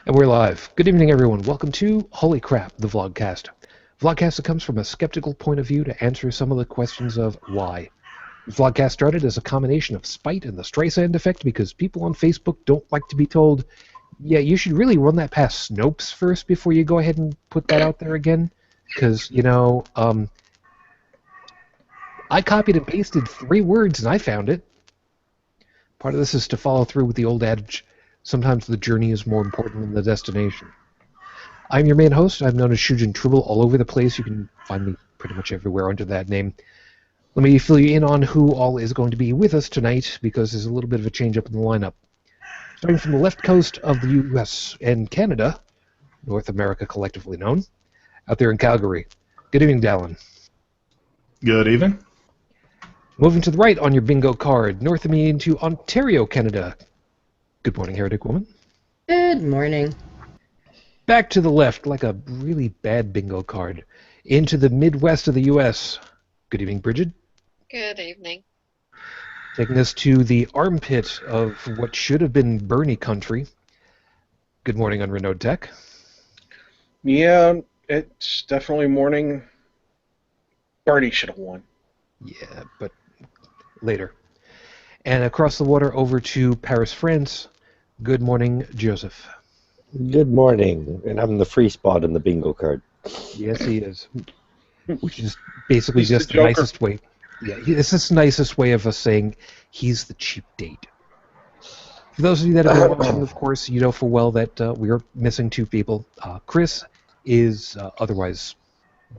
And we're live. Good evening, everyone. Welcome to Holy Crap, the Vlogcast. Vlogcast that comes from a skeptical point of view to answer some of the questions of why. The Vlogcast started as a combination of spite and the Streisand effect because people on Facebook don't like to be told, yeah, you should really run that past Snopes first before you go ahead and put that out there again. Because, I copied and pasted 3 words and I found it. Part of this is to follow through with the old adage, sometimes the journey is more important than the destination. I'm your main host. I'm known as Shujin Tribble all over the place. You can find me pretty much everywhere under that name. Let me fill you in on who all is going to be with us tonight, because there's a little bit of a change up in the lineup. Starting from the left coast of the U.S. and Canada, North America collectively known, out there in Calgary. Good evening, Dalan. Good evening. Moving to the right on your bingo card, north of me into Ontario, Canada. Good morning, Heretic Woman. Good morning. Back to the left, like a really bad bingo card, into the Midwest of the U.S. Good evening, Brigid. Good evening. Taking us to the armpit of what should have been Bernie country. Good morning, Unrenowned Tech. Yeah, it's definitely morning. Bernie should have won. Yeah, but later. And across the water over to Paris, France. Good morning, Joseph. Good morning, and I'm the free spot in the bingo card. Yes, he is. Which is basically He's just the the Joker. nicest way. Yeah, it's just the nicest way of us saying he's the cheap date. For those of you that have been watching, of course, you know full well that we are missing 2 people. Chris is otherwise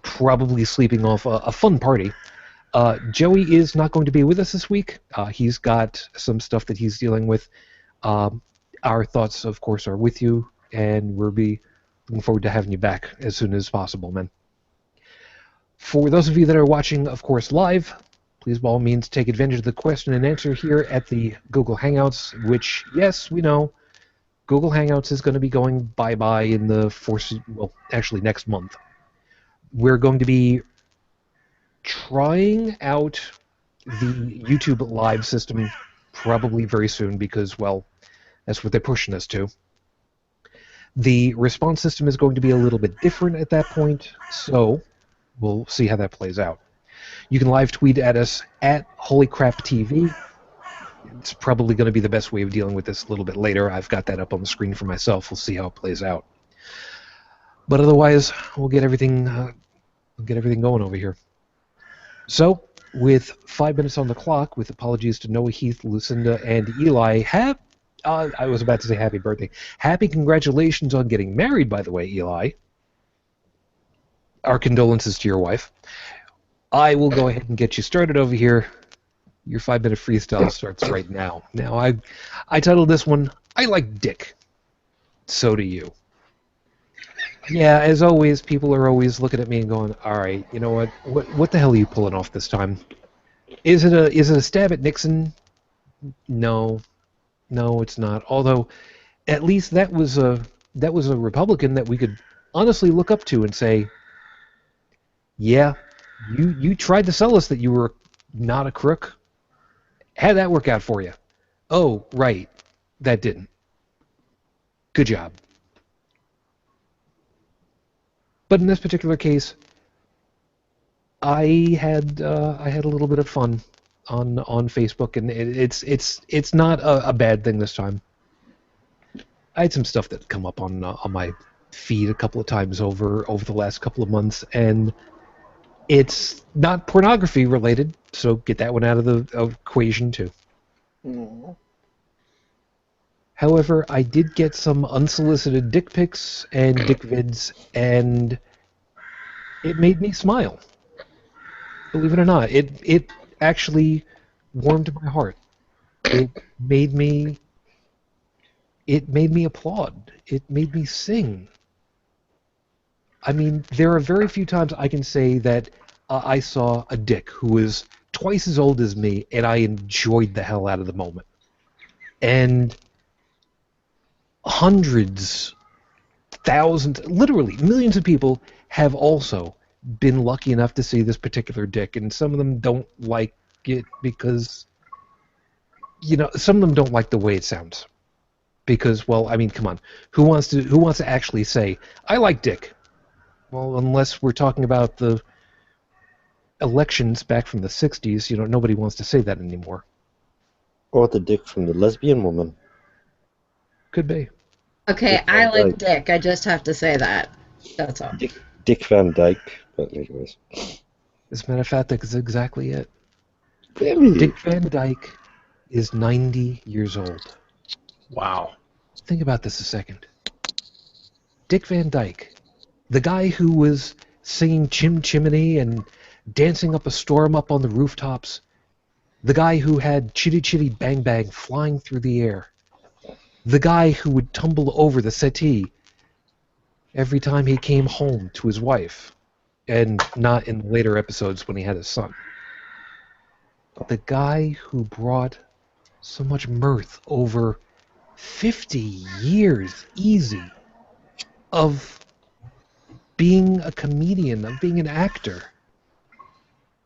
probably sleeping off a fun party. Joey is not going to be with us this week. He's got some stuff that he's dealing with. Our thoughts, of course, are with you, and we'll be looking forward to having you back as soon as possible, man. For those of you that are watching, of course, live, please by all means take advantage of the question and answer here at the Google Hangouts, which, yes, we know, Google Hangouts is going to be going bye-bye in the actually next month. We're going to be trying out the YouTube live system probably very soon because, well, that's what they're pushing us to. The response system is going to be a little bit different at that point, so we'll see how that plays out. You can live tweet at us at HolyCrapTV. It's probably going to be the best way of dealing with this a little bit later. I've got that up on the screen for myself. We'll see how it plays out. But otherwise, we'll get everything going over here. So, with 5 minutes on the clock, with apologies to Noah, Heath, Lucinda, and Eli, I was about to say happy birthday. Happy congratulations on getting married, by the way, Eli. Our condolences to your wife. I will go ahead and get you started over here. Your 5-minute freestyle starts right now. Now, I titled this one, I Like Dick. So do you. Yeah, as always, people are always looking at me and going, all right, you know what the hell are you pulling off this time? Is it a stab at Nixon? No, it's not. Although, at least that was a Republican that we could honestly look up to and say, yeah, you tried to sell us that you were not a crook. How'd that work out for you? Oh, right, that didn't. Good job. But in this particular case, I had a little bit of fun on Facebook, and it's not a bad thing this time. I had some stuff that come up on my feed a couple of times over the last couple of months, and it's not pornography related, so get that one out of the equation too. Aww. However, I did get some unsolicited dick pics and dick vids, and it made me smile. Believe it or not, it actually warmed my heart. It made me applaud. It made me sing. I mean, there are very few times I can say that I saw a dick who was twice as old as me, and I enjoyed the hell out of the moment. And hundreds, thousands, literally millions of people have also been lucky enough to see this particular dick, and some of them don't like it because, some of them don't like the way it sounds. Because, well, I mean, come on, who wants to actually say I like Dick? Well, unless we're talking about the elections back from the '60s, nobody wants to say that anymore. Or the Dick from the lesbian woman. Could be. Okay, Dick I Van like Dyke. Dick. I just have to say that. That's all. Dick Van Dyke. But anyways. As a matter of fact, that's exactly it. Really? Dick Van Dyke is 90 years old. Wow. Think about this a second. Dick Van Dyke, the guy who was singing Chim Chimney and dancing up a storm up on the rooftops, the guy who had Chitty Chitty Bang Bang flying through the air, the guy who would tumble over the settee every time he came home to his wife, and not in later episodes when he had his son. The guy who brought so much mirth over 50 years easy of being a comedian, of being an actor.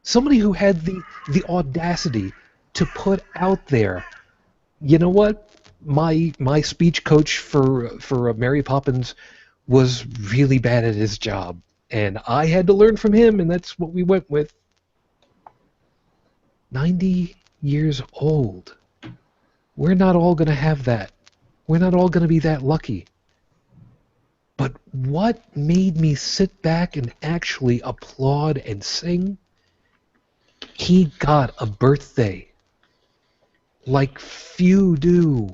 Somebody who had the audacity to put out there, you know what? My speech coach for Mary Poppins was really bad at his job, and I had to learn from him, and that's what we went with. 90 years old. We're not all going to have that. We're not all going to be that lucky. But what made me sit back and actually applaud and sing? He got a birthday like few do.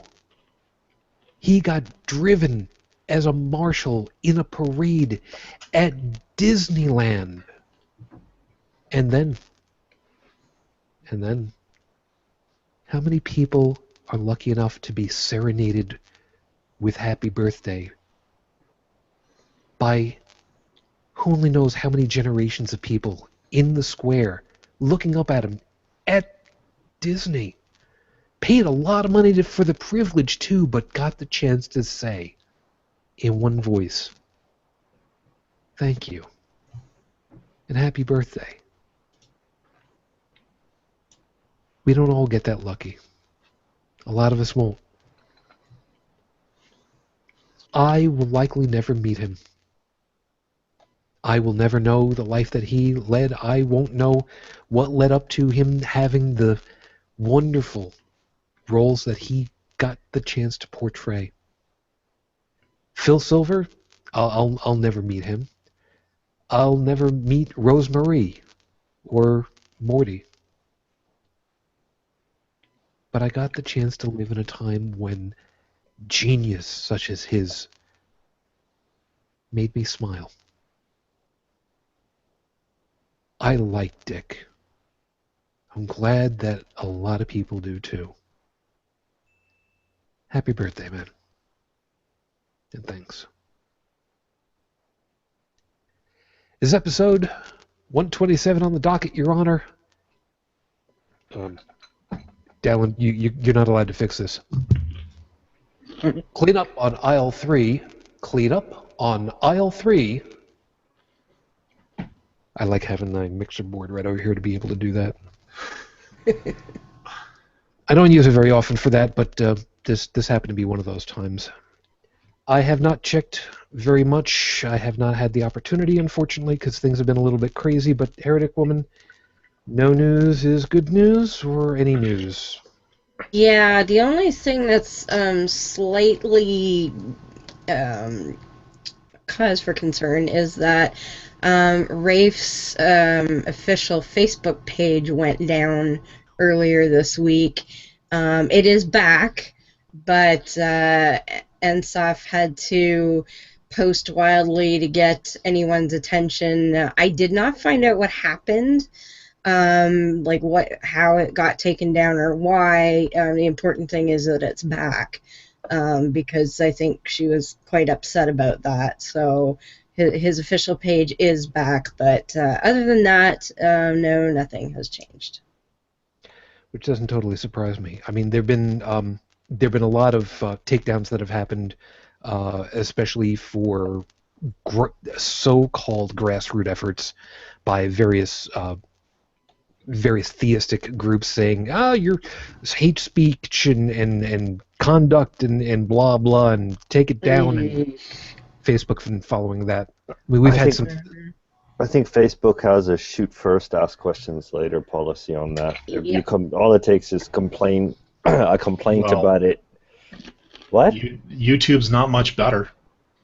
He got driven as a marshal in a parade at Disneyland. And then, how many people are lucky enough to be serenaded with happy birthday by who only knows how many generations of people in the square looking up at him at Disney? Paid a lot of money for the privilege too, but got the chance to say in one voice, thank you and happy birthday. We don't all get that lucky. A lot of us won't. I will likely never meet him. I will never know the life that he led. I won't know what led up to him having the wonderful roles that he got the chance to portray. Phil Silver, I'll never meet him. I'll never meet Rosemarie or Morty. But I got the chance to live in a time when genius such as his made me smile. I like Dick. I'm glad that a lot of people do too. Happy birthday, man. And thanks. Is episode 127 on the docket, Your Honor? Dalan, you're not allowed to fix this. Clean up on aisle 3. Clean up on aisle 3. I like having my mixer board right over here to be able to do that. I don't use it very often for that, but this happened to be one of those times. I have not checked very much. I have not had the opportunity, unfortunately, because things have been a little bit crazy, but Heretic Woman, no news is good news, or any news? Yeah, the only thing that's slightly cause for concern is that Rafe's official Facebook page went down earlier this week. It is back, but NSOF had to post wildly to get anyone's attention. I did not find out what happened, how it got taken down or why. The important thing is that it's back, because I think she was quite upset about that. So his official page is back, but other than that, no, nothing has changed. Which doesn't totally surprise me. I mean, there've been a lot of takedowns that have happened, especially for so-called grassroots efforts by various theistic groups saying, you're hate speech and conduct and blah blah and take it down. And Facebook been following that. We've had some. I think Facebook has a shoot first, ask questions later policy on that. If you all it takes is a complaint about it. What? YouTube's not much better.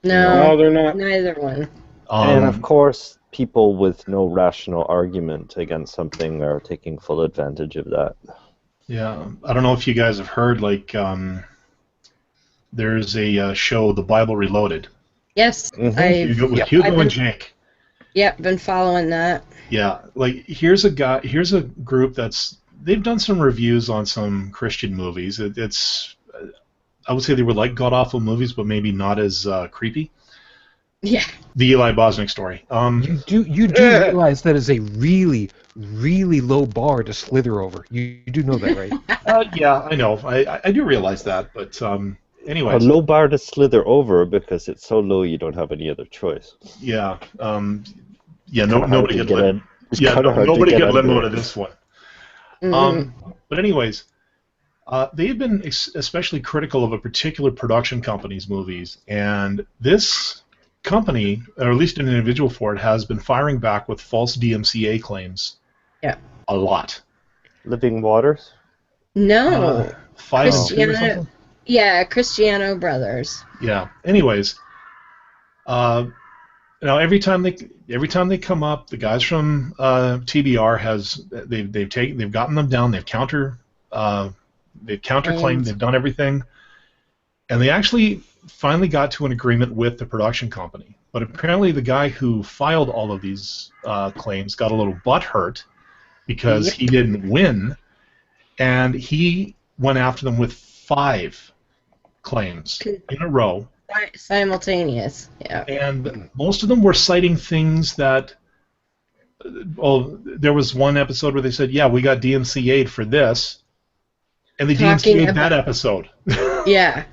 No, they're not. Neither one. And of course, people with no rational argument against something are taking full advantage of that. Yeah, I don't know if you guys have heard, like, there's a show, The Bible Reloaded. Yes, With Hugo and Jake. Yep, been following that. Yeah, like here's a group they've done some reviews on some Christian movies. It's I would say they were like god-awful movies, but maybe not as creepy. Yeah. The Eli Bosnick story. You do realize that is a really, really low bar to slither over. You do know that, right? Yeah, I know. I do realize that, but anyway. A low bar to slither over because it's so low you don't have any other choice. Yeah. Nobody get limbo to this one. But anyways, they've been especially critical of a particular production company's movies, and this company, or at least an individual for it, has been firing back with false DMCA claims. Yeah. A lot. Living Waters? No. 5 and 2 or something? Yeah, Cristiano Brothers. Yeah. Anyways, now every time they come up, the guys from TBR they've gotten them down. They've counterclaimed. They've done everything, and they actually finally got to an agreement with the production company. But apparently, the guy who filed all of these claims got a little butthurt because he didn't win, and he went after them with 5 claims in a row. Simultaneous, yeah. And most of them were citing things that, well, there was one episode where they said, yeah, we got DMCA'd for this, and they DMCA'd that episode. Yeah.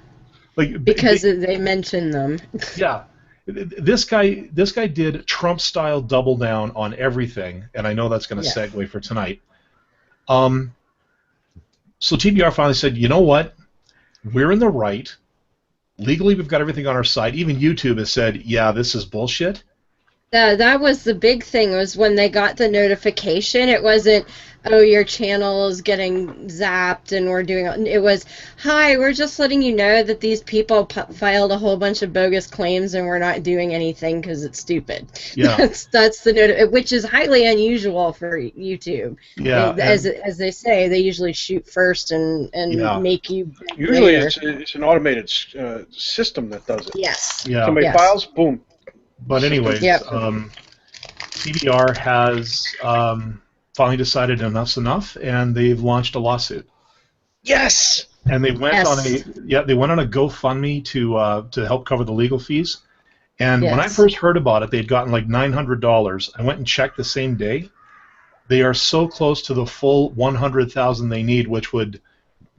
Because they mentioned them. Yeah. This guy did Trump-style double down on everything, and I know that's going to segue for tonight. So TBR finally said, you know what? We're in the right. Legally, we've got everything on our side. Even YouTube has said, yeah, this is bullshit. That was the big thing, was when they got the notification. It wasn't, oh, your channel is getting zapped and we're doing... It was, hi, we're just letting you know that these people filed a whole bunch of bogus claims and we're not doing anything because it's stupid. Yeah. That's the which is highly unusual for YouTube. Yeah. As they say, they usually shoot first and make you... Usually it's an automated system that does it. Yes. Yeah. Somebody files, boom. But anyways, TBR has finally decided enough's enough, and they've launched a lawsuit. Yes. And they went on a GoFundMe to help cover the legal fees. And when I first heard about it, they had gotten like $900. I went and checked the same day. They are so close to the full $100,000 they need, which would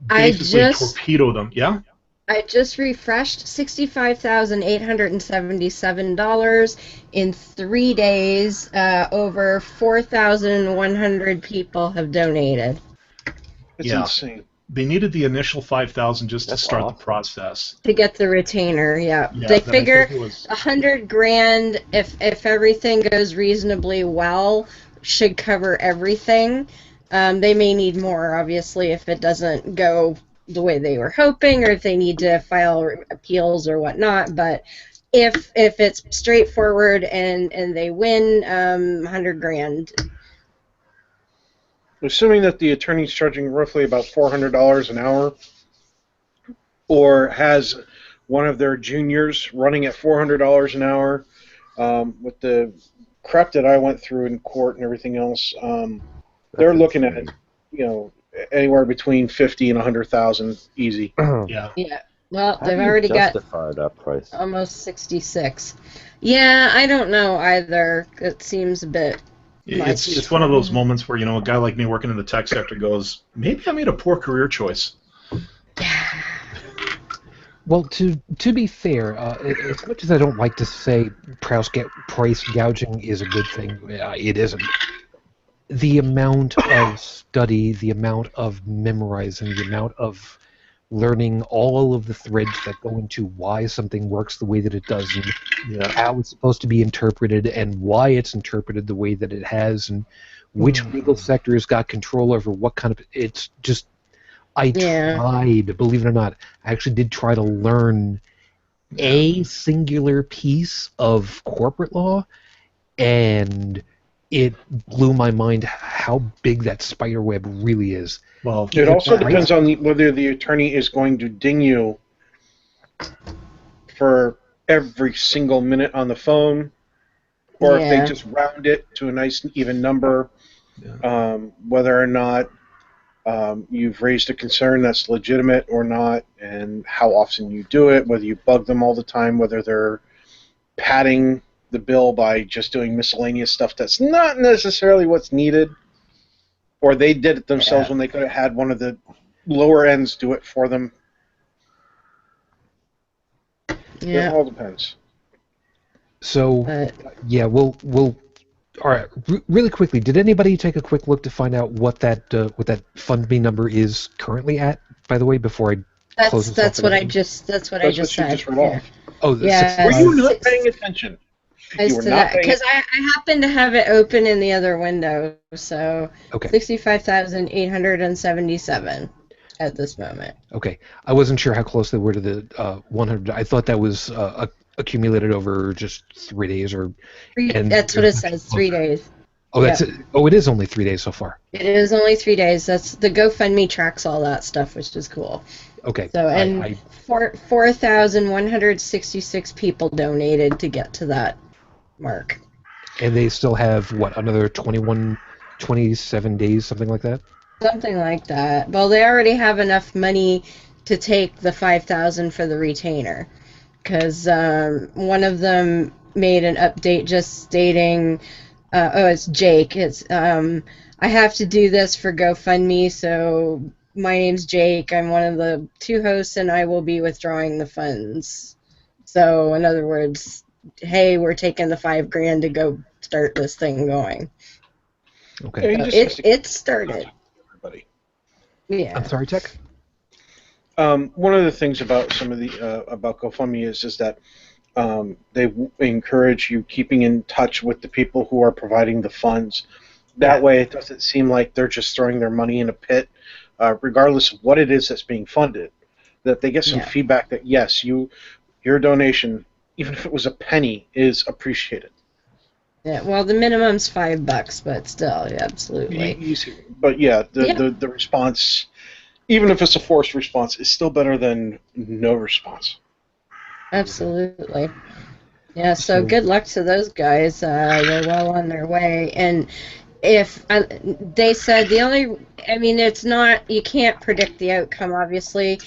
basically torpedo them. Yeah. I just refreshed $65,877 in 3 days. Over 4,100 people have donated. It's insane. They needed the initial $5,000 just to start the process. To get the retainer, they figure $100,000, if everything goes reasonably well, should cover everything. They may need more, obviously, if it doesn't go the way they were hoping, or if they need to file appeals or whatnot. But if it's straightforward and they win, $100,000. Assuming that the attorney's charging roughly about $400 an hour, or has one of their juniors running at $400 an hour, with the crap that I went through in court and everything else, they're looking at, anywhere between 50 and 100,000 easy. Yeah. Well, they've already got that price. Almost 66. Yeah, I don't know either. It seems a bit. It's one of those moments where a guy like me working in the tech sector goes, maybe I made a poor career choice. Well, to be fair, as much as I don't like to say price gouging is a good thing, it isn't. The amount of study, the amount of memorizing, the amount of learning all of the threads that go into why something works the way that it does, and how it's supposed to be interpreted, and why it's interpreted the way that it has, and which legal sector has got control over what kind of... It's just... I tried, believe it or not, I actually did try to learn a singular piece of corporate law, and it blew my mind how big that spider web really is. Well, it also depends on whether the attorney is going to ding you for every single minute on the phone, or if they just round it to a nice even number, whether or not you've raised a concern that's legitimate or not, and how often you do it, whether you bug them all the time, whether they're padding the bill by just doing miscellaneous stuff that's not necessarily what's needed, or they did it themselves when they could have had one of the lower ends do it for them. It all depends. So, we'll all right. Really quickly, did anybody take a quick look to find out what that fund me number is currently at? By the way, before I close this that's off what I just said. Just read off. Oh, yeah. Were you not paying attention? Because I happen to have it open in the other window, so 65,877 at this moment. Okay, I wasn't sure how close they were to the 100. I thought that was accumulated over just 3 days, that's what it says. 3 days. Oh, that's it. Oh, it is only 3 days so far. It is only 3 days. That's the GoFundMe tracks all that stuff, which is cool. Okay. So 4,166 people donated to get to that mark. And they still have another 27 days, something like that. Something like that. Well, they already have enough money to take the 5,000 for the retainer, because one of them made an update just stating, it's Jake. It's I have to do this for GoFundMe, so my name's Jake. I'm one of the 2 hosts, and I will be withdrawing the funds. So, in other words, hey, we're taking the $5,000 to go start this thing going. Okay. It started. Everybody. Yeah. I'm sorry, Tech. One of the things about some of the about GoFundMe is that they encourage you keeping in touch with the people who are providing the funds. That way, it doesn't seem like they're just throwing their money in a pit, regardless of what it is that's being funded. That they get some feedback that yes, your donation, even if it was a penny, is appreciated. Yeah, well, the minimum's $5, but still, absolutely. Easy. But the response, even if it's a forced response, is still better than no response. Absolutely. Yeah, so good luck to those guys. They're well on their way. And if they said it's not, you can't predict the outcome, obviously,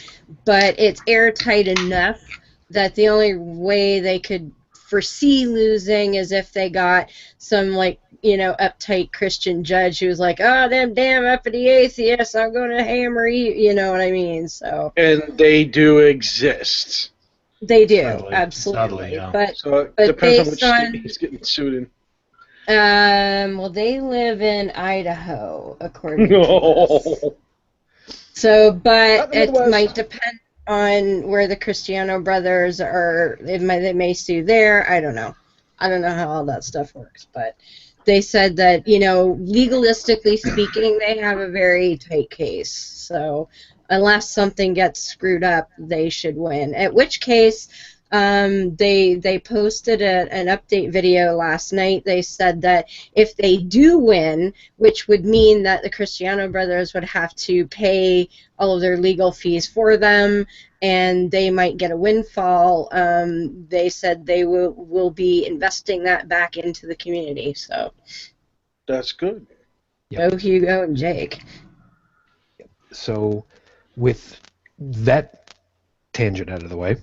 but it's airtight enough that the only way they could foresee losing is if they got some uptight Christian judge who was like, oh, them damn uppity atheists, I'm going to hammer you, you know what I mean? So. And they do exist. They do, Sadly, absolutely. yeah. But it depends on which state he's getting sued in. Well, they live in Idaho, according to this. So, but it might depend on where the Cristiano brothers are. They may sue there. I don't know. I don't know how all that stuff works, but they said that, legalistically speaking, they have a very tight case. So unless something gets screwed up, they should win. At which case, they posted an update video last night. They said that if they do win, which would mean that the Cristiano brothers would have to pay all of their legal fees for them, and they might get a windfall, they said they will be investing that back into the community. So that's good. Go Hugo and Jake. So with that tangent out of the way,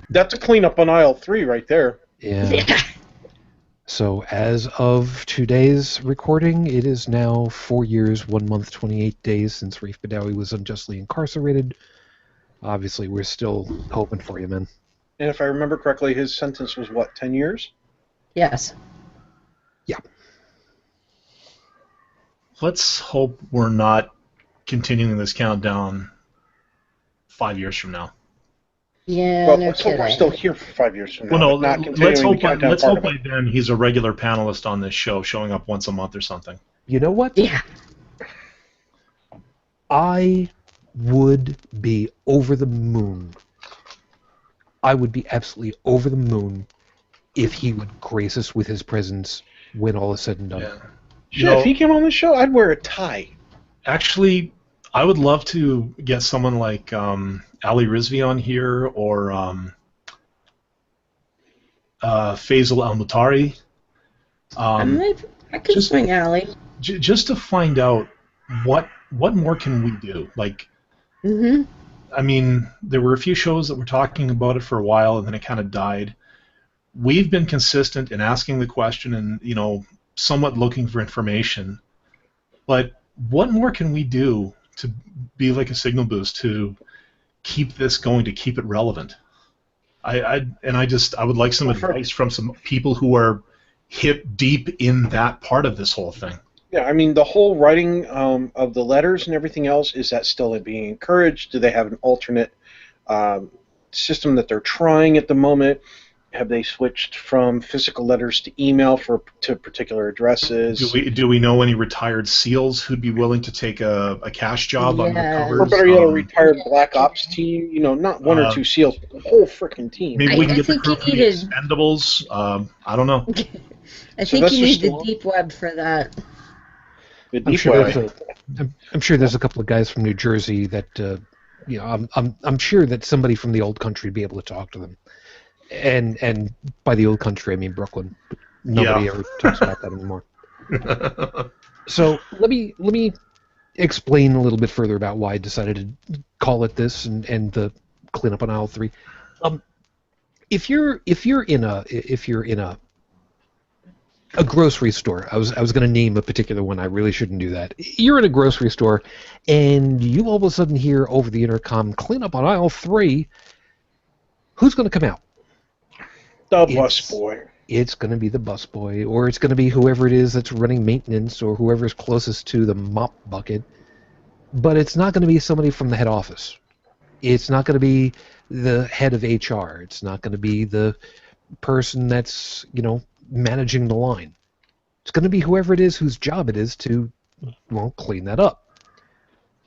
that's a cleanup on aisle 3 right there. Yeah. So as of today's recording, it is now 4 years, 1 month, 28 days since Rafe Badawi was unjustly incarcerated. Obviously, we're still hoping for you, man. And if I remember correctly, his sentence was, 10 years? Yes. Yeah. Let's hope we're not continuing this countdown 5 years from now. Yeah, Well, no let's hope we're kidding. still here for 5 years from now. Well, no, but not let's continuing hope the countdown part of by it. then he's a regular panelist on this show, showing up once a month or something. You know what? Yeah. I would be over the moon. I would be absolutely over the moon if he would grace us with his presence when all is said and done. Yeah. Shit, if he came on the show, I'd wear a tie. Actually, I would love to get someone like Ali Rizvi on here, or Faisal Al-Mutari. I could swing Allie. Just to find out what more can we do. Like, I mean, there were a few shows that were talking about it for a while, and then it kind of died. We've been consistent in asking the question and, somewhat looking for information. But what more can we do to be like a signal boost to keep this going, to keep it relevant? I would like some advice from some people who are hip deep in that part of this whole thing. Yeah, I mean, the whole writing of the letters and everything else, is that still being encouraged? Do they have an alternate system that they're trying at the moment? Have they switched from physical letters to email to particular addresses? Do we know any retired SEALs who'd be willing to take a cash job on the covers? Or better yet, a retired Black Ops team? Not one or two SEALs, but the whole freaking team. Maybe we can get the crew from the Expendables. I don't know. I think you need the deep web for that. I'm sure there's a couple of guys from New Jersey that I'm sure that somebody from the old country would be able to talk to them. And by the old country, I mean Brooklyn. Nobody ever talks about that anymore. So let me explain a little bit further about why I decided to call it this and the cleanup on aisle 3. If you're in a grocery store, I was going to name a particular one. I really shouldn't do that. You're in a grocery store, and you all of a sudden hear over the intercom, "Cleanup on aisle 3." Who's going to come out? The busboy. It's going to be the busboy, or it's going to be whoever it is that's running maintenance, or whoever's closest to the mop bucket. But it's not going to be somebody from the head office. It's not going to be the head of HR. It's not going to be the person that's, managing the line. It's going to be whoever it is whose job it is to, clean that up.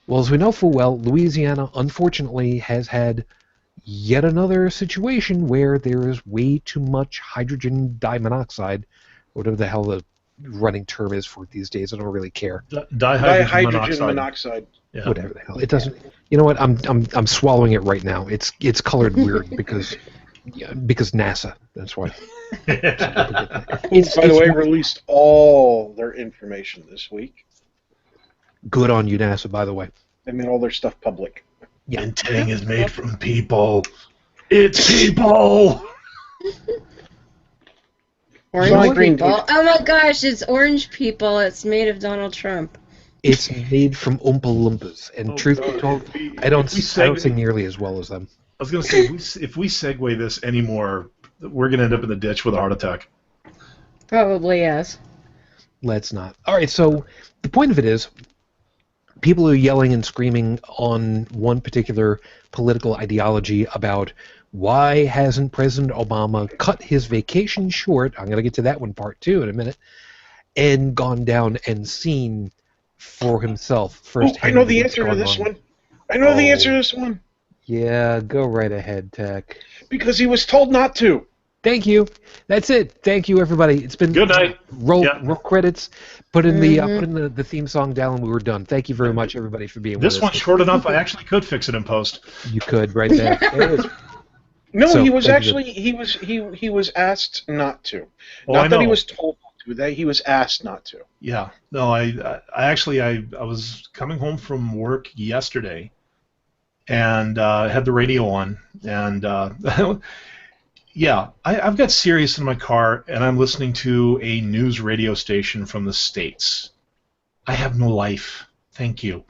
Well, as we know full well, Louisiana, unfortunately, has had yet another situation where there is way too much hydrogen dimonoxide, whatever the hell the running term is for it these days. I don't really care. Dihydrogen monoxide. Yeah. Whatever the hell. It doesn't. You know what? I'm swallowing it right now. It's colored weird because NASA. That's why. By the way, released all their information this week. Good on you, NASA. By the way. They made all their stuff public. Yeah. And Tang is made from people. It's people! Orange people. Oh my gosh, it's orange people. It's made of Donald Trump. It's made from Oompa Loompas. And truth be told, I don't sing nearly as well as them. I was going to say, if we segue this anymore, we're going to end up in the ditch with a heart attack. Probably, yes. Let's not. All right, so the point of it is, people are yelling and screaming on one particular political ideology about why hasn't President Obama cut his vacation short, I'm going to get to that one part too in a minute, and gone down and seen for himself first. I know the answer to this one. I know the answer to this one. Yeah, go right ahead, Tech. Because he was told not to. Thank you. That's it. Thank you, everybody. It's been good night. Roll credits. Put in the theme song down, and we were done. Thank you very much, everybody, for being with us. This one's short enough. I actually could fix it in post. You could right there. There it is. No, so, he was actually he was asked not to. Not that he was told not to. That he was asked not to. Yeah. No, I was coming home from work yesterday, and had the radio on, and. Yeah, I've got Sirius in my car, and I'm listening to a news radio station from the States. I have no life. Thank you.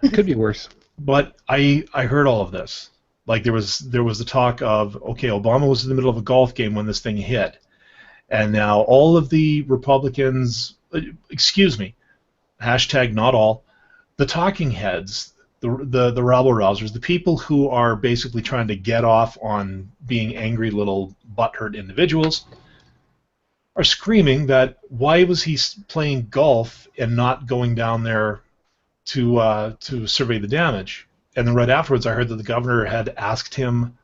Could be worse. But I heard all of this. Like, there was the talk of, okay, Obama was in the middle of a golf game when this thing hit. And now all of the Republicans, excuse me, hashtag not all, the talking heads, the rabble-rousers, the people who are basically trying to get off on being angry little butthurt individuals, are screaming that why was he playing golf and not going down there to survey the damage? And then right afterwards, I heard that the governor had asked him,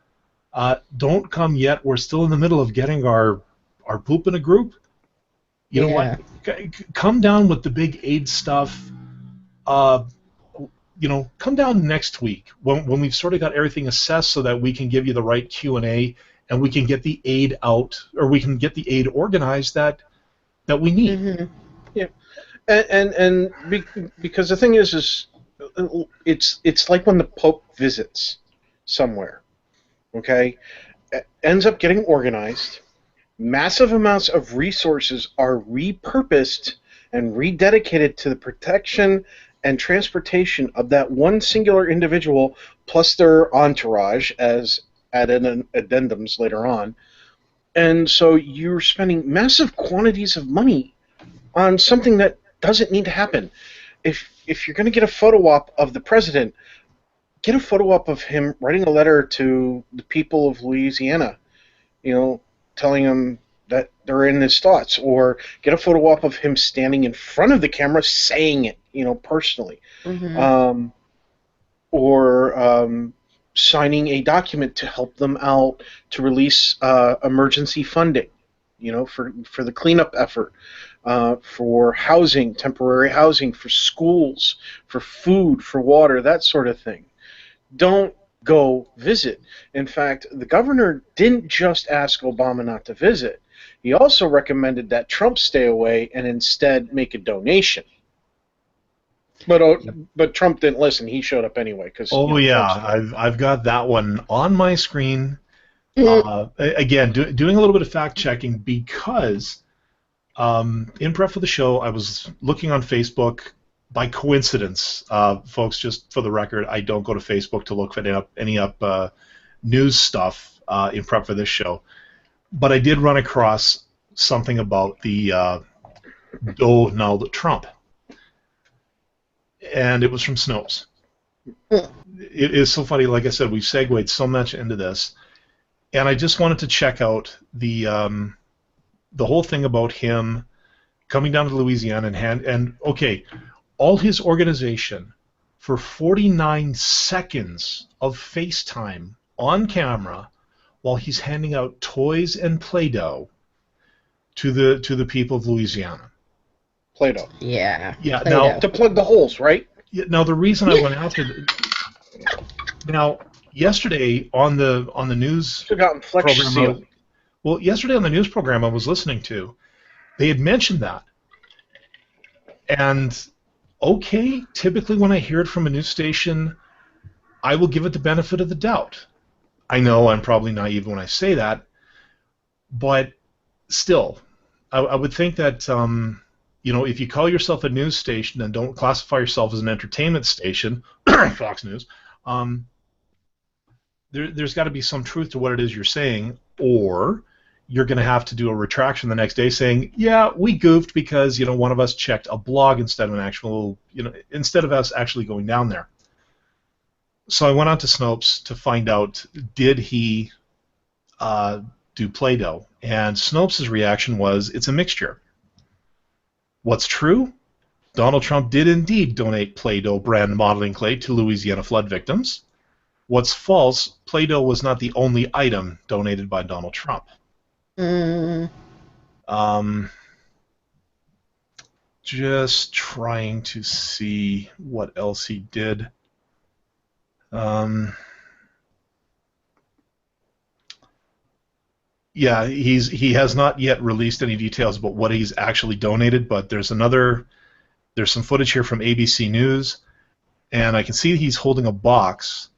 "Don't come yet. We're still in the middle of getting our poop in a group. You know what? Come down with the big aid stuff. Come down next week when we've sort of got everything assessed so that we can give you the right Q&A and we can get the aid out, or we can get the aid organized that we need." Mm-hmm. Yeah, and because the thing is it's like when the Pope visits somewhere, okay, ends up getting organized. Massive amounts of resources are repurposed and rededicated to the protection and transportation of that one singular individual, plus their entourage, as added addendums later on. And so you're spending massive quantities of money on something that doesn't need to happen. If you're going to get a photo op of the president, get a photo op of him writing a letter to the people of Louisiana, telling them that they're in his thoughts, or get a photo op of him standing in front of the camera saying it, personally, or signing a document to help them out to release emergency funding, for the cleanup effort, for housing, temporary housing, for schools, for food, for water, that sort of thing. Don't go visit. In fact, the governor didn't just ask Obama not to visit. He also recommended that Trump stay away and instead make a donation. But Trump didn't listen. He showed up anyway. I've got that one on my screen. Again, doing a little bit of fact checking because in prep for the show, I was looking on Facebook. By coincidence, folks, just for the record, I don't go to Facebook to look for any news stuff in prep for this show. But I did run across something about the Donald Trump. And it was from Snopes. It is so funny. Like I said, we've segued so much into this. And I just wanted to check out the whole thing about him coming down to Louisiana and okay, all his organization for 49 seconds of FaceTime on camera while he's handing out toys and Play-Doh to the people of Louisiana. Play-Doh. Yeah. Yeah. Play-Doh. Now to plug the holes, right? Yeah, now the reason I went after now yesterday on the news program. Well, yesterday on the news program I was listening to, they had mentioned that, and okay, typically when I hear it from a news station, I will give it the benefit of the doubt. I know I'm probably naive when I say that, but still, I would think that if you call yourself a news station and don't classify yourself as an entertainment station, Fox News, there's got to be some truth to what it is you're saying, or you're going to have to do a retraction the next day saying, yeah, we goofed because one of us checked a blog instead of an actual, instead of us actually going down there. So I went on to Snopes to find out, did he do Play-Doh? And Snopes' reaction was, it's a mixture. What's true? Donald Trump did indeed donate Play-Doh brand modeling clay to Louisiana flood victims. What's false? Play-Doh was not the only item donated by Donald Trump. Just trying to see what else he did. Yeah, he has not yet released any details about what he's actually donated, but there's some footage here from ABC News, and I can see he's holding a box.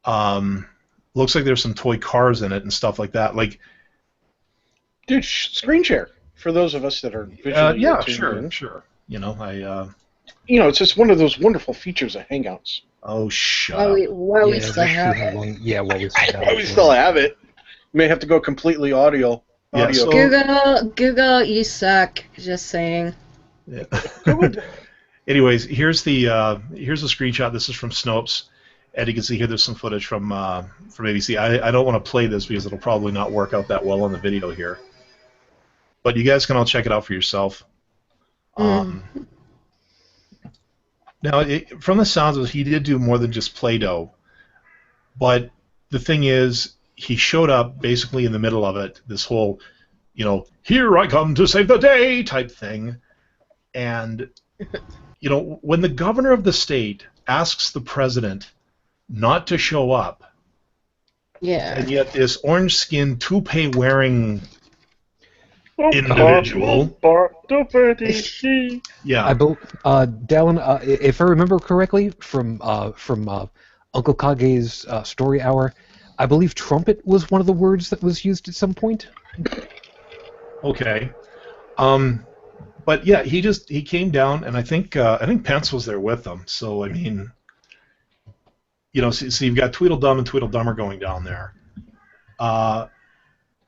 Looks like there's some toy cars in it and stuff like that. Like, dude, screen share for those of us that are visually yeah, tuned in. Sure. It's just one of those wonderful features of Hangouts. Oh, shut up. While we still have it. While we still have it. You may have to go completely audio. Yeah, so, Google, you suck. Just saying. Yeah. Anyways, here's the screenshot. This is from Snopes, and you can see here there's some footage from ABC. I don't want to play this because it'll probably not work out that well on the video here, but you guys can all check it out for yourself. Now, from the sounds of it, he did do more than just Play-Doh, but the thing is, he showed up basically in the middle of it, this whole, here I come to save the day type thing, and, when the governor of the state asks the president not to show up, and yet this orange-skinned toupee-wearing individual. Yeah. Dalan, if I remember correctly from Uncle Kage's story hour, I believe trumpet was one of the words that was used at some point. Okay. But yeah, he came down, and I think Pence was there with him. So I mean, so you've got Tweedledum and Tweedledummer going down there,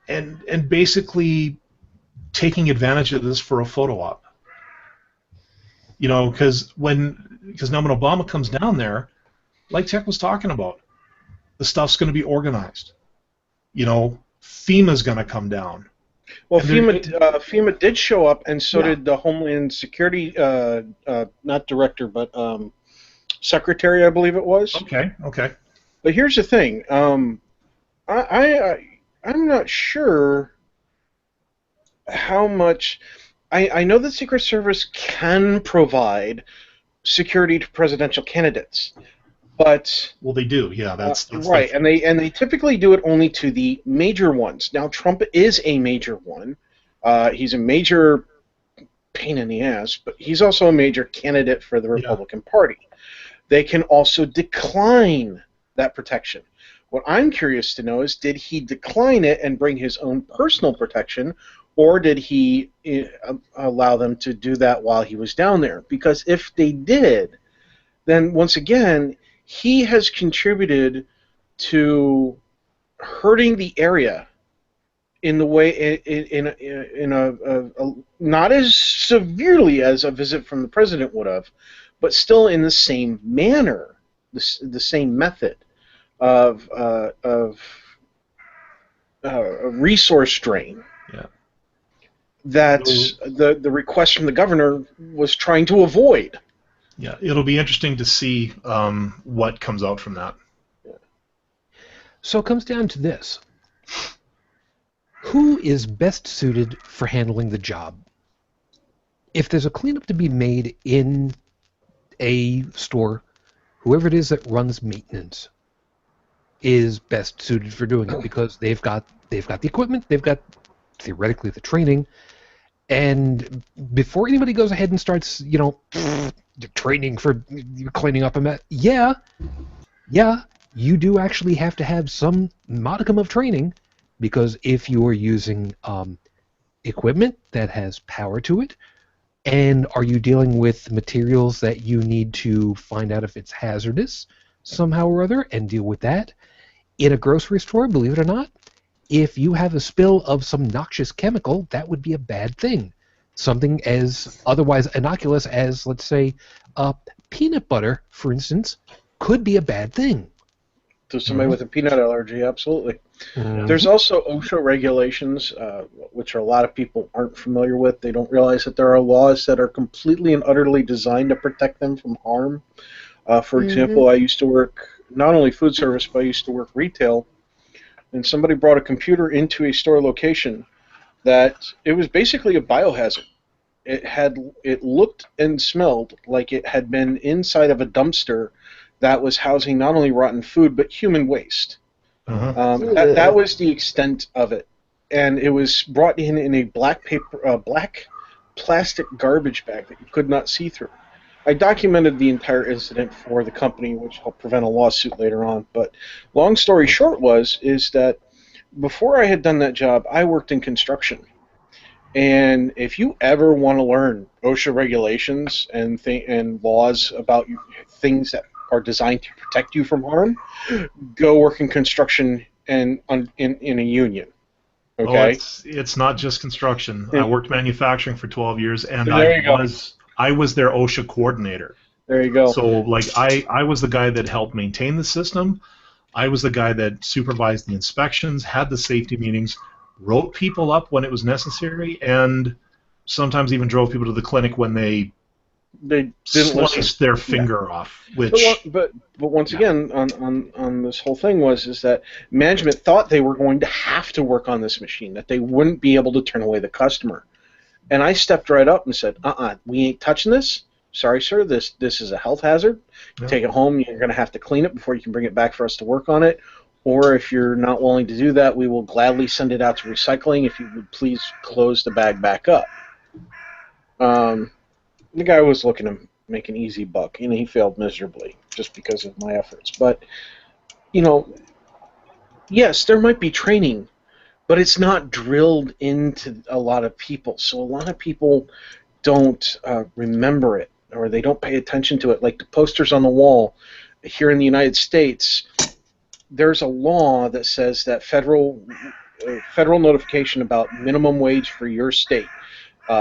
and basically taking advantage of this for a photo op. Because now when Obama comes down there, like Tech was talking about, the stuff's going to be organized. FEMA's going to come down. Well, FEMA did show up, and so did the Homeland Security, not director, but secretary, I believe it was. Okay. But here's the thing. I'm not sure how much. I know the Secret Service can provide security to presidential candidates, but they do. Yeah, that's right, and they typically do it only to the major ones. Now, Trump is a major one. He's a major pain in the ass, but he's also a major candidate for the Republican Party. They can also decline that protection. What I'm curious to know is, did he decline it and bring his own personal protection, or did he allow them to do that while he was down there? Because if they did, then once again, he has contributed to hurting the area in the way in a not as severely as a visit from the president would have, but still in the same manner, the same method of a resource drain. Yeah. That the request from the governor was trying to avoid. Yeah, it'll be interesting to see what comes out from that. So it comes down to this. Who is best suited for handling the job? If there's a cleanup to be made in a store, whoever it is that runs maintenance is best suited for doing it, because they've got the equipment, they've got theoretically the training, and before anybody goes ahead and starts, training for cleaning up a mess, yeah, you do actually have to have some modicum of training, because if you are using equipment that has power to it, and are you dealing with materials that you need to find out if it's hazardous somehow or other and deal with that, in a grocery store, believe it or not, if you have a spill of some noxious chemical, that would be a bad thing. Something as otherwise innocuous as, let's say, peanut butter, for instance, could be a bad thing. To somebody with a peanut allergy, absolutely. There's also OSHA regulations, which a lot of people aren't familiar with. They don't realize that there are laws that are completely and utterly designed to protect them from harm. For example, I used to work not only food service, but I used to work retail, and somebody brought a computer into a store location that it was basically a biohazard. It looked and smelled like it had been inside of a dumpster that was housing not only rotten food but human waste. That was the extent of it, and it was brought in a black plastic garbage bag that you could not see through. I documented the entire incident for the company, which will prevent a lawsuit later on. But long story short is that before I had done that job, I worked in construction. And if you ever want to learn OSHA regulations and laws about things that are designed to protect you from harm, go work in construction and in a union. Okay. Oh, it's not just construction. I worked manufacturing for 12 years, and I was their OSHA coordinator. There you go. So, like, I was the guy that helped maintain the system. I was the guy that supervised the inspections, had the safety meetings, wrote people up when it was necessary, and sometimes even drove people to the clinic when they didn't sliced their finger off. Which, but once again, on this whole thing is that management thought they were going to have to work on this machine, that they wouldn't be able to turn away the customer. And I stepped right up and said, we ain't touching this. Sorry, sir, this is a health hazard. You take it home, you're going to have to clean it before you can bring it back for us to work on it. Or if you're not willing to do that, we will gladly send it out to recycling if you would please close the bag back up. The guy was looking to make an easy buck, and he failed miserably just because of my efforts. But, yes, there might be training, but it's not drilled into a lot of people. So a lot of people don't remember it, or they don't pay attention to it. Like the posters on the wall here in the United States, there's a law that says that federal notification about minimum wage for your state,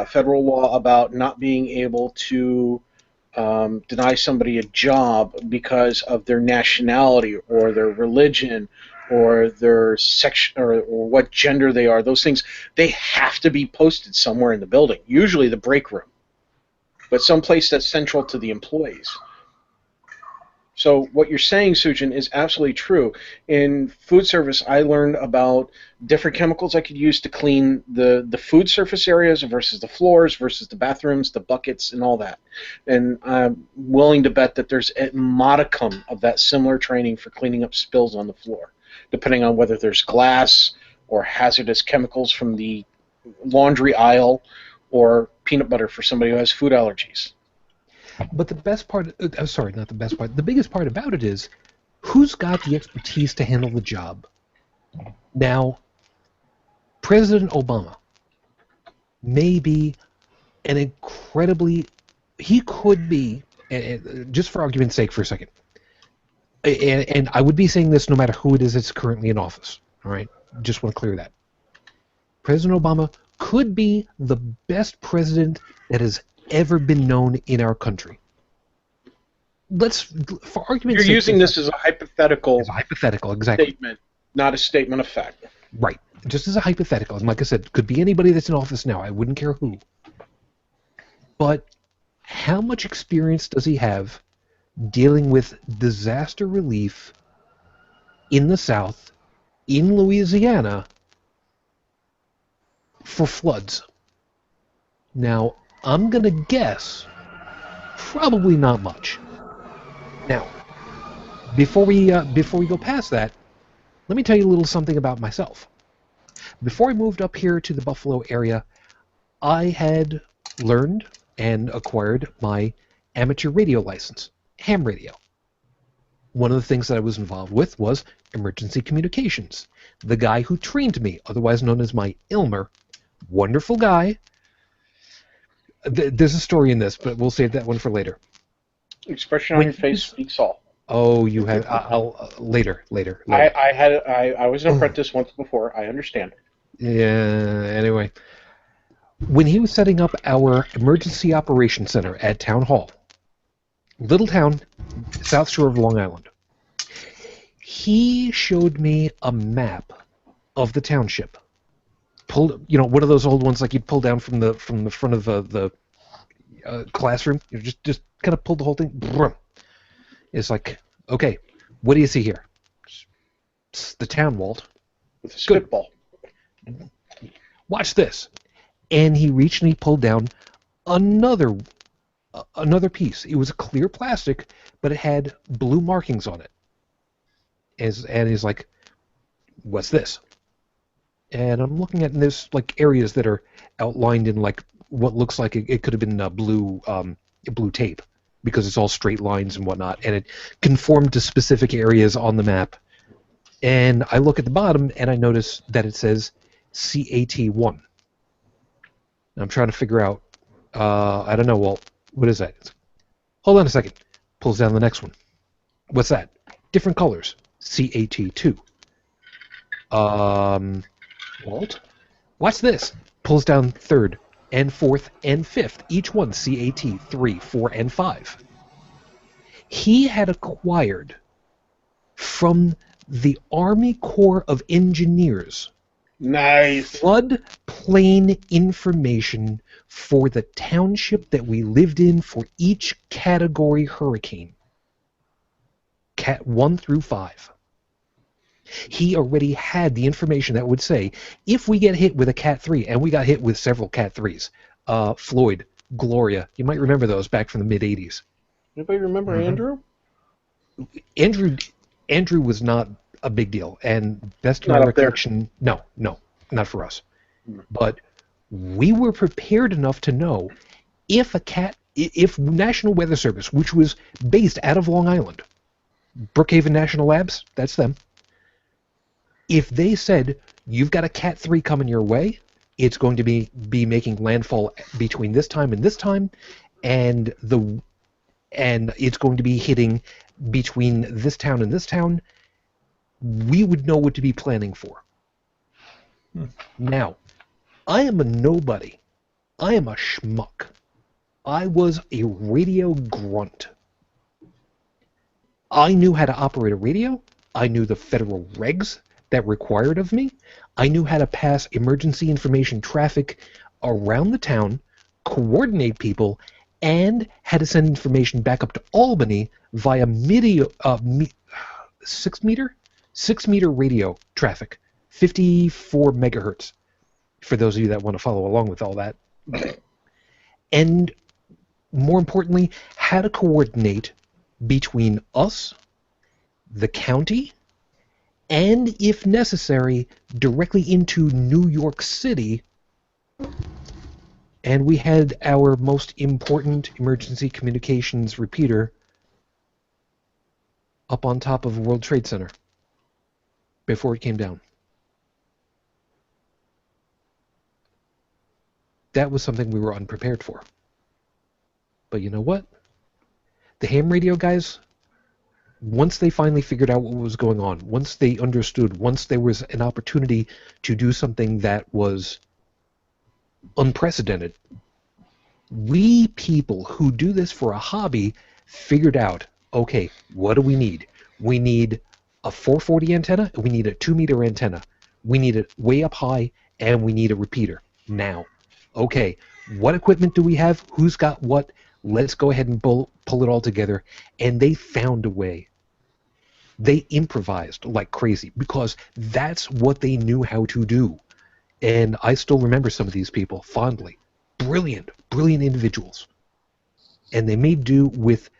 federal law about not being able to deny somebody a job because of their nationality or their religion or their section or what gender they are. Those things, they have to be posted somewhere in the building, usually the break room, but someplace that's central to the employees. So what you're saying, Shujin, is absolutely true. In food service, I learned about different chemicals I could use to clean the food surface areas versus the floors versus the bathrooms, the buckets, and all that. And I'm willing to bet that there's a modicum of that similar training for cleaning up spills on the floor, depending on whether there's glass or hazardous chemicals from the laundry aisle or peanut butter for somebody who has food allergies. But the best part, sorry, not the best part, the biggest part about it is who's got the expertise to handle the job? Now, President Obama may be an incredibly, he could be, just for argument's sake for a second, and I would be saying this no matter who it is that's currently in office, all right? Just want to clear that. President Obama could be the best president that has ever been known in our country. Let's, for argument's sake, you're using this as a hypothetical. As a hypothetical, exactly. Statement, not a statement of fact. Right. Just as a hypothetical. And like I said, could be anybody that's in office now. I wouldn't care who. But how much experience does he have dealing with disaster relief in the South, in Louisiana, for floods? Now, I'm going to guess probably not much. Now, before we go past that, let me tell you a little something about myself. Before I moved up here to the Buffalo area, I had learned and acquired my amateur radio license, ham radio. One of the things that I was involved with was emergency communications. The guy who trained me, otherwise known as my Ilmer, wonderful guy. There's a story in this, but we'll save that one for later. Expression on your face speaks all. Oh, you have. I'll later. I was an apprentice once before. I understand. Yeah. Anyway, when he was setting up our emergency operations center at Town Hall, little town, South Shore of Long Island, he showed me a map of the township. Pulled, one of those old ones like you'd pull down from the front of the classroom. You just kind of pull the whole thing. It's like, okay, what do you see here? It's the town, Walt. With a spitball. Watch this. And he reached and he pulled down another piece. It was clear plastic, but it had blue markings on it. And he's like, what's this? And I'm looking at, and there's like areas that are outlined in like what looks like it could have been blue tape, because it's all straight lines and whatnot, and it conformed to specific areas on the map. And I look at the bottom and I notice that it says CAT1. And I'm trying to figure out, I don't know, Walt, what is that? Hold on a second. Pulls down the next one. What's that? Different colors. CAT2. Walt, watch this. Pulls down third. and 4th and 5th, each one CAT 3, 4, and 5. He had acquired from the Army Corps of Engineers Nice. floodplain information for the township that we lived in for each category hurricane. Cat 1 through 5. He already had the information that would say, if we get hit with a Cat 3, and we got hit with several Cat 3s, Floyd, Gloria, you might remember those back from the mid-'80s. Anybody remember Andrew? Andrew was not a big deal, and best of my recollection, no, not for us. But we were prepared enough to know if National Weather Service, which was based out of Long Island, Brookhaven National Labs, that's them, if they said, you've got a Cat 3 coming your way, it's going to be making landfall between this time and this time, and it's going to be hitting between this town and this town, we would know what to be planning for. Now, I am a nobody. I am a schmuck. I was a radio grunt. I knew how to operate a radio. I knew the federal regs that required of me. I knew how to pass emergency information traffic around the town, coordinate people, and had to send information back up to Albany via 6-meter radio traffic, 54 megahertz, for those of you that want to follow along with all that. And more importantly, how to coordinate between us, the county, and if necessary, directly into New York City. And we had our most important emergency communications repeater up on top of World Trade Center before it came down. That was something we were unprepared for. But you know what? The ham radio guys, once they finally figured out what was going on, once they understood, once there was an opportunity to do something that was unprecedented, we people who do this for a hobby figured out, okay, what do we need? We need a 440 antenna, we need a 2-meter antenna, we need it way up high, and we need a repeater. Now, okay, what equipment do we have? Who's got what? Let's go ahead and pull it all together. And they found a way. They improvised like crazy because that's what they knew how to do. And I still remember some of these people fondly. Brilliant individuals. And they made do with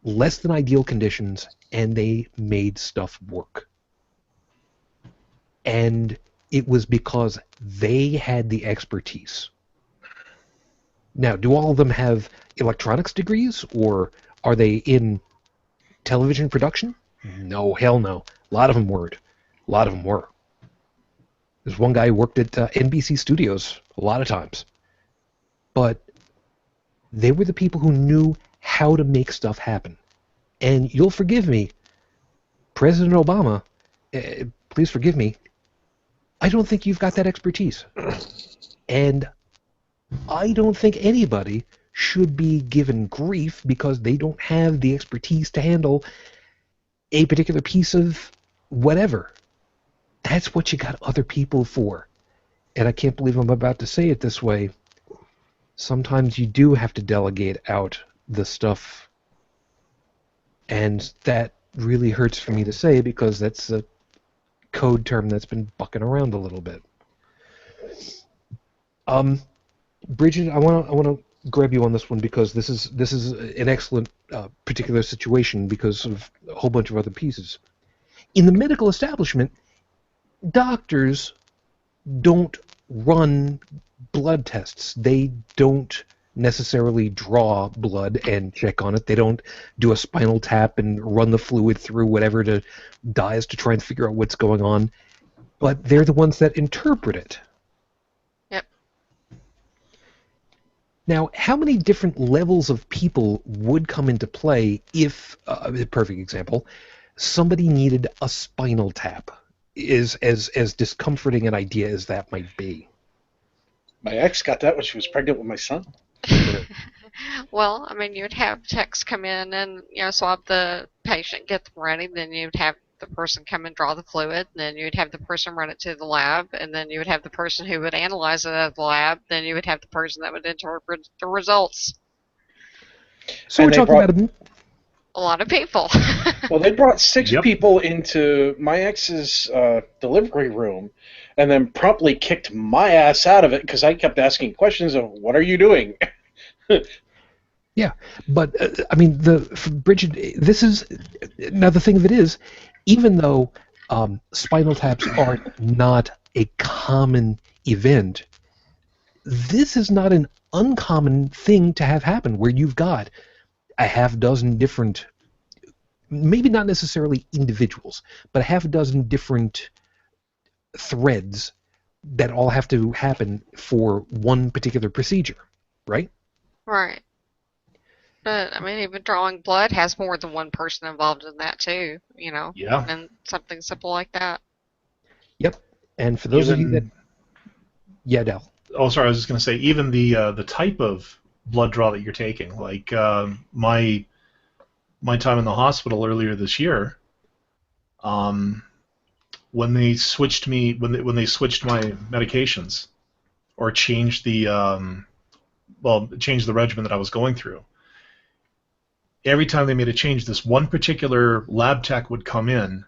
less than ideal conditions, and they made stuff work. And it was because they had the expertise. Now, do all of them have electronics degrees, or are they in television production? No, hell no. A lot of them weren't. A lot of them were. There's one guy who worked at NBC Studios a lot of times. But they were the people who knew how to make stuff happen. And you'll forgive me, President Obama, please forgive me, I don't think you've got that expertise. And I don't think anybody should be given grief because they don't have the expertise to handle a particular piece of whatever. That's what you got other people for. And I can't believe I'm about to say it this way. Sometimes you do have to delegate out the stuff. And that really hurts for me to say because that's a code term that's been bucking around a little bit. Brigid, I want to grab you on this one because this is an excellent particular situation because of a whole bunch of other pieces. In the medical establishment, doctors don't run blood tests. They don't necessarily draw blood and check on it. They don't do a spinal tap and run the fluid through whatever to dyes to try and figure out what's going on. But they're the ones that interpret it. Yep. Now, how many different levels of people would come into play if, a perfect example, somebody needed a spinal tap? Is as discomforting an idea as that might be. My ex got that when she was pregnant with my son. Well, I mean, you'd have techs come in and, swab the patient, get them ready, then you'd have the person come and draw the fluid, and then you'd have the person run it to the lab, and then you would have the person who would analyze it at the lab, then you would have the person that would interpret the results. So we're talking about a lot of people. Well, they brought 6 people into my ex's delivery room and then promptly kicked my ass out of it because I kept asking questions of, what are you doing? Yeah, but I mean, Brigid, this is now the thing of it is, even though spinal taps are not a common event, this is not an uncommon thing to have happen where you've got a half dozen different, maybe not necessarily individuals, but a half a dozen different threads that all have to happen for one particular procedure, right? Right. But, I mean, even drawing blood has more than one person involved in that, too, Yeah. And something simple like that. Yep. And for those of you that... Yeah, Del. Oh, sorry, I was just going to say, even the type of blood draw that you're taking, like my time in the hospital earlier this year, when they switched my medications, or changed the regimen that I was going through, every time they made a change, this one particular lab tech would come in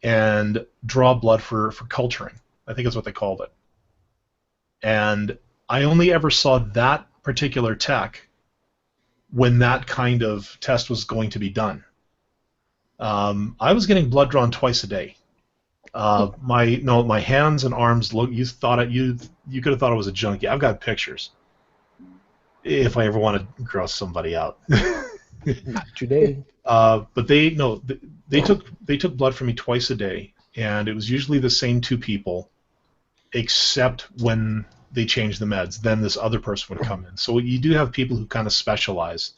and draw blood for culturing. I think is what they called it. And I only ever saw that particular tech when that kind of test was going to be done. I was getting blood drawn twice a day. My hands and arms look. You could have thought it was a junkie. I've got pictures. If I ever want to gross somebody out. Not today. But they took blood from me twice a day, and it was usually the same 2 people, except when they changed the meds. Then this other person would come in. So you do have people who kind of specialize.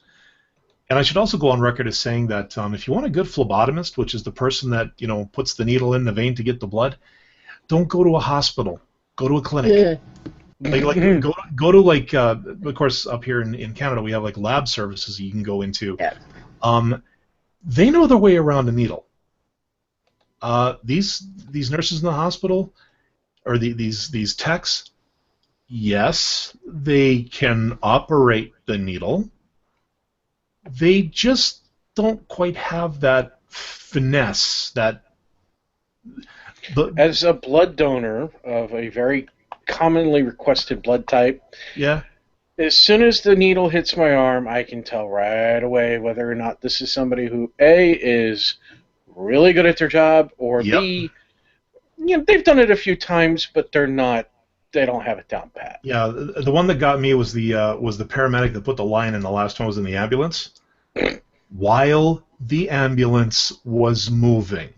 And I should also go on record as saying that if you want a good phlebotomist, which is the person that puts the needle in the vein to get the blood, don't go to a hospital. Go to a clinic. Yeah. Go to of course up here in Canada we have like lab services you can go into. Yeah. They know their way around a needle. These nurses in the hospital, or these techs, yes, they can operate the needle. They just don't quite have that finesse. As a blood donor of a very commonly requested blood type, yeah. As soon as the needle hits my arm, I can tell right away whether or not this is somebody who A, is really good at their job, or B, they've done it a few times, but they don't have it down pat. Yeah, the one that got me was the paramedic that put the line in. The last one was in the ambulance. While the ambulance was moving,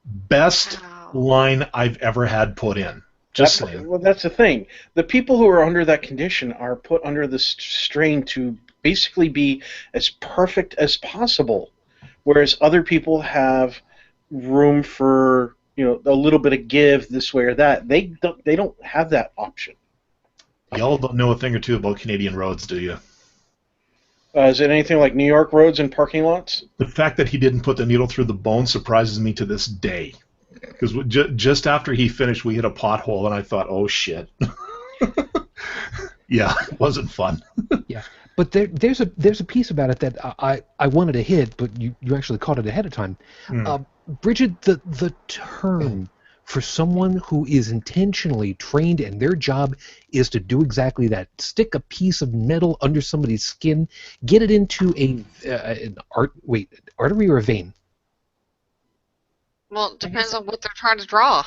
best line I've ever had put in. Just saying. Well, that's the thing. The people who are under that condition are put under the strain to basically be as perfect as possible, whereas other people have room for a little bit of give this way or that. They don't have that option. Y'all don't know a thing or two about Canadian roads, do you? Is it anything like New York roads and parking lots? The fact that he didn't put the needle through the bone surprises me to this day. Because just after he finished, we hit a pothole, and I thought, oh, shit. Yeah, it wasn't fun. Yeah, but there's a piece about it that I wanted to hit, but you actually caught it ahead of time. Brigid, the term for someone who is intentionally trained and their job is to do exactly that, stick a piece of metal under somebody's skin, get it into an artery or a vein? Well, it depends on what they're trying to draw.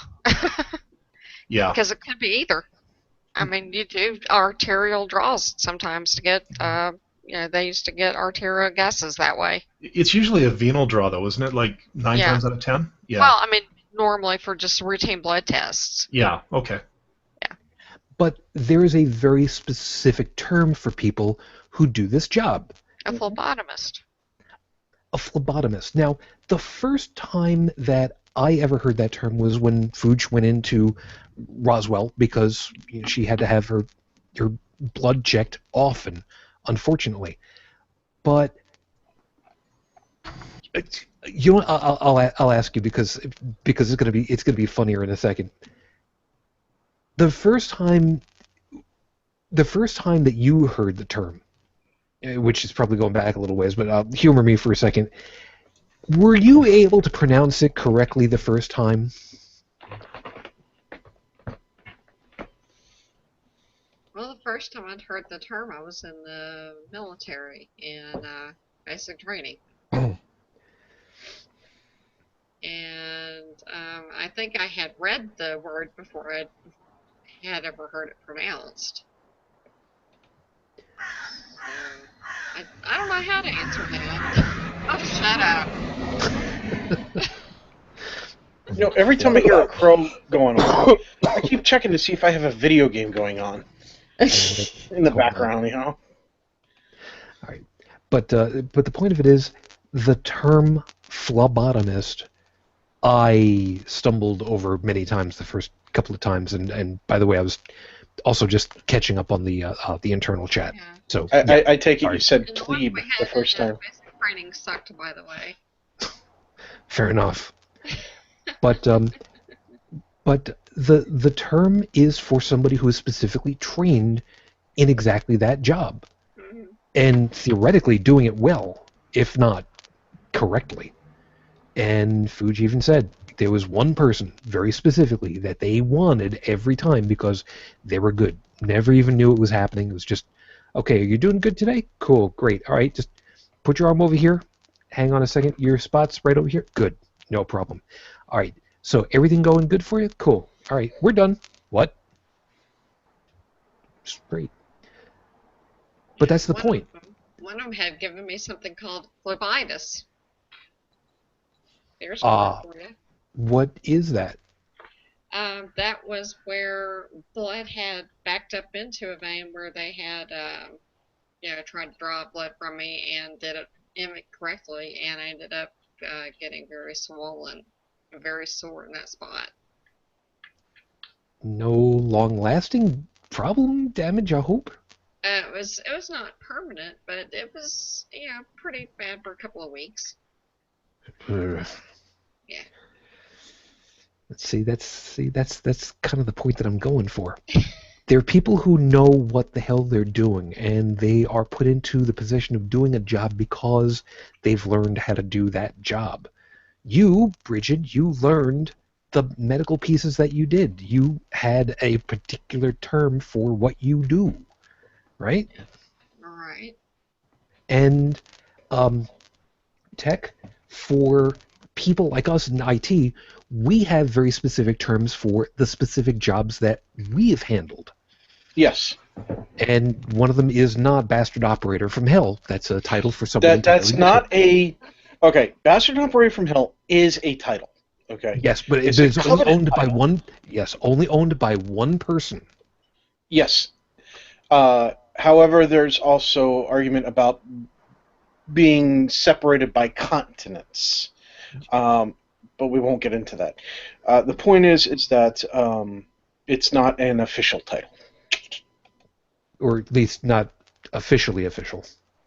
Yeah. Because it could be either. I mean, you do arterial draws sometimes to get, they used to get arterial gases that way. It's usually a venal draw, though, isn't it? Like 9 times out of 10? Yeah. Well, I mean, normally for just routine blood tests. Yeah, okay. Yeah. But there is a very specific term for people who do this job. A phlebotomist. A phlebotomist. Now, the first time that I ever heard that term was when Fooch went into Roswell because she had to have her You're blood checked often, unfortunately. But you know what? I'll ask you because it's gonna be funnier in a second. The first time that you heard the term, which is probably going back a little ways, but humor me for a second. Were you able to pronounce it correctly the first time? Well, the first time I'd heard the term, I was in the military in basic training. Oh. And I think I had read the word before I had ever heard it pronounced. I don't know how to answer that. Oh, shut up. You know, every time I hear a crow going on, I keep checking to see if I have a video game going on in the background, you know? All right. But the point of it is, the term phlebotomist, I stumbled over many times the first couple of times, and by the way, I was also just catching up on the internal chat. Yeah. So I take it Sorry. you said And the one we plebe had the first in time. basic training sucked, by the way. fair enough. But the term is for somebody who is specifically trained in exactly that job, Mhm. and theoretically doing it well, if not correctly. And Fuji even said there was one person very specifically that they wanted every time because they were good. Never even knew it was happening. It was just, okay, are you doing good today? Cool, great. All right, just put your arm over here. Hang on a second. Your spot's right over here. Good, no problem. All right, so everything going good for you? Cool. All right, we're done. What? Great. But that's the point. One of them had given me something called phlebitis. There's Ah. one for you. What is that? That was where blood had backed up into a vein where they had, tried to draw blood from me and did it incorrectly, and I ended up getting very swollen, very sore in that spot. No long-lasting problem, damage, I hope? It was not permanent, but it was pretty bad for a couple of weeks. Ugh. Yeah. That's kind of the point that I'm going for. There are people who know what the hell they're doing, and they are put into the position of doing a job because they've learned how to do that job. You, Brigid, you learned the medical pieces that you did. You had a particular term for what you do, right? All right. And tech, for people like us in IT, we have very specific terms for the specific jobs that we have handled. Yes. And one of them is not Bastard Operator from Hell. That's a title for someone That's entirely not different. Okay, Bastard Operator from Hell is a title. Okay. Yes, but It's it's a only coveted owned by title. one. Yes, only owned by one person. Yes. However, there's also argument about being separated by continents. But we won't get into that. The point is that it's not an official title. Or at least not officially official.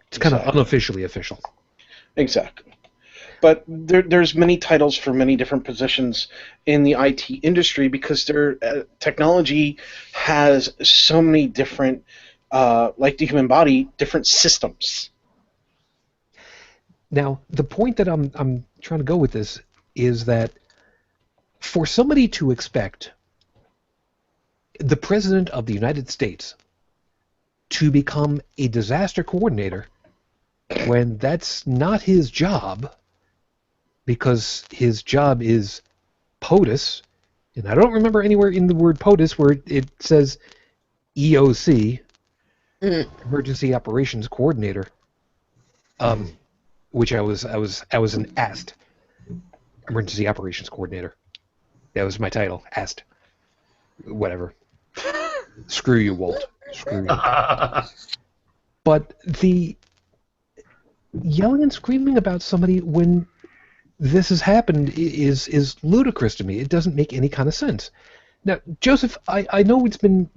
It's kind of Exactly. unofficially official. Exactly. But there's many titles for many different positions in the IT industry because technology has so many different, like the human body, different systems. Now, the point that I'm trying to go with this is that for somebody to expect the President of the United States to become a disaster coordinator when that's not his job, because his job is POTUS, and I don't remember anywhere in the word POTUS where it says EOC, Emergency Operations Coordinator, which I was an AST, Emergency Operations Coordinator. That was my title, AST. Whatever. Screw you, Walt. Screw you. But the yelling and screaming about somebody when this has happened is ludicrous to me. It doesn't make any kind of sense. Now, Joseph, I know it's been,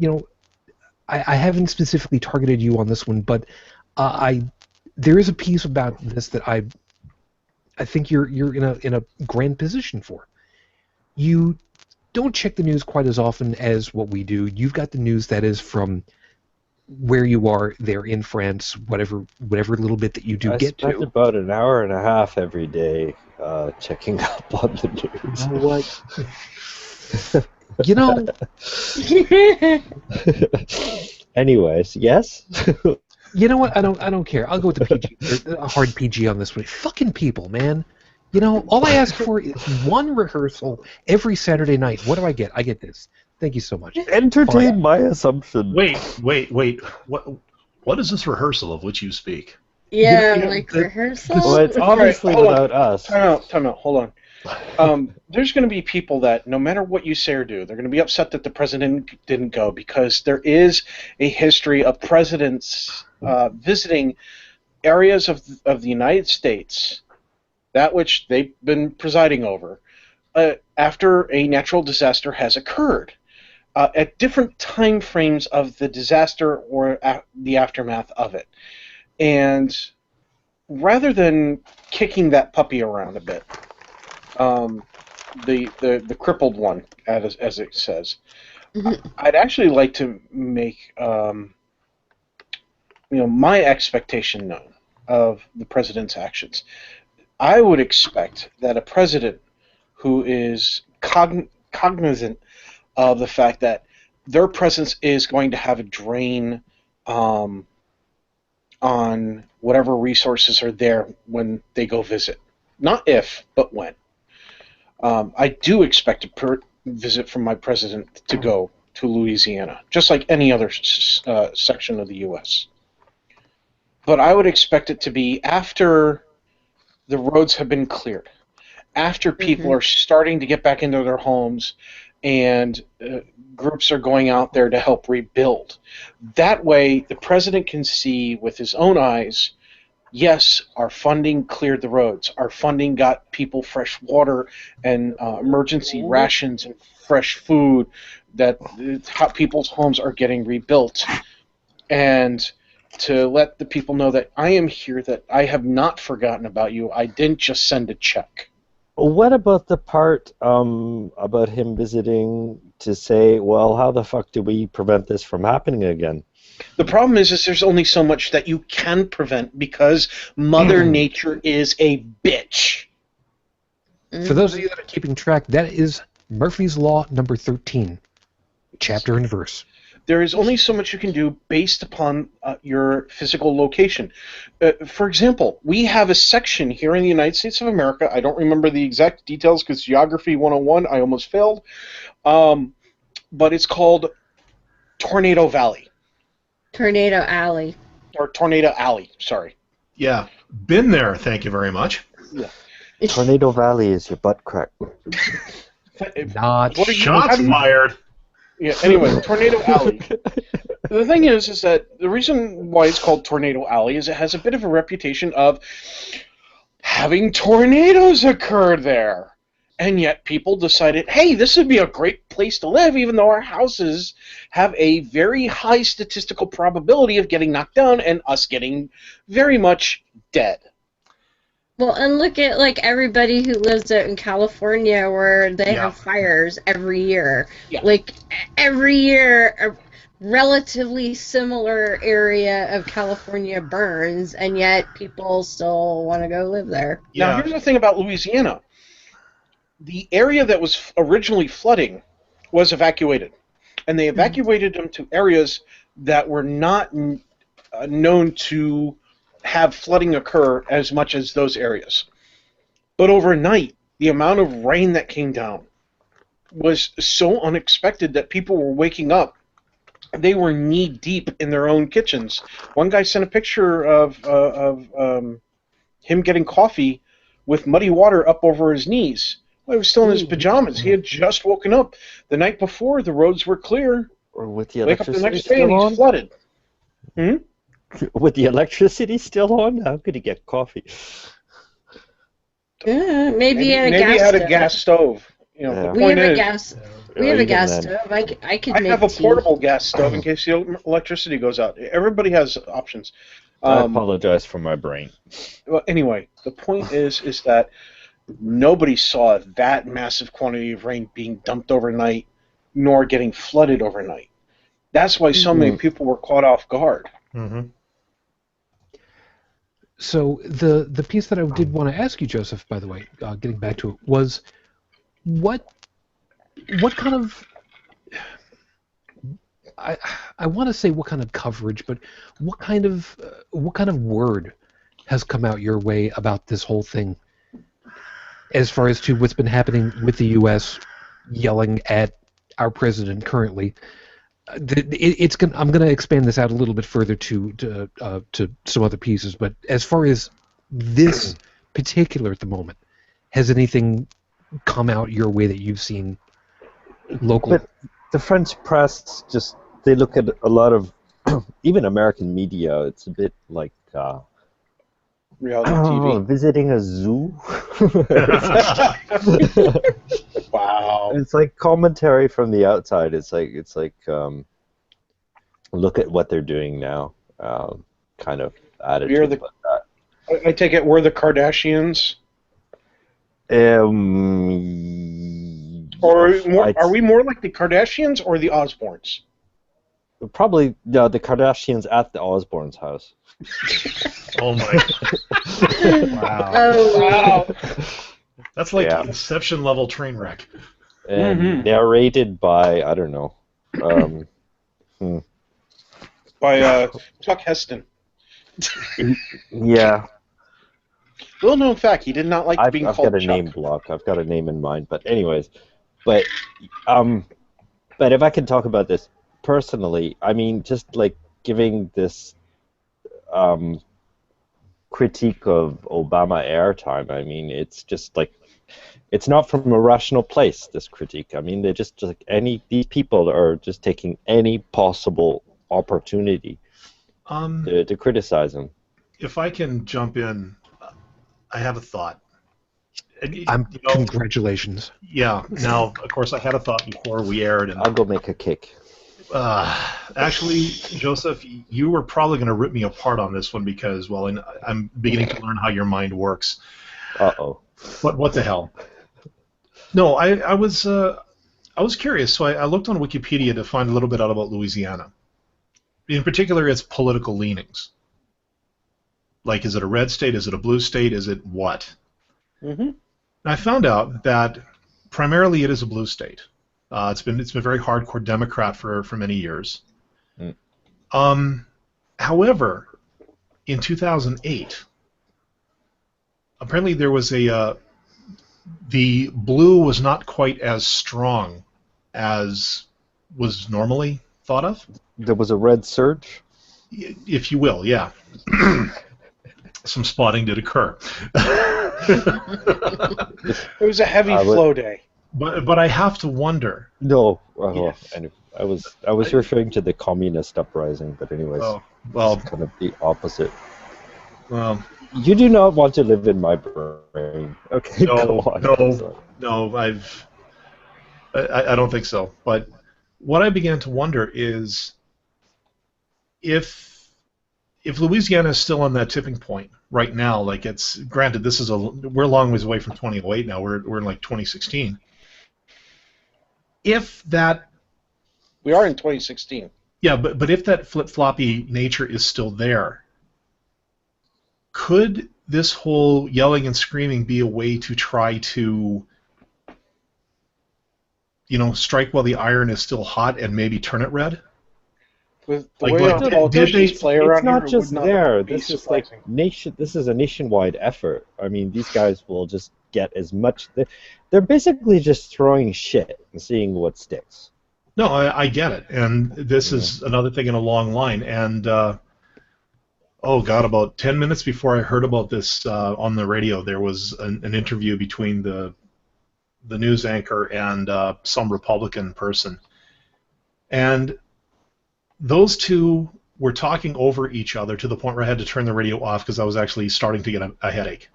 I haven't specifically targeted you on this one, but there is a piece about this that I think you're in a grand position for. You don't check the news quite as often as what we do. You've got the news that is from where you are there in France, whatever little bit that you do get to. I spend about an hour and a half every day checking up on the news. You know what? You know. Anyways, yes. You know what? I don't care. I'll go with the PG, a hard PG on this one. Fucking people, man. You know, all I ask for is one rehearsal every Saturday night. What do I get? I get this. Thank you so much. Entertain my assumption. Wait. What is this rehearsal of which you speak? Yeah, like rehearsal? Well, it's obviously without us. Time out. Hold on. There's going to be people that, no matter what you say or do, they're going to be upset that the president didn't go, because there is a history of presidents visiting areas of the United States, that which they've been presiding over, after a natural disaster has occurred, at different time frames of the disaster or the aftermath of it. And rather than kicking that puppy around a bit, the crippled one, as it says, I'd actually like to make my expectation known of the president's actions. I would expect that a president who is cognizant of the fact that their presence is going to have a drain on whatever resources are there when they go visit. Not if, but when. I do expect a visit from my president to go to Louisiana, just like any other section of the U.S. But I would expect it to be after the roads have been cleared, after people are starting to get back into their homes, and groups are going out there to help rebuild. That way, the president can see with his own eyes, yes, our funding cleared the roads. Our funding got people fresh water and emergency rations and fresh food, that people's homes are getting rebuilt. And to let the people know that I am here, that I have not forgotten about you. I didn't just send a check. What about the part about him visiting to say, well, how the fuck do we prevent this from happening again? The problem is there's only so much that you can prevent, because Mother Nature is a bitch. For those of you that are keeping track, that is Murphy's Law number 13, chapter and verse. There is only so much you can do based upon your physical location. For example, we have a section here in the United States of America. I don't remember the exact details because Geography 101, I almost failed. But it's called Tornado Valley. Tornado Alley. Or Tornado Alley, sorry. Yeah, been there, thank you very much. Yeah. Tornado Valley is your butt crack. Not shots fired. Yeah, anyway, Tornado Alley. The thing is that the reason why it's called Tornado Alley is it has a bit of a reputation of having tornadoes occur there. And yet people decided, hey, this would be a great place to live, even though our houses have a very high statistical probability of getting knocked down and us getting very much dead. Well, and look at like everybody who lives out in California, where they have fires every year. Yeah. Like every year, a relatively similar area of California burns, and yet people still want to go live there. Now, here's the thing about Louisiana. The area that was originally flooding was evacuated, and they evacuated them to areas that were not known to have flooding occur as much as those areas. But overnight, the amount of rain that came down was so unexpected that people were waking up. They were knee-deep in their own kitchens. One guy sent a picture of him getting coffee with muddy water up over his knees. Well, he was still in his pajamas. He had just woken up. The night before, the roads were clear. Or with the Wake up the electricity next day and still he's on? flooded. With the electricity still on? How could he get coffee? Maybe Maybe he had a gas stove. You know, Yeah. the We point have a is, gas. We have a even gas then. stove. I could I make have a tea. portable gas stove in case the electricity goes out. Everybody has options. I apologize for my brain. Well, anyway, the point is that nobody saw that massive quantity of rain being dumped overnight, nor getting flooded overnight. That's why so many people were caught off guard. Mm-hmm. So the piece that I did want to ask you, Joseph, by the way, getting back to it, was what kind of I want to say what kind of coverage, but what kind of word has come out your way about this whole thing, as far as to what's been happening with the U.S. yelling at our president currently? I'm going to expand this out a little bit further to some other pieces, but as far as this particular at the moment, has anything come out your way that you've seen local? But the French press they look at a lot of even American media. It's a bit like Reality TV. Visiting a zoo. Wow. It's like commentary from the outside. It's like look at what they're doing now, kind of attitude like that. I take it we're the Kardashians, or are we more like the Kardashians or the Osbournes? Probably the Kardashians at the Osbournes' house. Oh my! Wow! Oh Wow. That's like Inception level train wreck. And narrated by I don't know. By Chuck Heston. Yeah. Little known fact, he did not like being I've called got a Chuck. name block. I've got a name in mind. But anyways, but if I can talk about this personally, I mean, just like giving this critique of Obama airtime. I mean, it's just like it's not from a rational place. This critique. I mean, they're just like these people are just taking any possible opportunity to criticize him. If I can jump in, I have a thought. Congratulations. Yeah. Now, of course, I had a thought before we aired, and I'll go make a cake. Actually, Joseph, you were probably going to rip me apart on this one because, well, I'm beginning to learn how your mind works. Uh-oh. But what the hell? No, I was curious, so I looked on Wikipedia to find a little bit out about Louisiana. In particular, its political leanings. Like, is it a red state? Is it a blue state? Is it what? Mm-hmm. And I found out that primarily it is a blue state. It's been very hardcore Democrat for many years. However, in 2008, apparently there was the blue was not quite as strong as was normally thought of. There was a red surge? If you will, yeah. Some spotting did occur. It was a heavy flow day. But I have to wonder. No, anyway, I was referring to the communist uprising, but anyways, well, it's kind of the opposite. Well, you do not want to live in my brain. Okay, go on. No, I don't think so. But what I began to wonder is if Louisiana is still on that tipping point right now, like it's granted we're a long ways away from 2008 now. We're in like 2016. If that we are in 2016. Yeah, but if that flip-floppy nature is still there, could this whole yelling and screaming be a way to try to, strike while the iron is still hot and maybe turn it red? With the way our politicians play around here, it's not just there. This is like This is a nationwide effort. I mean, these guys will just get as much. They're basically just throwing shit and seeing what sticks. No, I get it, and this is another thing in a long line. And about 10 minutes before I heard about this on the radio, there was an interview between the news anchor and some Republican person, and those two were talking over each other to the point where I had to turn the radio off because I was actually starting to get a headache.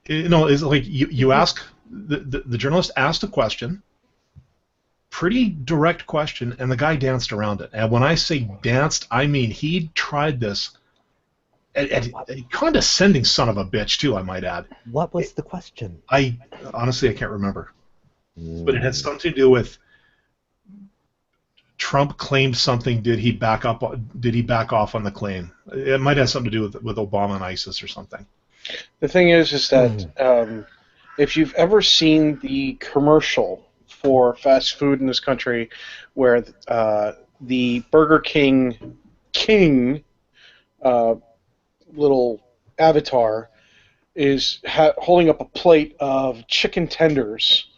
It's like you ask the journalist asked a question, pretty direct question, and the guy danced around it. And when I say danced, I mean he tried this. A condescending son of a bitch, too, I might add. What was the question? Honestly, I can't remember. But it had something to do with Trump claimed something. Did he back off on the claim? It might have something to do with Obama and ISIS or something. The thing is that if you've ever seen the commercial for fast food in this country, where the Burger King little avatar is holding up a plate of chicken tenders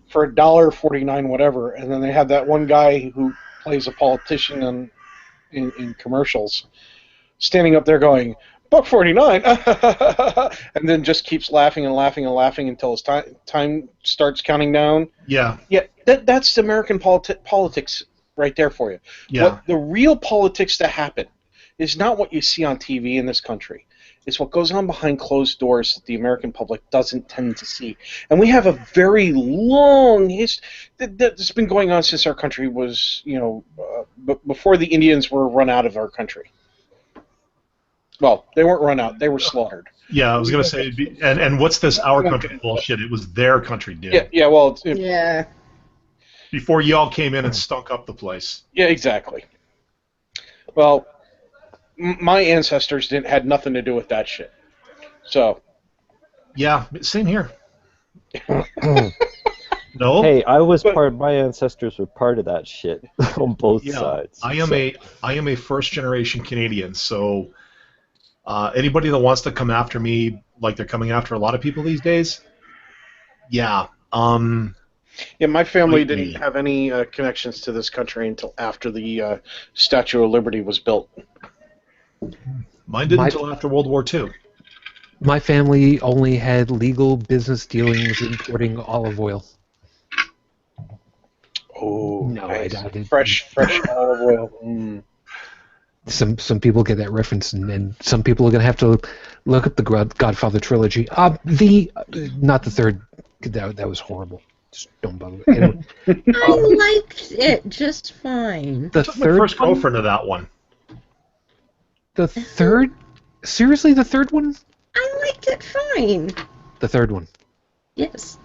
for $1.49, whatever, and then they have that one guy who plays a politician in commercials standing up there going, $1.49, and then just keeps laughing and laughing and laughing until his time starts counting down. Yeah. Yeah, that's American politics right there for you. Yeah. What the real politics that happen is not what you see on TV in this country. It's what goes on behind closed doors that the American public doesn't tend to see. And we have a very long history that's been going on since our country was, before the Indians were run out of our country. Well, they weren't run out; they were slaughtered. Yeah, I was going to say, and what's this our country bullshit? It was their country, dude. Yeah. Well, yeah. Before y'all came in and stunk up the place. Yeah, exactly. Well, my ancestors had nothing to do with that shit. So. Yeah, same here. No. Hey, my ancestors were part of that shit on both sides. I am a first generation Canadian, so anybody that wants to come after me like they're coming after a lot of people these days, yeah. Yeah, my family didn't have any connections to this country until after the Statue of Liberty was built. Mine didn't until after World War II. My family only had legal business dealings importing olive oil. Oh, no, nice. I didn't. Fresh olive oil. Mm. Some people get that reference, and some people are going to have to look up the Godfather trilogy. Not the third. That was horrible. Just don't bother. Anyway. I liked it just fine. The Took my third first girlfriend to that one. The third? Seriously, the third one? I liked it fine. The third one. Yes.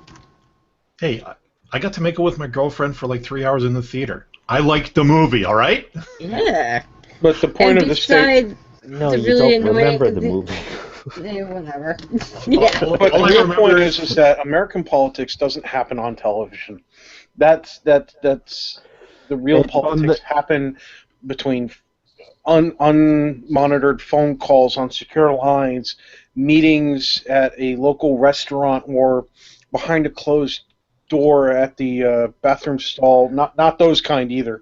Hey, I got to make it with my girlfriend for like 3 hours in the theater. I liked the movie, all right? Yeah. But the point of the state... No, the you really don't remember the annoying- movie. Yeah, whatever. Yeah. But the real point is that American politics doesn't happen on television. That's the real politics happen between unmonitored phone calls on secure lines, meetings at a local restaurant, or behind a closed door at the bathroom stall. Not those kind either.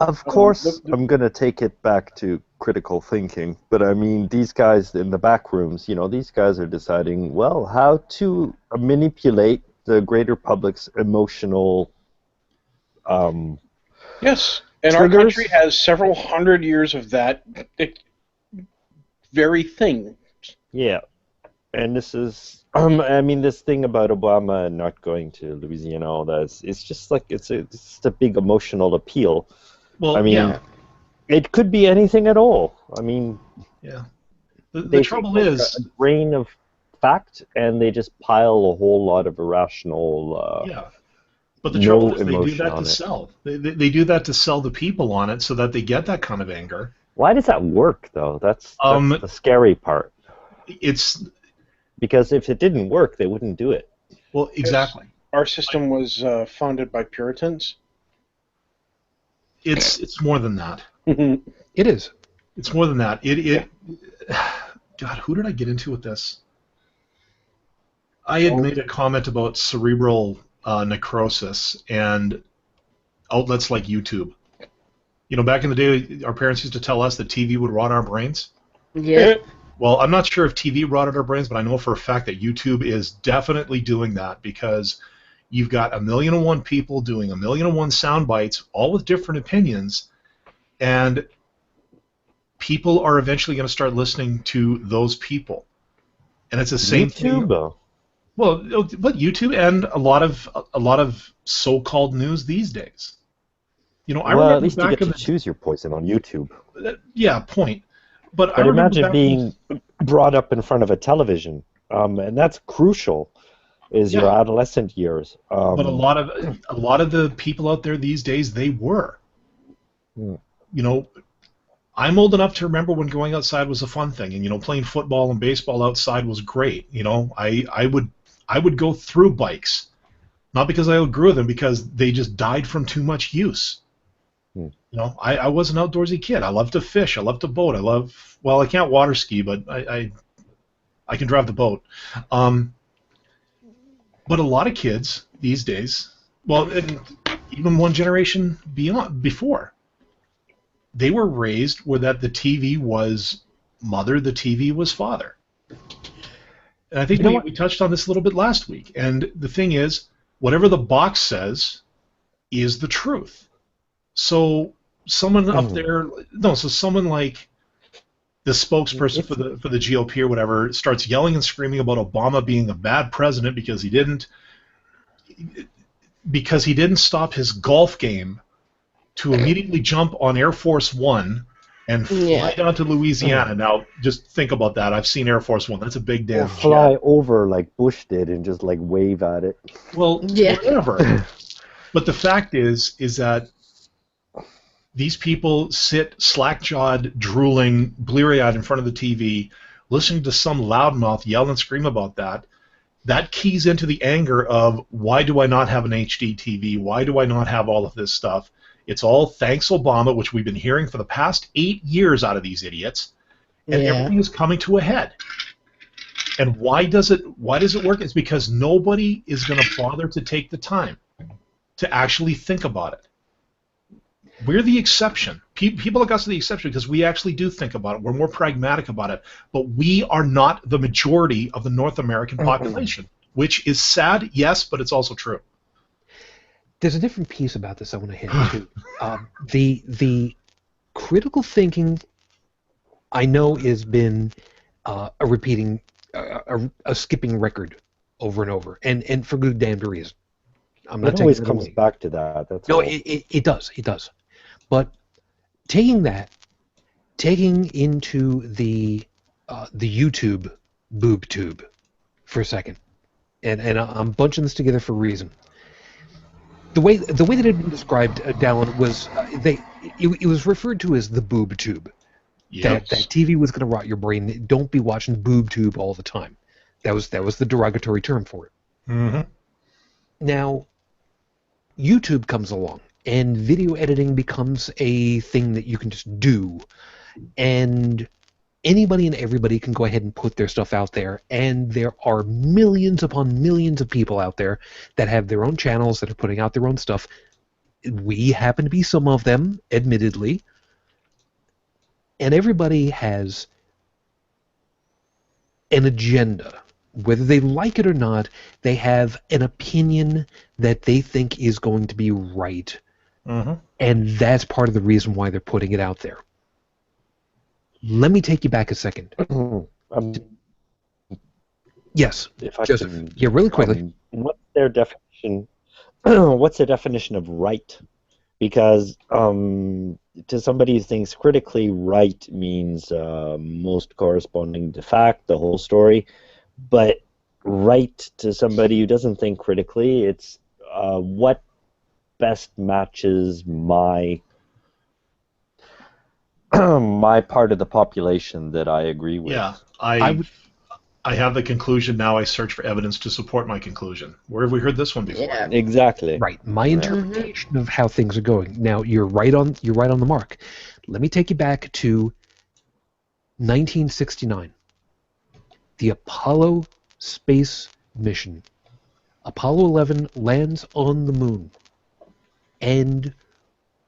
Of course, I'm going to take it back to critical thinking, but I mean, these guys in the back rooms, these guys are deciding, well, how to manipulate the greater public's emotional Yes, and triggers. Our country has several hundred years of that very thing. Yeah, and this is, I mean, this thing about Obama not going to Louisiana, all that, it's just like, it's a big emotional appeal. Well, I mean, yeah. It could be anything at all. I mean, yeah. The trouble is a grain of fact, and they just pile a whole lot of irrational. Yeah, but the trouble is they do emotion that on to it. sell. They do that to sell the people on it, so that they get that kind of anger. Why does that work, though? That's the scary part. It's because if it didn't work, they wouldn't do it. Well, exactly. Our system was founded by Puritans. It's more than that. It is. It's more than that. God, who did I get into with this? I had made a comment about cerebral necrosis and outlets like YouTube. Back in the day, our parents used to tell us that TV would rot our brains. Yeah. Well, I'm not sure if TV rotted our brains, but I know for a fact that YouTube is definitely doing that, because you've got 1,000,001 people doing 1,000,001 sound bites, all with different opinions, and people are eventually going to start listening to those people. And it's the same thing. Well, but YouTube and a lot of so-called news these days. You know, I Well, remember at least you back get in to the choose your poison on YouTube. yeah, point. But I But remember imagine back being brought up in front of a television, and that's crucial. Is your yeah, adolescent years. but a lot of the people out there these days, they were. Hmm. You know, I'm old enough to remember when going outside was a fun thing, and you know, playing football and baseball outside was great. You know, I would go through bikes, not because I outgrew them, because they just died from too much use. Hmm. You know, I was an outdoorsy kid. I love to fish. I love to boat. Well, I can't water ski, but I can drive the boat. But a lot of kids these days, well, and even one generation before, they were raised where that the TV was mother, the TV was father. And I think we touched on this a little bit last week. And the thing is, whatever the box says is the truth. So someone up there, no, so someone like the spokesperson for the GOP or whatever starts yelling and screaming about Obama being a bad president because he didn't stop his golf game to immediately jump on Air Force One and fly down to Louisiana. Now, just think about that. I've seen Air Force One. That's a big damn Or fly jet. over like Bush did and just like wave at it. Well, whatever. But the fact is that these people sit slack-jawed, drooling, bleary-eyed in front of the TV, listening to some loudmouth yell and scream about that. That keys into the anger of, why do I not have an HD TV? Why do I not have all of this stuff? It's all thanks Obama, which we've been hearing for the past 8 years out of these idiots, and everything is coming to a head. And why does it work? It's because nobody is going to bother to take the time to actually think about it. We're the exception. People like us are the exception because we actually do think about it. We're more pragmatic about it. But we are not the majority of the North American population, which is sad, yes, but it's also true. There's a different piece about this I want to hit too. The critical thinking, I know, has been a repeating, a skipping record over and over, and for good damned reason. I'm not It always taking it comes away. back to that. That's No, all. it does. But taking into the YouTube boob tube for a second, and I'm bunching this together for a reason. The way that it had been described, Dalan, was it was referred to as the boob tube. Yes. That TV was going to rot your brain. Don't be watching boob tube all the time. That was the derogatory term for it. Mm-hmm. Now, YouTube comes along, and video editing becomes a thing that you can just do, and anybody and everybody can go ahead and put their stuff out there, and there are millions upon millions of people out there that have their own channels that are putting out their own stuff. We happen to be some of them, admittedly, and everybody has an agenda. Whether they like it or not, they have an opinion that they think is going to be right. Mm-hmm. And that's part of the reason why they're putting it out there. Let me take you back a second. Yes, if I Joseph. can, Yeah, really quickly. What's their definition? What's their definition of right? Because to somebody who thinks critically, right means most corresponding to fact, the whole story. But right to somebody who doesn't think critically, it's what best matches my my part of the population that I agree with. Yeah, I have the conclusion now. I search for evidence to support my conclusion. Where have we heard this one before? Yeah. Exactly. Right. My interpretation of how things are going. Now, you're right on the mark. Let me take you back to 1969. The Apollo space mission. Apollo 11 lands on the moon. And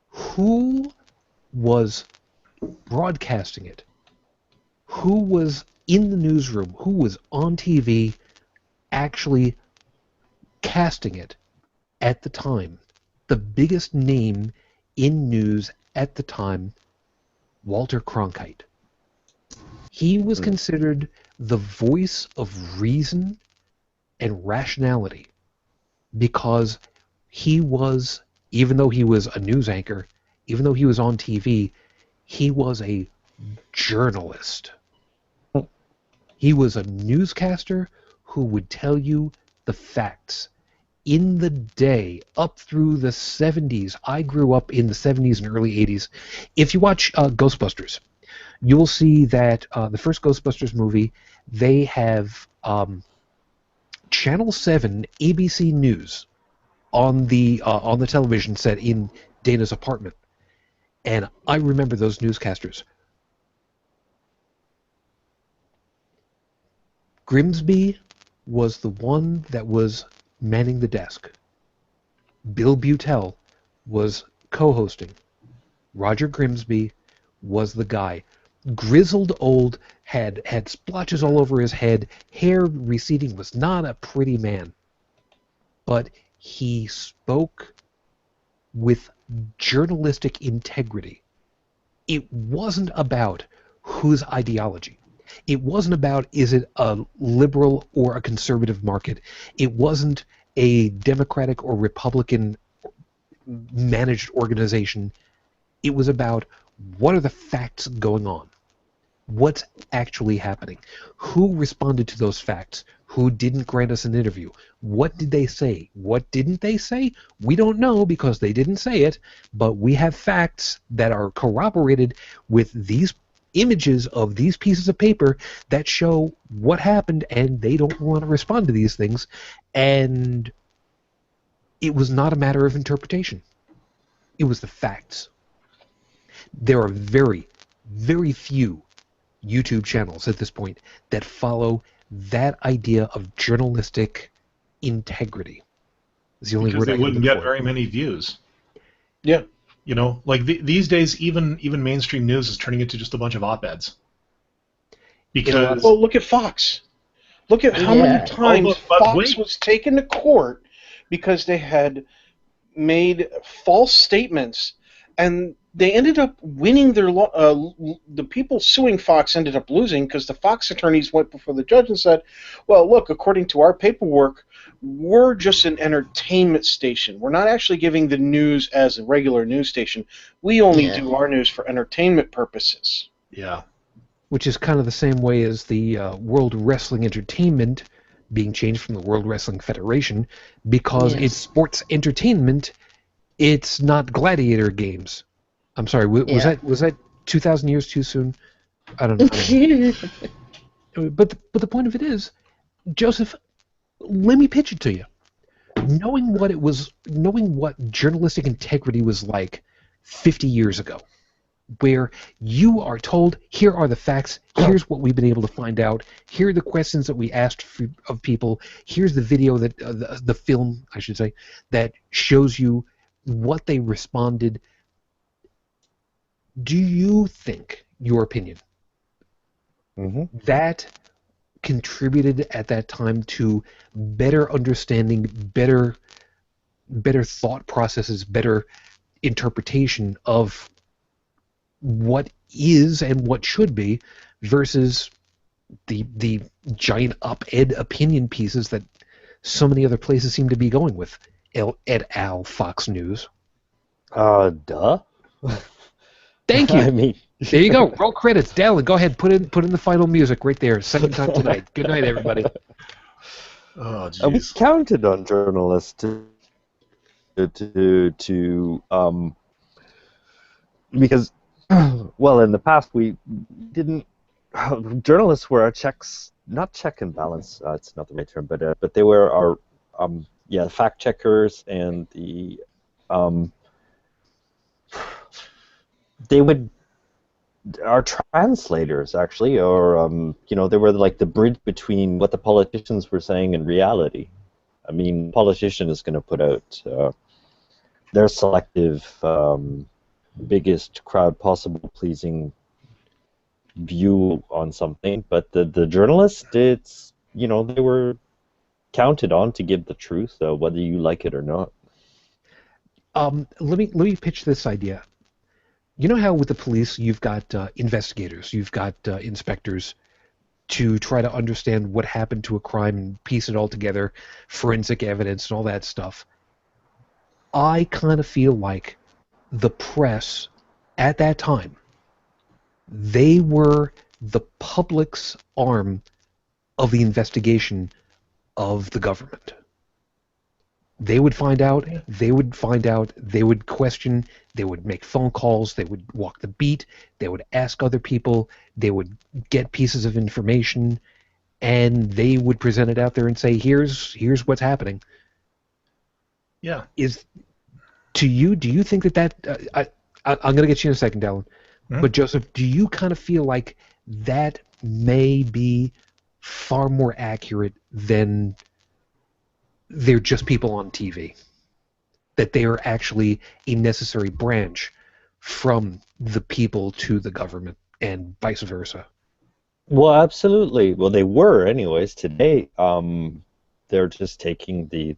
who was broadcasting it? Who was in the newsroom? Who was on TV actually casting it at the time? The biggest name in news at the time, Walter Cronkite. He was considered the voice of reason and rationality because he was even though he was a news anchor, even though he was on TV, he was a journalist. He was a newscaster who would tell you the facts. In the day, up through the 70s, I grew up in the 70s and early 80s. If you watch Ghostbusters, you will see that the first Ghostbusters movie, they have Channel 7 ABC News on the television set in Dana's apartment. And I remember those newscasters. Grimsby was the one that was manning the desk. Bill Butel was co-hosting. Roger Grimsby was the guy. Grizzled old, had splotches all over his head, hair receding, was not a pretty man. But he spoke with journalistic integrity. It wasn't about whose ideology. It wasn't about, is it a liberal or a conservative market. It wasn't a Democratic or Republican managed organization. It was about, what are the facts going on? What's actually happening? Who responded to those facts? Who didn't grant us an interview? What did they say? What didn't they say? We don't know because they didn't say it, but we have facts that are corroborated with these images of these pieces of paper that show what happened, and they don't want to respond to these things. And it was not a matter of interpretation. It was the facts. There are very, very few YouTube channels at this point that follow that idea of journalistic integrity. It's the only Because word they wouldn't get very many views. Yeah. You know, like these days, even mainstream news is turning into just a bunch of op-eds. Because well, look at Fox. Look at how many times Fox was taken to court because they had made false statements, and they ended up winning their the people suing Fox ended up losing because the Fox attorneys went before the judge and said, well, look, according to our paperwork, we're just an entertainment station. We're not actually giving the news as a regular news station. We only do our news for entertainment purposes. Yeah. Which is kind of the same way as the World Wrestling Entertainment being changed from the World Wrestling Federation because it's sports entertainment. It's not gladiator games. I'm sorry. Was that 2,000 years too soon? I don't know. But the point of it is, Joseph, let me pitch it to you. Knowing what journalistic integrity was like 50 years ago, where you are told, here are the facts, here's what we've been able to find out, here are the questions that we asked of people, here's the video, that the film, I should say, that shows you what they responded. Do you think, your opinion, that contributed at that time to better understanding, better thought processes, better interpretation of what is and what should be versus the giant op-ed opinion pieces that so many other places seem to be going with? Et al. Fox News. Duh. Thank you. I mean, there you go. Roll credits. Dalan, go ahead. Put in the final music right there. Second time tonight. Good night, everybody. Oh, we jeez. counted on journalists because, well, in the past we didn't. Journalists were our checks, not check and balance. It's not the right term, but they were our fact checkers, and the they would our translators actually, or they were like the bridge between what the politicians were saying and reality. I mean, politician is going to put out their selective, biggest crowd possible pleasing view on something, but the journalist, it's they were counted on to give the truth, whether you like it or not. Let me pitch this idea. You know how with the police you've got investigators, you've got inspectors to try to understand what happened to a crime and piece it all together, forensic evidence and all that stuff. I kind of feel like the press at that time, they were the public's arm of the investigation of the government. They would find out, they would question, they would make phone calls, they would walk the beat, they would ask other people, they would get pieces of information, and they would present it out there and say, here's what's happening. Yeah. Do you think that I'm going to get you in a second, Dalan, but Joseph, do you kind of feel like that may be far more accurate than they're just people on TV? That they are actually a necessary branch from the people to the government and vice versa? Well, absolutely. Well, they were anyways. Today, they're just taking the...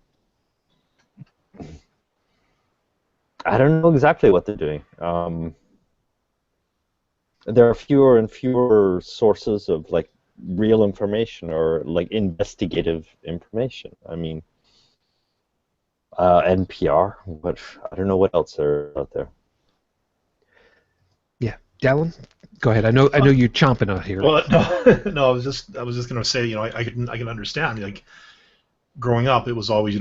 I don't know exactly what they're doing. There are fewer and fewer sources of like real information or like investigative information. I mean, NPR, but I don't know what else are out there. Yeah, Dalan, go ahead. I know you're chomping out here. Well, no, I was just going to say, I can understand. Like, growing up, it was always,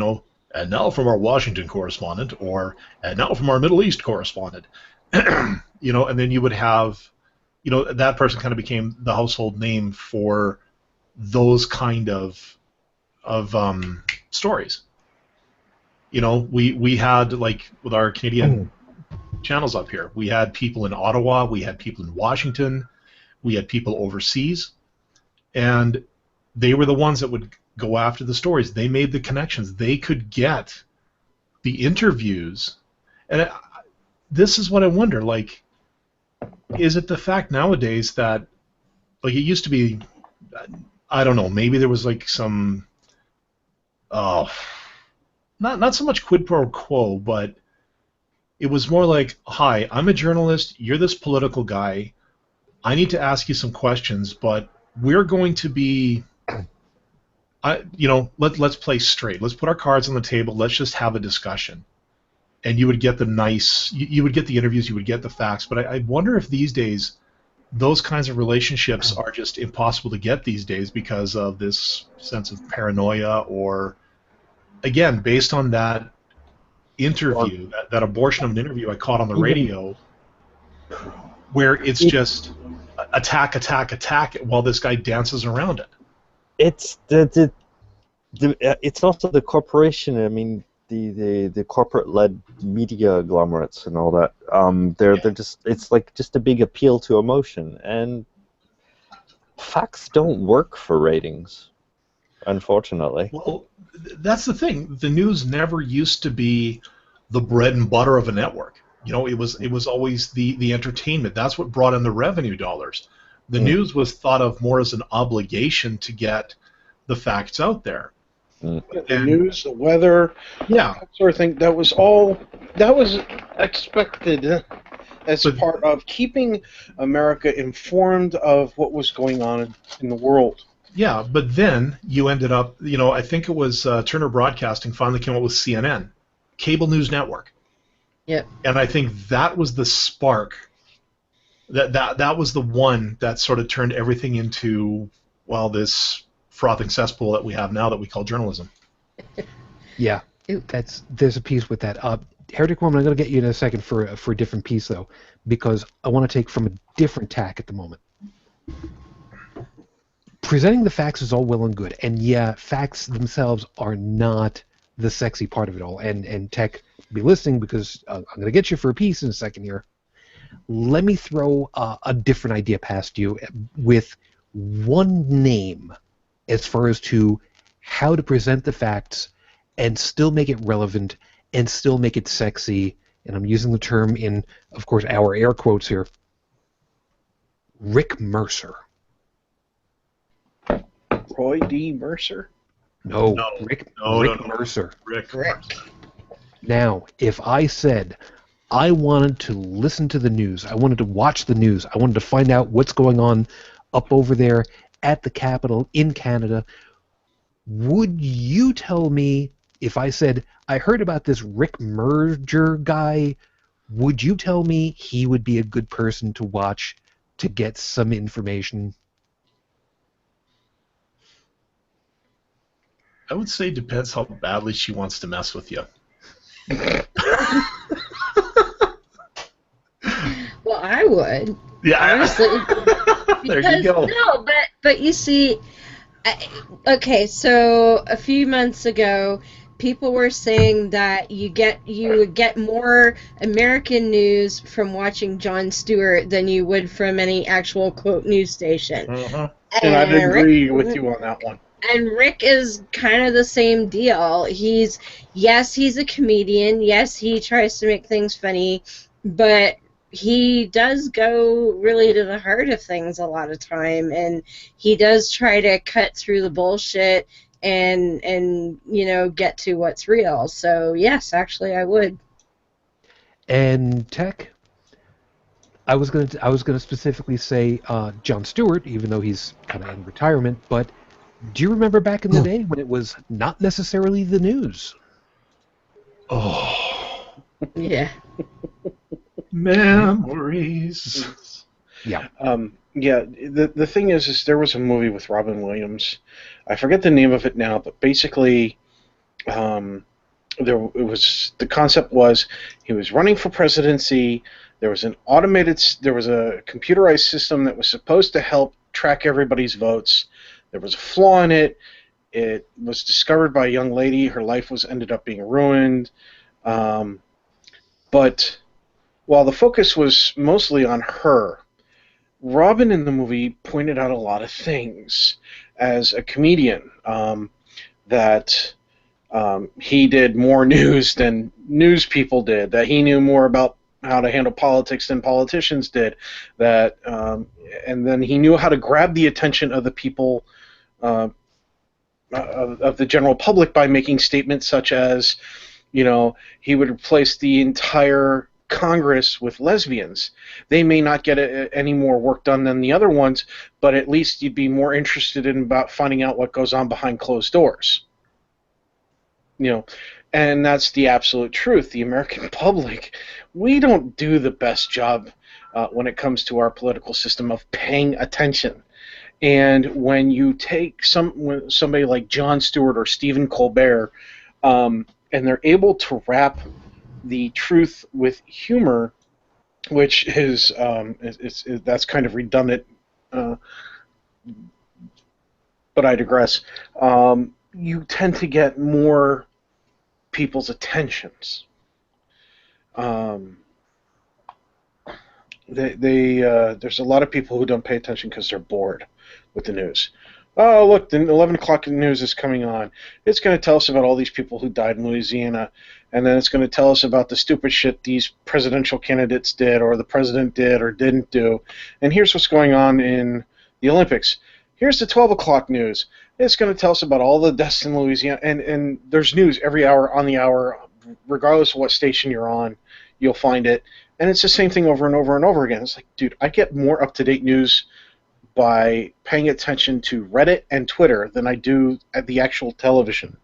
and now from our Washington correspondent, or and now from our Middle East correspondent, and then you would have, that person kind of became the household name for those kind of stories. We had, like, with our Canadian channels up here, we had people in Ottawa, we had people in Washington, we had people overseas, and they were the ones that would go after the stories. They made the connections. They could get the interviews. And this is what I wonder, like, is it the fact nowadays that, like, it used to be, I don't know, maybe there was like some, not so much quid pro quo, but it was more like, hi, I'm a journalist, you're this political guy, I need to ask you some questions, but we're going to be, let's play straight. Let's put our cards on the table. Let's just have a discussion. And you would get you would get the interviews, you would get the facts. But I wonder if these days those kinds of relationships are just impossible to get these days because of this sense of paranoia, or, again, based on that interview, that abortion of an interview I caught on the radio, where it's just attack while this guy dances around it. It's it's also the corporation. I mean, the corporate-led media agglomerates and all that. They're just, it's like just a big appeal to emotion, and facts don't work for ratings, unfortunately. Well, that's the thing. The news never used to be the bread and butter of a network. It was always the entertainment. That's what brought in the revenue dollars. The news was thought of more as an obligation to get the facts out there. The news, the weather, that sort of thing. That was expected as part of keeping America informed of what was going on in the world. Yeah, but then you ended up, I think it was Turner Broadcasting finally came up with CNN, Cable News Network. Yeah. And I think that was the spark. That was the one that sort of turned everything into, well, this frothing cesspool that we have now that we call journalism. Yeah, there's a piece with that. Heretic Woman, I'm going to get you in a second for a different piece, though, because I want to take from a different tack at the moment. Presenting the facts is all well and good, and yeah, facts themselves are not the sexy part of it all. And Tech, be listening, because I'm going to get you for a piece in a second here. Let me throw a different idea past you with one name as far as to how to present the facts and still make it relevant and still make it sexy. And I'm using the term in, of course, our air quotes here. Rick Mercer. Roy D. Mercer? No. Rick Mercer. Rick. Now, if I said I wanted to listen to the news, I wanted to watch the news, I wanted to find out what's going on up over there at the Capitol in Canada, would you tell me if I said, I heard about this Rick Merger guy, would you tell me he would be a good person to watch to get some information? I would say depends how badly she wants to mess with you. Well, I would. Yeah, Honestly. There you go. No, but you see, okay, so a few months ago, people were saying that you would get more American news from watching Jon Stewart than you would from any actual quote news station. Uh-huh. And I'd agree with you on that one. And Rick is kind of the same deal. He's a comedian. Yes, he tries to make things funny, but he does go really to the heart of things a lot of time, and he does try to cut through the bullshit and get to what's real. So yes, actually, I would. And Tech, I was gonna specifically say Jon Stewart, even though he's kind of in retirement. But do you remember back in the day when it was not necessarily the news? Oh, Yeah. memories. Yeah. Yeah. The thing is there was a movie with Robin Williams. I forget the name of it now, but basically, the concept was he was running for presidency. There was a computerized system that was supposed to help track everybody's votes. There was a flaw in it. It was discovered by a young lady. Her life ended up being ruined. But while the focus was mostly on her, Robin in the movie pointed out a lot of things as a comedian, that he did more news than news people did, that he knew more about how to handle politics than politicians did, that and then he knew how to grab the attention of the people, of the general public, by making statements such as, he would replace the entire Congress with lesbians. They may not get any more work done than the other ones, but at least you'd be more interested in about finding out what goes on behind closed doors. And that's the absolute truth. The American public, we don't do the best job when it comes to our political system of paying attention. And when you take somebody like Jon Stewart or Stephen Colbert, and they're able to wrap the truth with humor, which is that's kind of redundant, but I digress. You tend to get more people's attentions. There's a lot of people who don't pay attention because they're bored with the news. Oh, look, the 11 o'clock news is coming on. It's going to tell us about all these people who died in Louisiana, and then it's going to tell us about the stupid shit these presidential candidates did, or the president did or didn't do. And here's what's going on in the Olympics. Here's the 12 o'clock news. It's going to tell us about all the deaths in Louisiana. And there's news every hour on the hour, regardless of what station you're on, you'll find it. And it's the same thing over and over and over again. It's like, dude, I get more up-to-date news by paying attention to Reddit and Twitter than I do at the actual television.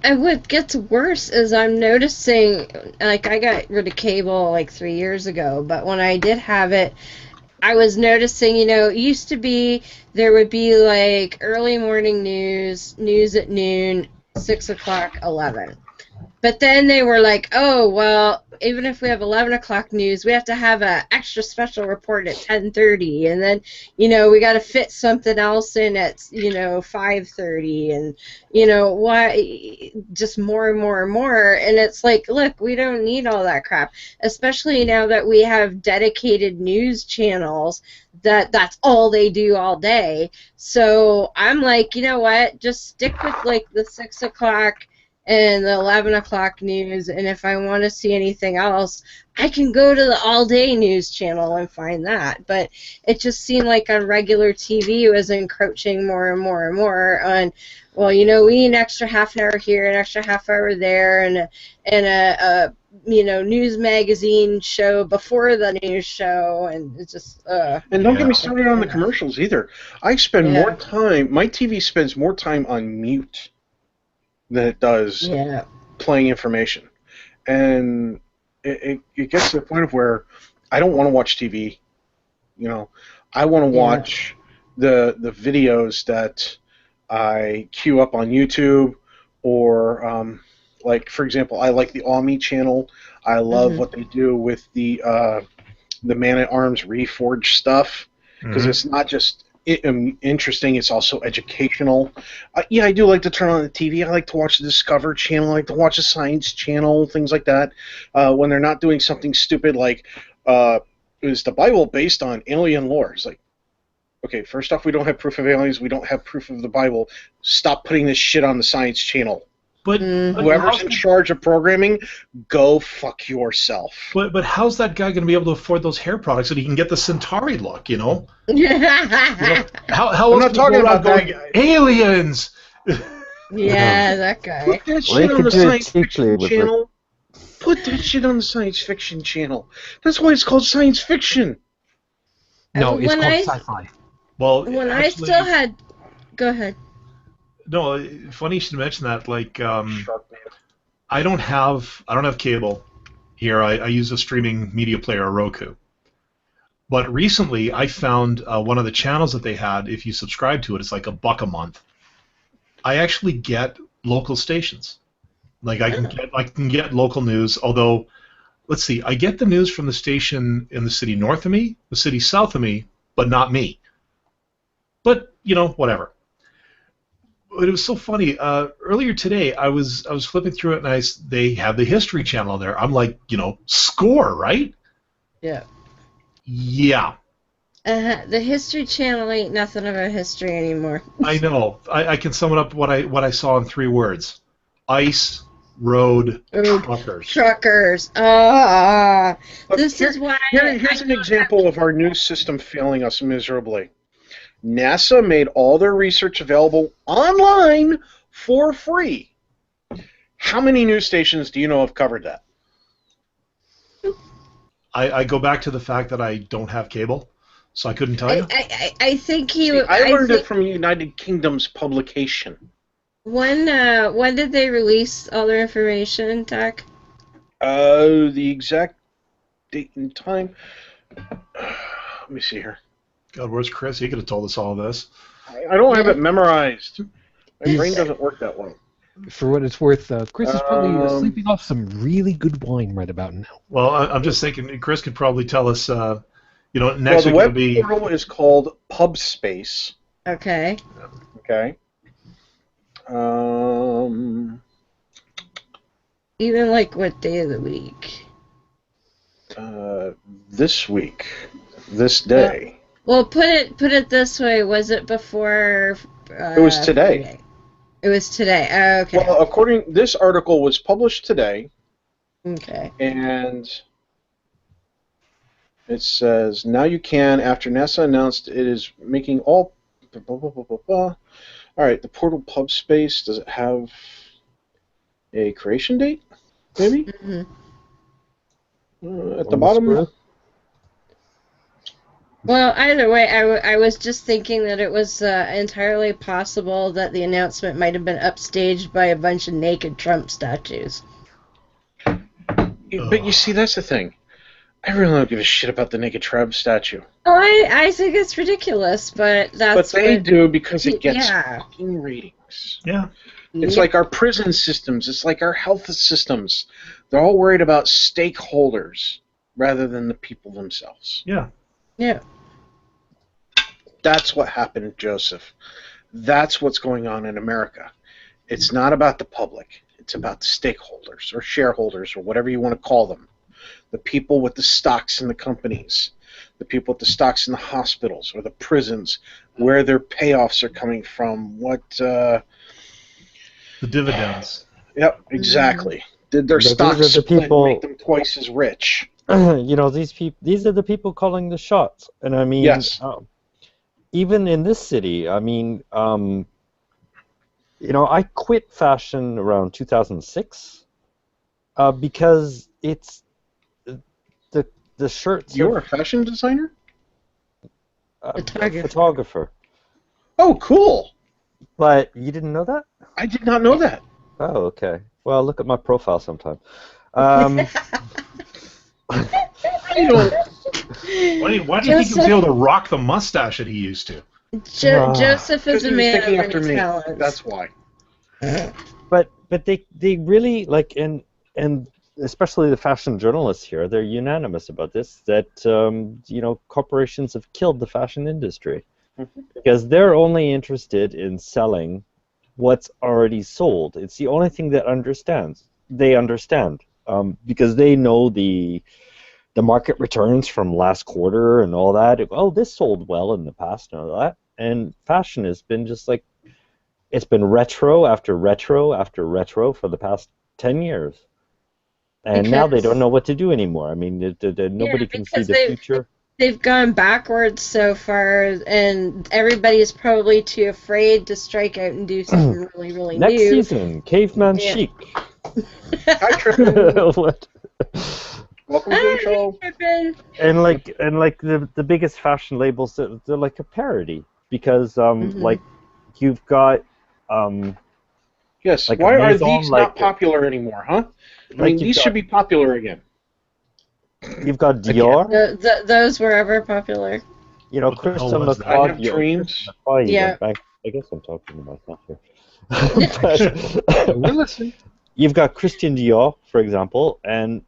And what gets worse is I'm noticing, like, I got rid of cable like 3 years ago, but when I did have it, I was noticing, it used to be there would be like early morning news at noon, 6 o'clock, 11. But then they were like, oh, well, even if we have 11 o'clock news, we have to have an extra special report at 10:30. And then, we got to fit something else in at, 5:30. And, why, just more and more and more. And it's like, look, we don't need all that crap, especially now that we have dedicated news channels that's all they do all day. So I'm like, you know what, just stick with, like, the 6 o'clock and the 11 o'clock news, and if I want to see anything else, I can go to the all-day news channel and find that. But it just seemed like on regular TV it was encroaching more and more and more on, well, we need an extra half an hour here, an extra half hour there, and a news magazine show before the news show, and it's just... and don't get me started on the commercials either. I spend more time, my TV spends more time on mute than it does Yeah. playing information. And it gets to the point of where I don't want to watch TV. You know, I want to watch the videos that I queue up on YouTube, or like, for example, I like the Ami channel. I love what they do with the Man at Arms Reforged stuff, because it's not just interesting, it's also educational. Yeah, I do like to turn on the TV. I like to watch the Discover Channel. I like to watch the Science Channel, things like that. When they're not doing something stupid like, is the Bible based on alien lore? It's like, okay, first off, we don't have proof of aliens. We don't have proof of the Bible. Stop putting this shit on the Science Channel. But whoever's in charge of programming, go fuck yourself. But how's that guy going to be able to afford those hair products so he can get the Centauri look? You know? How I'm not talking about that guy. Aliens. Yeah, that guy. Put that shit on the Science Fiction Channel. Put that shit on the Science Fiction Channel. That's why it's called science fiction. No, it's called sci-fi. Well, when I still had, go ahead. No, funny you should mention that. Like, I don't have cable here. I use a streaming media player, a Roku. But recently, I found one of the channels that they had. If you subscribe to it, it's like $1 a month. I actually get local stations. Like I can get local news. Although, let's see, I get the news from the station in the city north of me, the city south of me, but not me. But you know, whatever. But it was so funny. Earlier today, I was flipping through it, and they have the History Channel there. I'm like, you know, score, right? Yeah. Yeah. The History Channel ain't nothing of a history anymore. I know. I can sum it up what I saw in 3 words: ice, road, truckers. Truckers. This is why. Here's an example of our news system failing us miserably. NASA made all their research available online for free. How many news stations do you know have covered that? I go back to the fact that I don't have cable, so I couldn't tell you. I think I learned it from United Kingdom's publication. When did they release all their information, Tech? The exact date and time. Let me see here. God, where's Chris? He could have told us all this. I don't have it memorized. My brain doesn't work that well. For what it's worth, Chris is probably sleeping off some really good wine right about now. Well, I'm just thinking Chris could probably tell us, you know, Well, next the week web will be... portal is called PubSpace. Okay. Okay. Even like what day of the week? This week. This day. Well, put it this way. Was it before? It was today. Friday? It was today. Oh, okay. Well, this article was published today. Okay. And it says, now you can, after NASA announced it is making all... All right, the portal PubSpace, does it have a creation date, maybe? At the bottom? Well, either way, I was just thinking that it was entirely possible that the announcement might have been upstaged by a bunch of naked Trump statues. But you see, that's the thing. I really don't give a shit about the naked Trump statue. Oh, I think it's ridiculous, but that's But they do because it gets yeah. fucking ratings. Yeah. It's like our prison systems. It's like our health systems. They're all worried about stakeholders rather than the people themselves. Yeah. Yeah. That's what happened, Joseph. That's what's going on in America. It's not about the public. It's about the stakeholders or shareholders or whatever you want to call them. The people with the stocks in the companies. The people with the stocks in the hospitals or the prisons, where their payoffs are coming from, what... the dividends. Yep, exactly. Did their stocks split and make them twice as rich? You know, these are the people calling the shots. And I mean, yes. Even in this city, I mean, you know, I quit fashion around 2006 because it's the shirts. You're a fashion designer? Photographer. Oh, cool. But you didn't know that? I did not know that. Oh, okay. Well, look at my profile sometime. You know, why do you think he was able to rock the mustache that he used to? Joseph is Because a he was man of thinking many after me. talents. That's why. But they really like and especially the fashion journalists here, they're unanimous about this, that corporations have killed the fashion industry because they're only interested in selling what's already sold. It's the only thing that they understand because they know the market returns from last quarter and all that. Oh, this sold well in the past and all that. And fashion has been just like, it's been retro after retro after retro for the past 10 years. And now they don't know what to do anymore. I mean, nobody can see the future. They've gone backwards so far, and everybody is probably too afraid to strike out and do something really, really Next new. season, Caveman Chic. Hi, Trippin. What? Welcome to the show. And like the biggest fashion labels, they're like a parody because like you've got Yes. like Why are Maison, these like, not popular anymore, huh? I like mean, you've these got- should be popular again. You've got Dior. Those were ever popular. You know, What the hell Christian was that? I have McFerrin. dreams. Yeah. I guess I'm talking to myself here. But We're listening. you've got Christian Dior, for example, and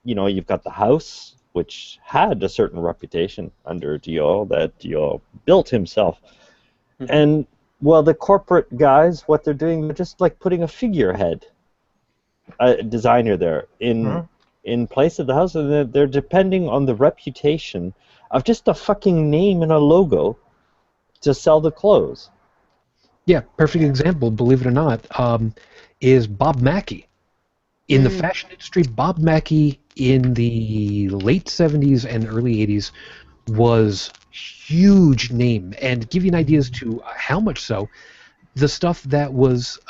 you've got the house, which had a certain reputation under Dior that Dior built himself. And well, the corporate guys, what they're doing, they're just like putting a figurehead, a designer there in place of the house, and they're depending on the reputation of just a fucking name and a logo to sell the clothes. Yeah, perfect example, believe it or not, is Bob Mackie. In the fashion industry, Bob Mackie in the late 70s and early 80s was huge name. And to give you an idea as to how much so, the stuff that was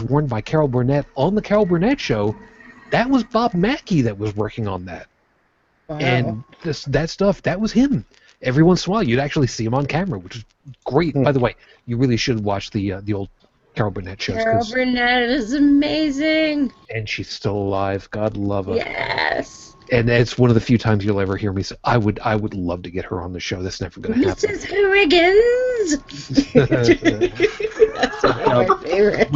worn by Carol Burnett on the Carol Burnett show, that was Bob Mackie that was working on that. Wow. And that stuff, that was him. Every once in a while, you'd actually see him on camera, which is great. By the way, you really should watch the old Carol Burnett shows. Carol Burnett is amazing. And she's still alive. God love her. Yes. And it's one of the few times you'll ever hear me say, I would love to get her on the show. That's never going to happen. Mrs. Huygens. That's one of my favorites.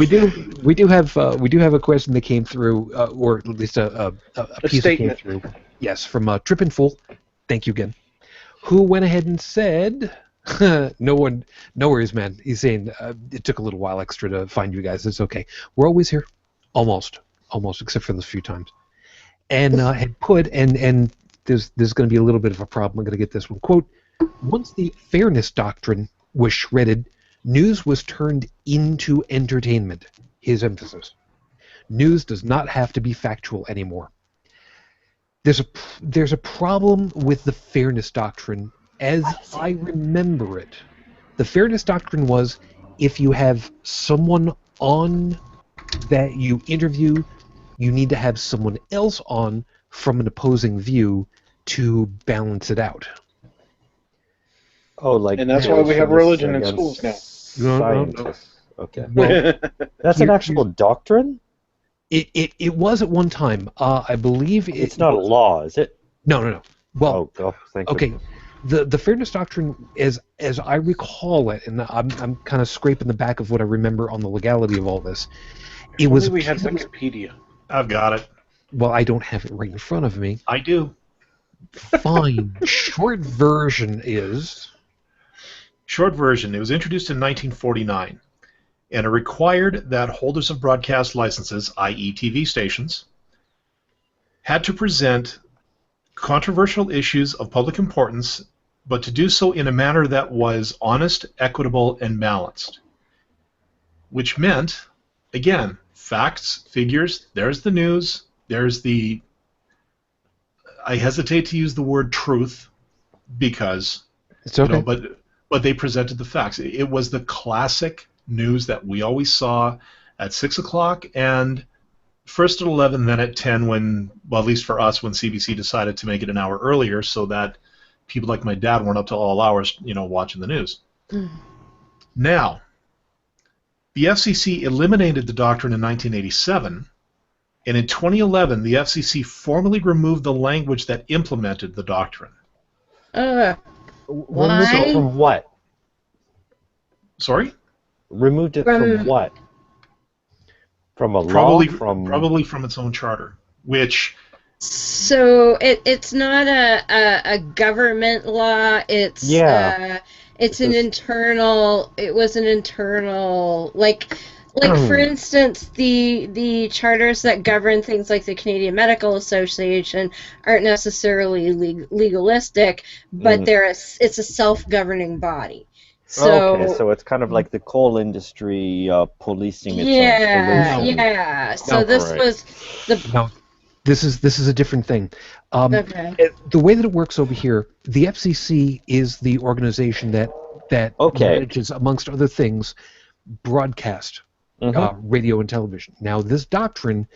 We do have a question that came through, or at least a piece that came statement. through. Yes, from Trippin' Fool. Thank you again. Who went ahead and said, no worries, man. He's saying it took a little while extra to find you guys. It's okay. We're always here, almost, except for those few times. And had put, and there's going to be a little bit of a problem. I'm going to get this one. Quote, once the fairness doctrine was shredded, news was turned into entertainment. His emphasis. News does not have to be factual anymore. There's a problem with the fairness doctrine as I remember it. The fairness doctrine was if you have someone on that you interview, you need to have someone else on from an opposing view to balance it out. Oh, like, And that's why we have religion in schools now. Scientists. Okay. Well, That's an actual doctrine? It was at one time. I believe It's not a law, is it? No. Well, thank okay. goodness. The fairness doctrine, as I recall it, and I'm kind of scraping the back of what I remember on the legality of all this. It was we had Wikipedia. I've got it. Well, I don't have it right in front of me. I do. Fine. Short version is. Short version. It was introduced in 1949, and it required that holders of broadcast licenses, i.e. TV stations, had to present controversial issues of public importance, but to do so in a manner that was honest, equitable, and balanced. Which meant, again, facts, figures, there's the news, there's the... I hesitate to use the word truth because... It's okay. But they presented the facts. It was the classic news that we always saw at 6 o'clock and first at 11, then at 10 when, well, at least for us, when CBC decided to make it an hour earlier so that people like my dad weren't up till all hours, watching the news. Now, The FCC eliminated the doctrine in 1987, and in 2011, the FCC formally removed the language that implemented the doctrine. Why? From what? Sorry? Removed it from what? From a Probably, law? probably from its own charter, which... So it's not a government law. It's it's an internal. It was an internal like for instance the charters that govern things like the Canadian Medical Association aren't necessarily legalistic, but it's a self-governing body. So, okay, so it's kind of like the coal industry policing its own pollution. Yeah. So this was the. No, this is a different thing. Okay. The way that it works over here, the FCC is the organization that manages, amongst other things, broadcast radio and television. Now, this doctrine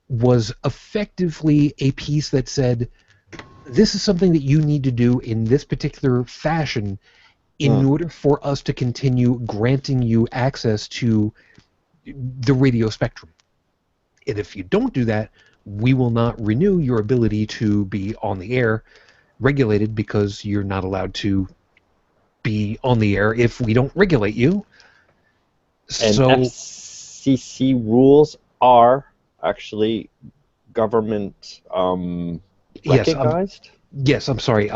was effectively a piece that said, this is something that you need to do in this particular fashion in order for us to continue granting you access to the radio spectrum. And if you don't do that, we will not renew your ability to be on the air regulated, because you're not allowed to be on the air if we don't regulate you. And so FCC rules are actually government recognized? Yes, I'm sorry.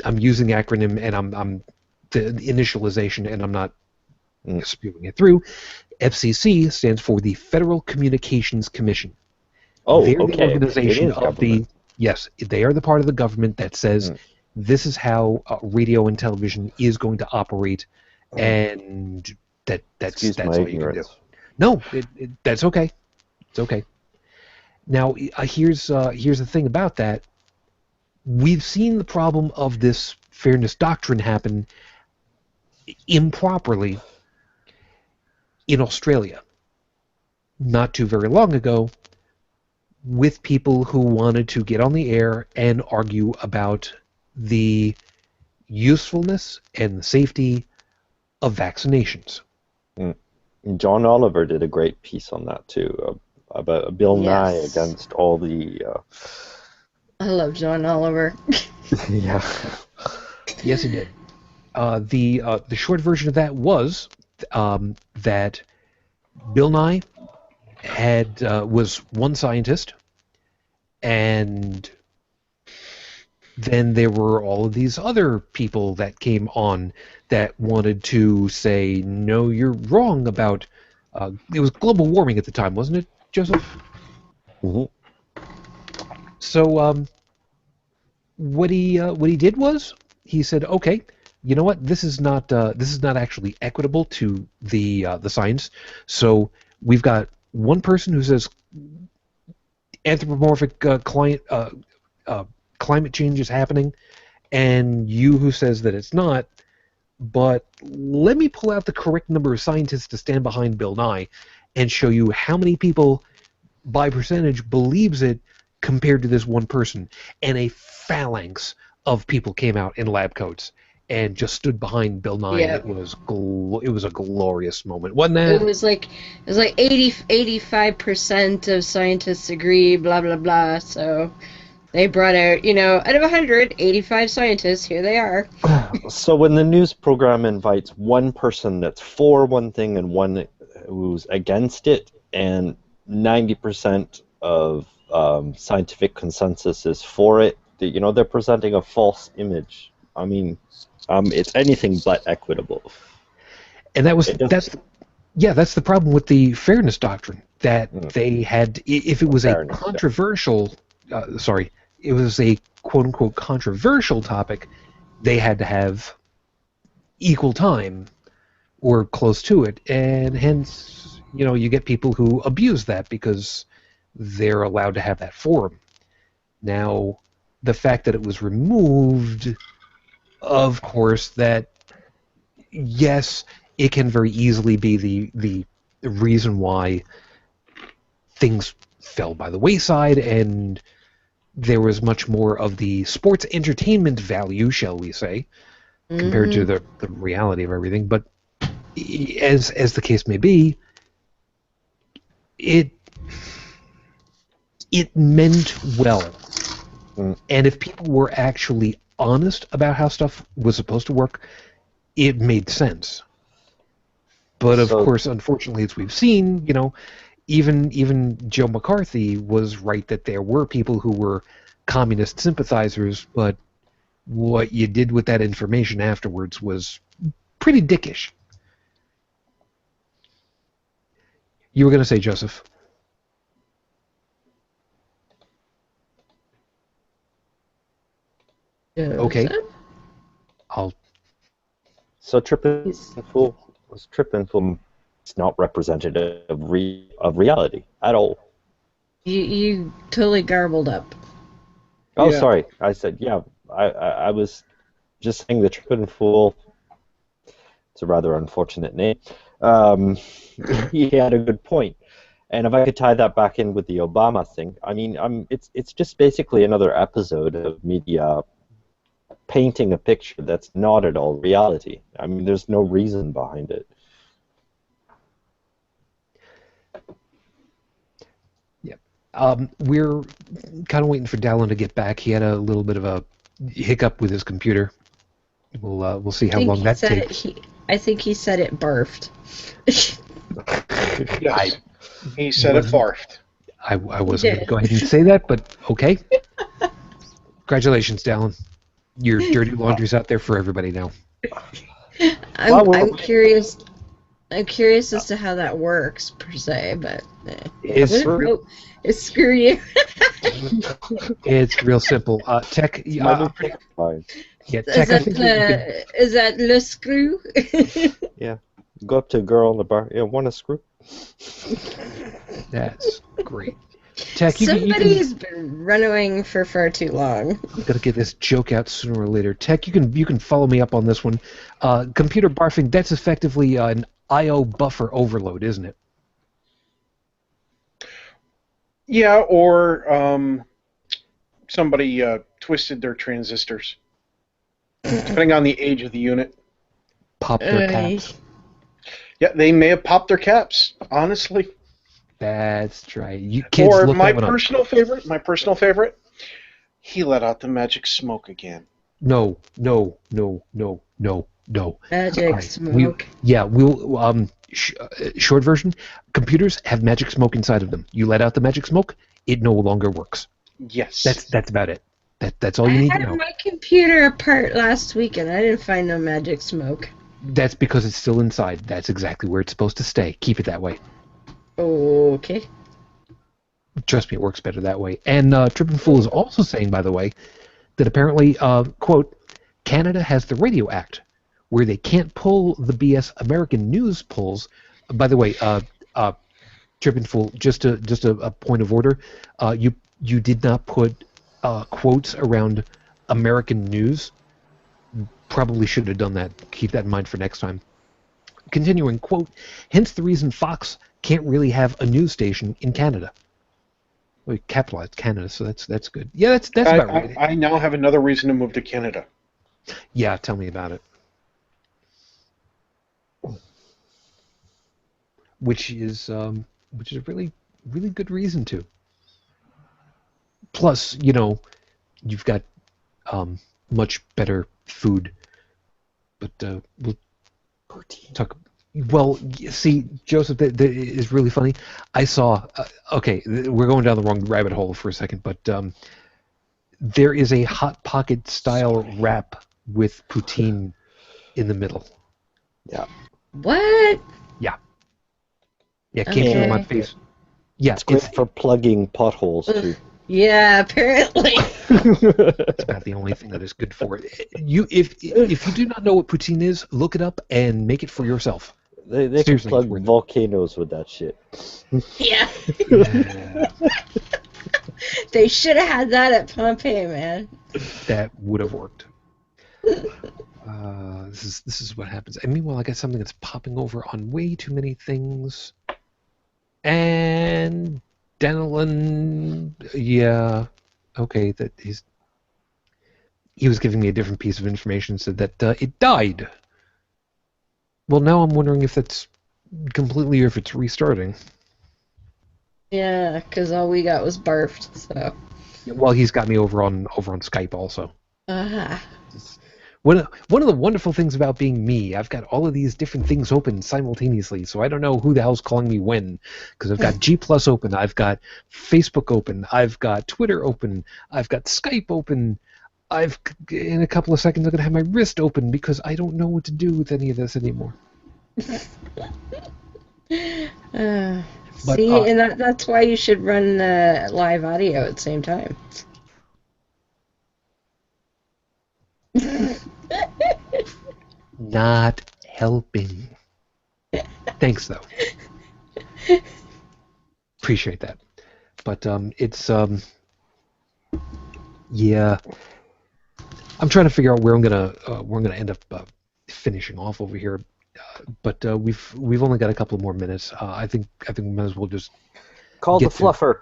I'm using the acronym, and I'm the initialization, and I'm not spewing it through. FCC stands for the Federal Communications Commission. Oh, They're okay. the organization It is government. Yes, they are the part of the government that says this is how radio and television is going to operate, and that's all you can do. No, that's okay. It's okay. Now, here's the thing about that. We've seen the problem of this fairness doctrine happen improperly in Australia not too very long ago, with people who wanted to get on the air and argue about the usefulness and the safety of vaccinations. John Oliver did a great piece on that too, about Bill Nye against all the... I love John Oliver. Yeah. Yes, he did. The short version of that was that Bill Nye was one scientist, and then there were all of these other people that came on that wanted to say, no, you're wrong about it was global warming at the time, wasn't it, Joseph? Mm-hmm. So what he did was he said, okay, you know what, this is not actually equitable to the science. So we've got one person who says anthropomorphic climate change is happening, and you who says that it's not. But let me pull out the correct number of scientists to stand behind Bill Nye and show you how many people by percentage believes it compared to this one person. And a phalanx of people came out in lab coats and just stood behind Bill Nye. Yeah. And it was a glorious moment, wasn't it? It was like 85% of scientists agree, blah blah blah. So they brought out, out of 100, 85 scientists, here they are. So when the news program invites one person that's for one thing and one who's against it, and 90% of scientific consensus is for it, they're presenting a false image. I mean, it's anything but equitable. And that's the problem with the fairness doctrine, that they had, if it was a controversial, it was a quote-unquote controversial topic, they had to have equal time or close to it, and hence, you get people who abuse that because they're allowed to have that forum. Now, the fact that it was removed, of course, that, yes, it can very easily be the reason why things fell by the wayside, and there was much more of the sports entertainment value, shall we say, compared to the reality of everything. But as the case may be, it meant well. And if people were actually honest about how stuff was supposed to work, it made sense. But of course, unfortunately, as we've seen, even Joe McCarthy was right that there were people who were communist sympathizers, but what you did with that information afterwards was pretty dickish. You were going to say, Joseph? Okay. So Trippin' Fool was Trippin' Fool. It's not representative of reality at all. You totally garbled up. Oh, yeah. Sorry. I said, yeah. I was just saying the Trippin' Fool. It's a rather unfortunate name. He had a good point. And if I could tie that back in with the Obama thing, I mean, it's just basically another episode of media painting a picture that's not at all reality. I mean, there's no reason behind it. Yeah. We're kind of waiting for Dalan to get back. He had a little bit of a hiccup with his computer. We'll see how long that takes. I think he said it barfed. Yes. He said it barfed. I wasn't going to go ahead and say that, but okay. Congratulations, Dalan. Your dirty laundry's out there for everybody now. I'm curious. I'm curious as to how that works per se, but screw you. It's real simple. Tech. Yeah, Tech. Is that le screw? Yeah. Go up to a girl in the bar. Yeah, want a screw? That's great. Tech, Somebody's been running for far too long. I've got to get this joke out sooner or later. Tech, you can follow me up on this one. Computer barfing, that's effectively an I/O buffer overload, isn't it? Yeah, or somebody twisted their transistors. Depending on the age of the unit. Popped their caps. Yeah, they may have popped their caps, honestly. That's right. You kids or look my personal favorite, he let out the magic smoke again. No. Magic smoke. We'll short version, computers have magic smoke inside of them. You let out the magic smoke, it no longer works. Yes. That's about it. That's all you need to know. I had my computer apart last week and I didn't find no magic smoke. That's because it's still inside. That's exactly where it's supposed to stay. Keep it that way. Okay. Trust me, it works better that way. And Trippin' Fool is also saying, by the way, that apparently, quote, Canada has the Radio Act, where they can't pull the BS American news pulls. By the way, Trippin' Fool, just a point of order, you did not put quotes around American news. Probably should have done that. Keep that in mind for next time. Continuing, quote, hence the reason Fox can't really have a news station in Canada. We capitalized Canada, so that's good. Yeah, that's about right. I now have another reason to move to Canada. Yeah, tell me about it. Which is a really, really good reason to. Plus, you've got much better food. But we'll talk. Well, see, Joseph, that is really funny. I saw. Okay, we're going down the wrong rabbit hole for a second, but there is a Hot Pocket style wrap with poutine in the middle. Yeah. What? Yeah. Yeah, it came through my face. Yeah, it's great for plugging potholes too. Yeah, apparently. It's about the only thing that is good for it. If you do not know what poutine is, look it up and make it for yourself. They can plug volcanoes with that shit. Yeah. They should have had that at Pompeii, man. That would have worked. This is what happens. And meanwhile, I got something that's popping over on way too many things. And Dalan, yeah, okay, that he was giving me a different piece of information, said that it died. Well, now I'm wondering if it's completely or if it's restarting. Yeah, because all we got was barfed, so. Well, he's got me over on Skype also. Ah. One of the wonderful things about being me, I've got all of these different things open simultaneously, so I don't know who the hell's calling me when, because I've got G Plus open, I've got Facebook open, I've got Twitter open, I've got Skype open, in a couple of seconds I'm going to have my wrist open because I don't know what to do with any of this anymore. See, and that's why you should run live audio at the same time. Not helping. Thanks, though. Appreciate that. But it's yeah. I'm trying to figure out where I'm gonna end up finishing off over here. But we've only got a couple more minutes. I think we might as well just call the fluffer.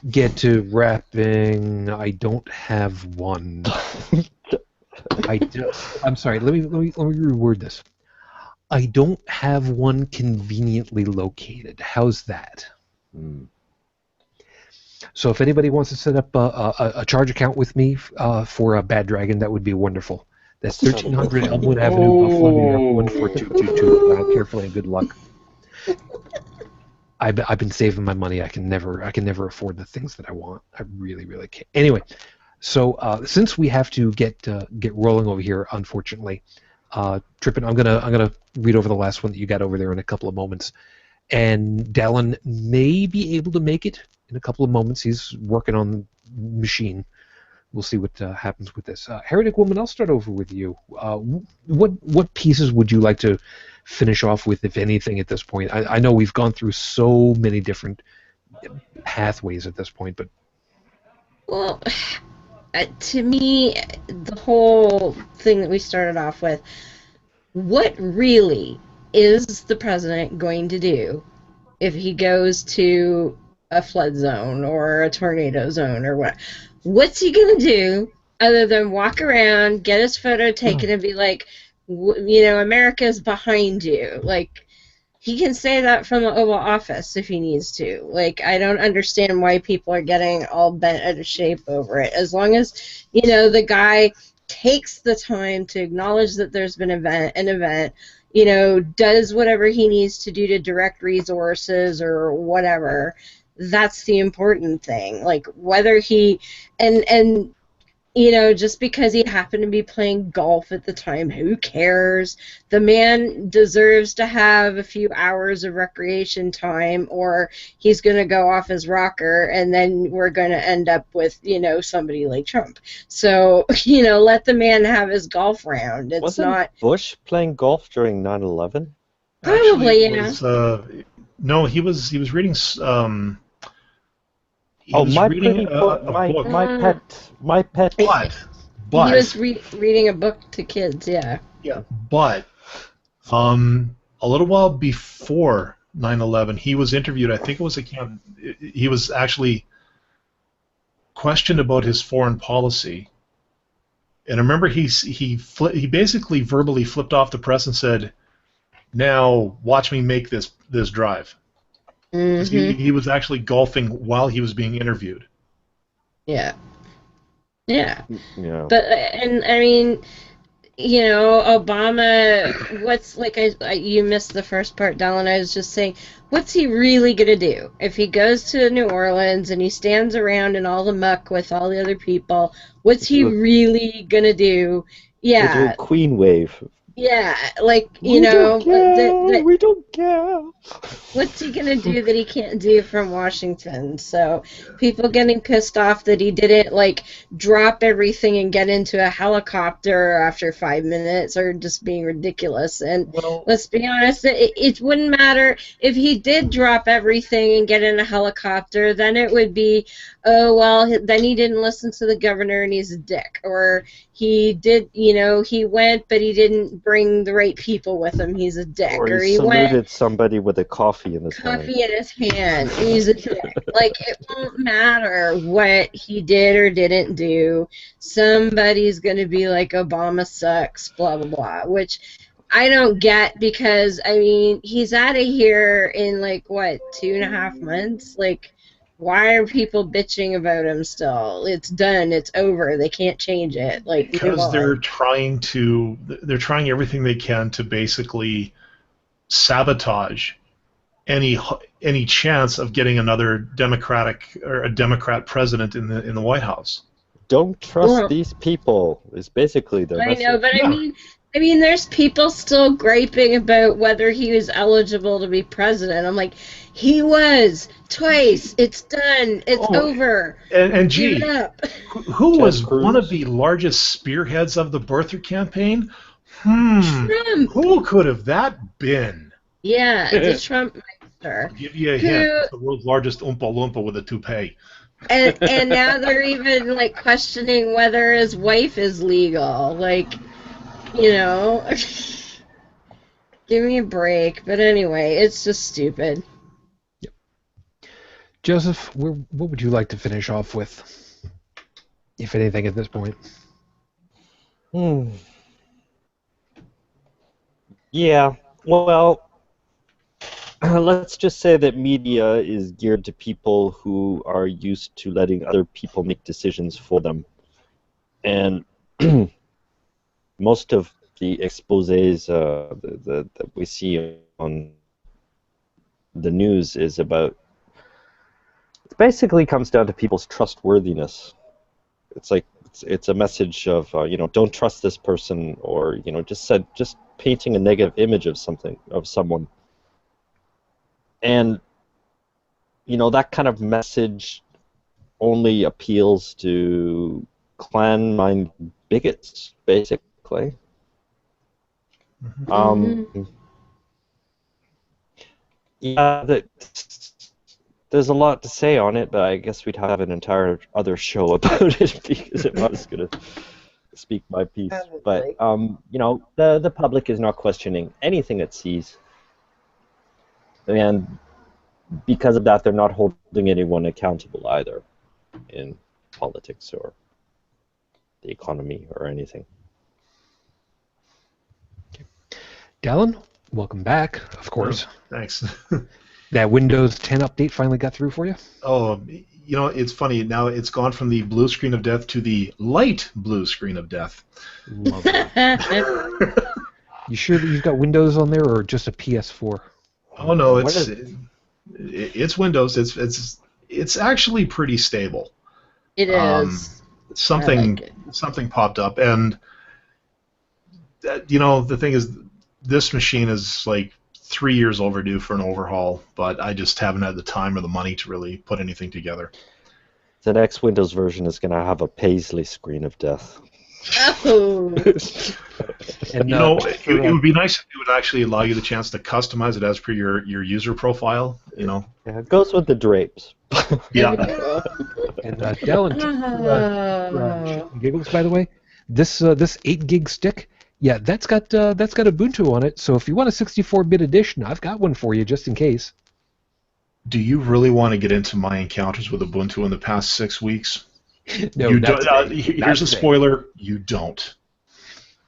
Get to wrapping. I don't have one. I'm sorry. Let me reword this. I don't have one conveniently located. How's that? So if anybody wants to set up a charge account with me for a Bad Dragon, that would be wonderful. That's 1300 Elmwood Avenue, Buffalo, New York, 14222. Carefully and good luck. I've been saving my money. I can never afford the things that I want. I really can't. Anyway, so since we have to get rolling over here, unfortunately, Trippin, I'm gonna read over the last one that you got over there in a couple of moments, and Dalan may be able to make it in a couple of moments. He's working on the machine. We'll see what happens with this. Heretic Woman, I'll start over with you. What pieces would you like to finish off with, if anything, at this point? I know we've gone through so many different pathways at this point, but... Well, to me, the whole thing that we started off with, what really is the president going to do if he goes to a flood zone or a tornado zone or what? What's he going to do other than walk around, get his photo taken, and be like, America's behind you? Like, he can say that from the Oval Office if he needs to. Like, I don't understand why people are getting all bent out of shape over it. As long as, the guy takes the time to acknowledge that there's been an event, does whatever he needs to do to direct resources or whatever. That's the important thing. Like, whether he and just because he happened to be playing golf at the time, who cares? The man deserves to have a few hours of recreation time, or he's going to go off his rocker, and then we're going to end up with, somebody like Trump. So, let the man have his golf round. It's Wasn't Bush playing golf during 9/11? Probably, No, he was reading... my pet. But he was reading a book to kids. Yeah. Yeah, but a little while before 9/11, he was interviewed. I think it was he was actually questioned about his foreign policy, and I remember he basically verbally flipped off the press and said, "Now watch me make this drive." Mm-hmm. He was actually golfing while he was being interviewed. Yeah. But and I mean, Obama. What's like? You missed the first part, Dalan. I was just saying, what's he really gonna do if he goes to New Orleans and he stands around in all the muck with all the other people? What's he really gonna do? Yeah. Queen wave. Yeah, like, we don't care. What's he going to do that he can't do from Washington? So, people getting pissed off that he didn't, drop everything and get into a helicopter after 5 minutes are just being ridiculous. And let's be honest, it wouldn't matter if he did drop everything and get in a helicopter, then it would be, oh, well, then he didn't listen to the governor and he's a dick. Or he did, he went, but he didn't bring the right people with him. He's a dick. Or he saluted somebody with a coffee in his hand. He's a dick. It won't matter what he did or didn't do. Somebody's going to be like, Obama sucks, blah, blah, blah, which I don't get, because I mean he's out of here in like what, 2.5 months? Like, why are people bitching about him still? It's done. It's over. They can't change it. Like, move Because they're on. trying everything they can to basically sabotage any chance of getting another Democrat president in the White House. Don't trust Well, these people is basically their I message. know, but Yeah. I mean, there's people still griping about whether he was eligible to be president. I'm like, he was twice. It's done. It's Oh, over. And Give gee, it up. who Ted was Cruz. one of the largest spearheads of the birther campaign? Trump. Who could have that been? Yeah, the Trump minister. I'll give you a Who- hint. It's the world's largest Oompa Loompa with a toupee. And now they're even like questioning whether his wife is legal. Like, you know, give me a break. But anyway, it's just stupid. Joseph, what would you like to finish off with, if anything, at this point? Yeah, well, let's just say that media is geared to people who are used to letting other people make decisions for them. And most of the exposés that we see on the news is about, it basically comes down to people's trustworthiness. It's like, it's a message of, don't trust this person, or, just painting a negative image of someone. And, that kind of message only appeals to clan-minded bigots, basically. Yeah, there's a lot to say on it, but I guess we'd have an entire other show about it, because I was going to speak my piece. But, the public is not questioning anything it sees. And because of that, they're not holding anyone accountable either in politics or the economy or anything. Dalan, welcome back, of course. Thanks. That Windows 10 update finally got through for you? Oh, it's funny. Now it's gone from the blue screen of death to the light blue screen of death. Lovely. You sure that you've got Windows on there, or just a PS4? Oh no, it's Windows. It's actually pretty stable. It is. Something popped up, and the thing is, this machine is like 3 years overdue for an overhaul, but I just haven't had the time or the money to really put anything together. The next Windows version is going to have a Paisley screen of death. Oh. And, it would be nice if it would actually allow you the chance to customize it as per your user profile. Yeah, it goes with the drapes. Yeah. And Dalan, giggles, by the way, this 8 gig stick, yeah, that's got Ubuntu on it. So if you want a 64-bit edition, I've got one for you just in case. Do you really want to get into my encounters with Ubuntu in the past 6 weeks? No, you not don't. today. Here's Not a today. spoiler: you don't.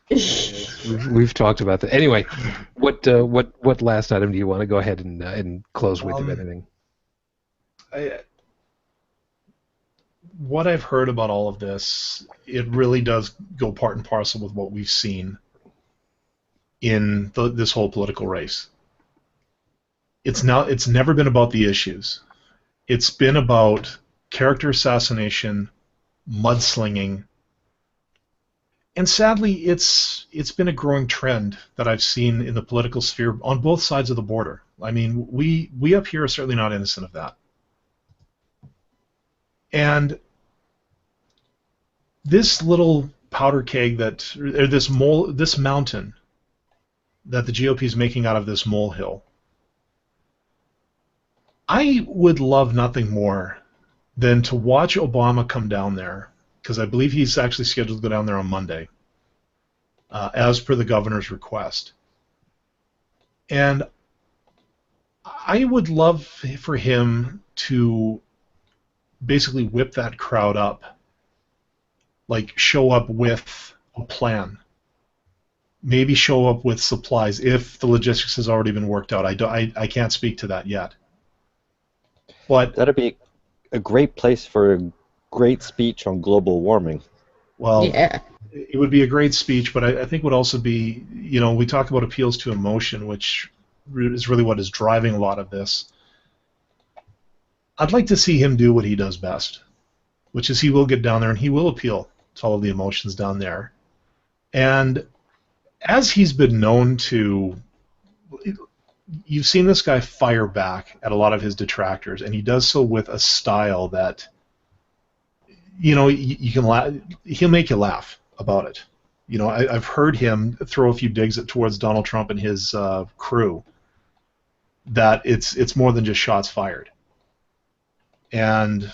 We've talked about that. Anyway, what last item do you want to go ahead and close with, if anything? What I've heard about all of this, it really does go part and parcel with what we've seen in this whole political race. It's never been about the issues. It's been about character assassination, mudslinging, and sadly, it's been a growing trend that I've seen in the political sphere on both sides of the border. I mean, we up here are certainly not innocent of that. And this little powder keg or this mountain that the GOP is making out of this molehill, I would love nothing more than to watch Obama come down there, because I believe he's actually scheduled to go down there on Monday, as per the governor's request. And I would love for him to basically whip that crowd up, like show up with a plan, maybe show up with supplies if the logistics has already been worked out. I can't speak to that yet. But That'd be a great place for a great speech on global warming. well, Yeah. it would be a great speech, but I think would also be, we talk about appeals to emotion, which is really what is driving a lot of this. I'd like to see him do what he does best, which is he will get down there and he will appeal to all of the emotions down there. And as he's been known to, you've seen this guy fire back at a lot of his detractors, and he does so with a style that, you can he'll make you laugh about it. I've heard him throw a few digs towards Donald Trump and his crew. That it's more than just shots fired. And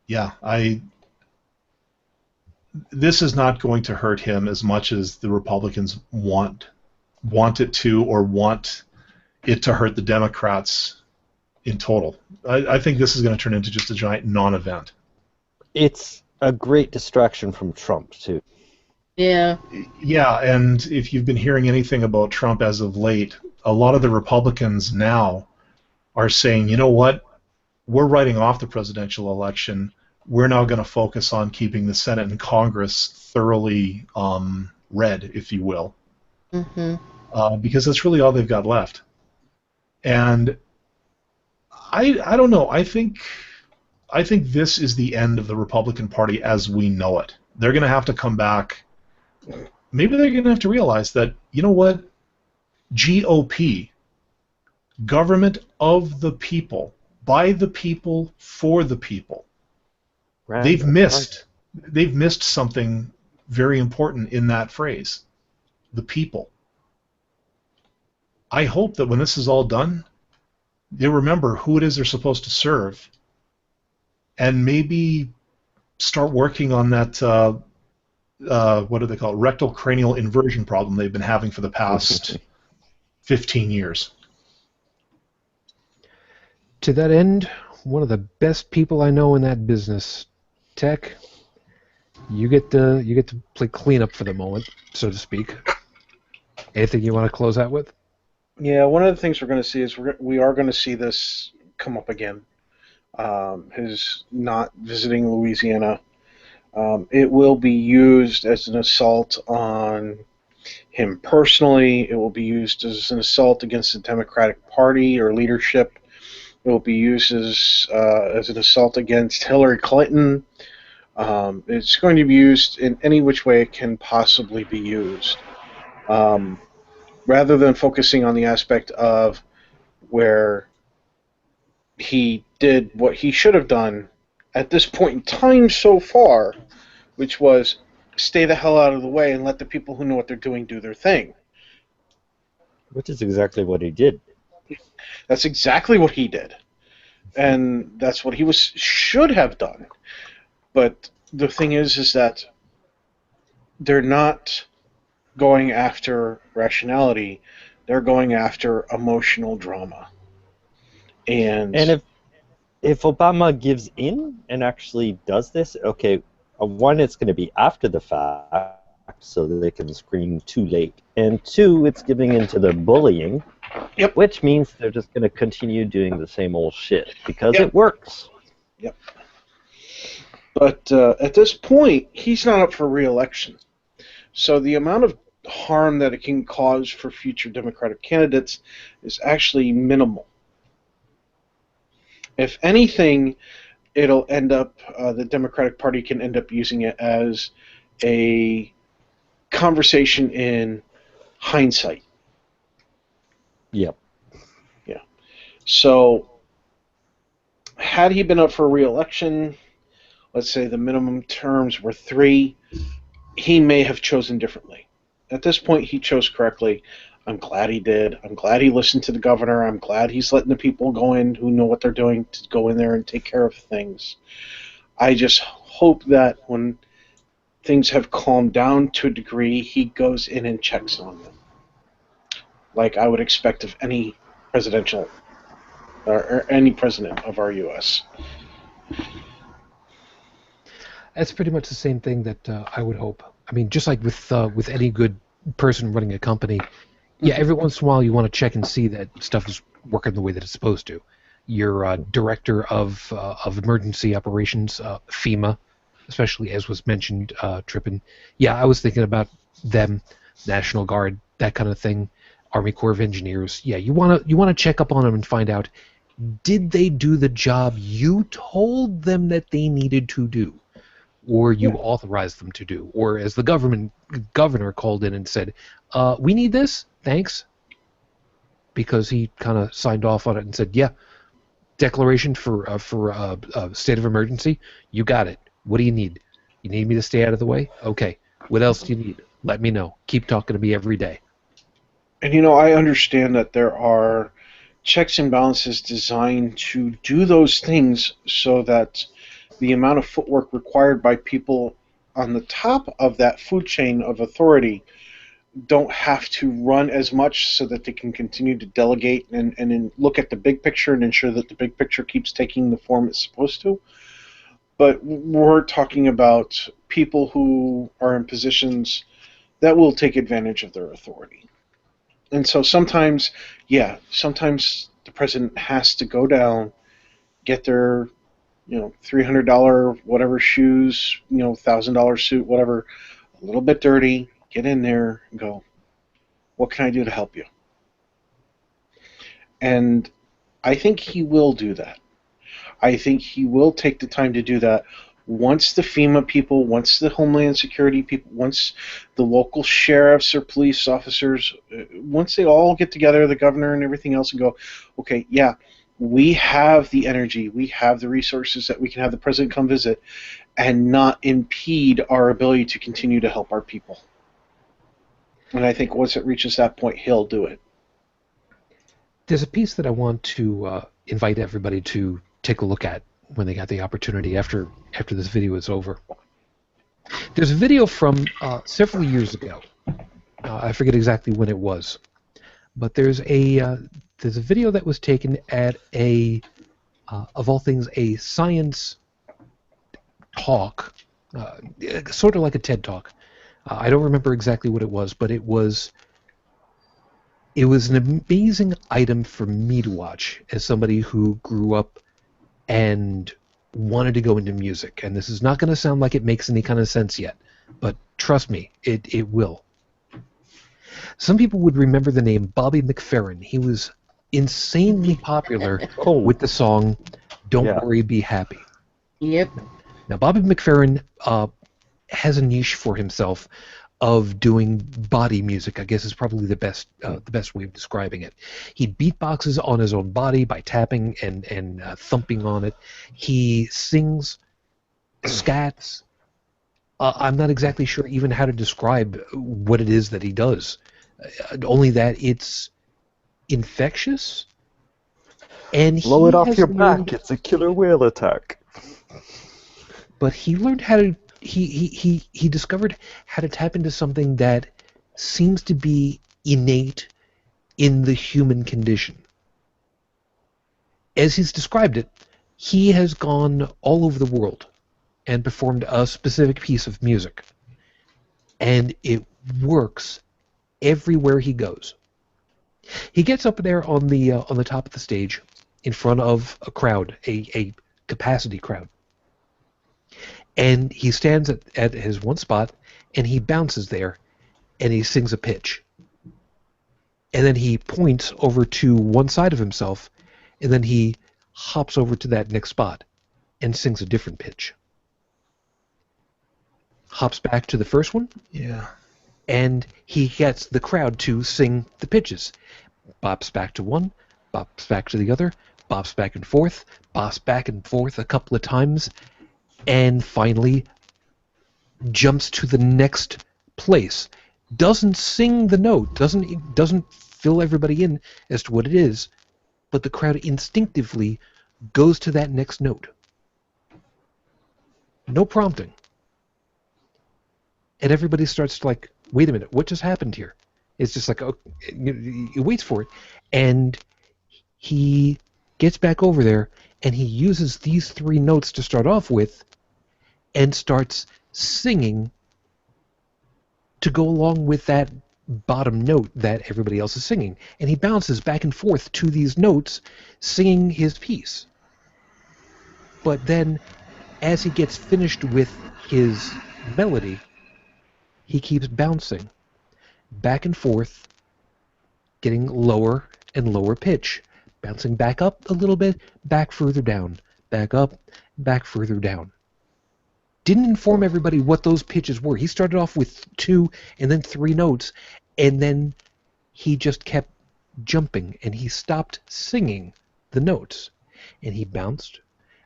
yeah, this is not going to hurt him as much as the Republicans want it to, or want it to hurt the Democrats in total. I think this is going to turn into just a giant non-event. It's a great distraction from Trump, too. Yeah. Yeah, and if you've been hearing anything about Trump as of late, a lot of the Republicans now are saying, you know what, we're writing off the presidential election. We're now going to focus on keeping the Senate and Congress thoroughly red, if you will, because that's really all they've got left. And I don't know. I think this is the end of the Republican Party as we know it. They're going to have to come back. Maybe they're going to have to realize that, you know what, GOP, government of the people, by the people, for the people. Right. They've missed something very important in that phrase, the people. I hope that when this is all done, they remember who it is they're supposed to serve, and maybe start working on that, what do they call it, rectal cranial inversion problem they've been having for the past 15 years. To that end, one of the best people I know in that business, Tech, you get to play cleanup for the moment, so to speak. Anything you want to close out with? Yeah, one of the things we're going to see is we are going to see this come up again. His not visiting Louisiana. It will be used as an assault on him personally. It will be used as an assault against the Democratic Party or leadership. It will be used as an assault against Hillary Clinton. It's going to be used in any which way it can possibly be used. Rather than focusing on the aspect of where he did what he should have done at this point in time so far, which was stay the hell out of the way and let the people who know what they're doing do their thing. Which is exactly what he did. That's exactly what he did. And that's what he should have done. But the thing is that they're not going after rationality. They're going after emotional drama. And if Obama gives in and actually does this, okay, one, it's going to be after the fact, so that they can scream too late. And two, it's giving into the bullying, Yep. which means they're just going to continue doing the same old shit because Yep. it works. Yep. But at this point, he's not up for re-election. So the amount of harm that it can cause for future Democratic candidates is actually minimal. If anything, it'll end up, the Democratic Party can end up using it as a conversation in hindsight. Yep. Yeah. So, had he been up for re-election, let's say the minimum terms were 3, he may have chosen differently. At this point, he chose correctly. I'm glad he did. I'm glad he listened to the governor. I'm glad he's letting the people go in who know what they're doing to go in there and take care of things. I just hope that when things have calmed down to a degree, he goes in and checks on them, like I would expect of any presidential or any president of our U.S. That's pretty much the same thing that I would hope. I mean, just like with any good person running a company, yeah, every once in a while you want to check and see that stuff is working the way that it's supposed to. Your director of emergency operations, FEMA, especially as was mentioned, Trippin. Yeah, I was thinking about them, National Guard, that kind of thing, Army Corps of Engineers. Yeah, you wanna check up on them and find out, did they do the job you told them that they needed to do, or you authorized them to do, or as the governor called in and said, we need this, thanks, because he kind of signed off on it and said, yeah, declaration for state of emergency, you got it. What do you need? You need me to stay out of the way? Okay. What else do you need? Let me know. Keep talking to me every day. And I understand that there are checks and balances designed to do those things so that the amount of footwork required by people on the top of that food chain of authority don't have to run as much, so that they can continue to delegate and look at the big picture and ensure that the big picture keeps taking the form it's supposed to. But we're talking about people who are in positions that will take advantage of their authority. And so sometimes the president has to go down, get their $300 whatever shoes, $1,000 suit, whatever, a little bit dirty, get in there and go, what can I do to help you? And I think he will do that. I think he will take the time to do that once the FEMA people, once the Homeland Security people, once the local sheriffs or police officers, once they all get together, the governor and everything else, and go, okay, yeah, we have the energy, we have the resources that we can have the president come visit and not impede our ability to continue to help our people. And I think once it reaches that point, he'll do it. There's a piece that I want to invite everybody to take a look at when they got the opportunity after this video is over. There's a video from several years ago. I forget exactly when it was, but there's a video that was taken at of all things, a science talk, sort of like a TED Talk. I don't remember exactly what it was, but it was an amazing item for me to watch as somebody who grew up and wanted to go into music. And this is not going to sound like it makes any kind of sense yet, but trust me, it will. Some people would remember the name Bobby McFerrin. He was insanely popular with the song Don't Worry, Be Happy. Yep. Now, Bobby McFerrin has a niche for himself of doing body music, I guess is probably the best way of describing it. He beatboxes on his own body by tapping and thumping on it. He sings, scats. I'm not exactly sure even how to describe what it is that he does. Only that it's infectious. And blow it off your back. It's a killer whale attack. But he learned how to. He discovered how to tap into something that seems to be innate in the human condition. As he's described it, he has gone all over the world and performed a specific piece of music, and it works everywhere he goes. He gets up there on the top of the stage in front of a crowd, a capacity crowd. And he stands at his one spot, and he bounces there, and he sings a pitch. And then he points over to one side of himself, and then he hops over to that next spot and sings a different pitch. Hops back to the first one. Yeah. And he gets the crowd to sing the pitches. Bops back to one, bops back to the other, bops back and forth a couple of times, and finally jumps to the next place. Doesn't sing the note, doesn't fill everybody in as to what it is, but the crowd instinctively goes to that next note. No prompting. And everybody starts to like, wait a minute, what just happened here? It's just like, okay, he waits for it, and he gets back over there, and he uses these three notes to start off with, and starts singing to go along with that bottom note that everybody else is singing. And he bounces back and forth to these notes, singing his piece. But then, as he gets finished with his melody, he keeps bouncing back and forth, getting lower and lower pitch, bouncing back up a little bit, back further down, back up, back further down. Didn't inform everybody what those pitches were. He started off with 2 and then 3 notes, and then he just kept jumping, and he stopped singing the notes. And he bounced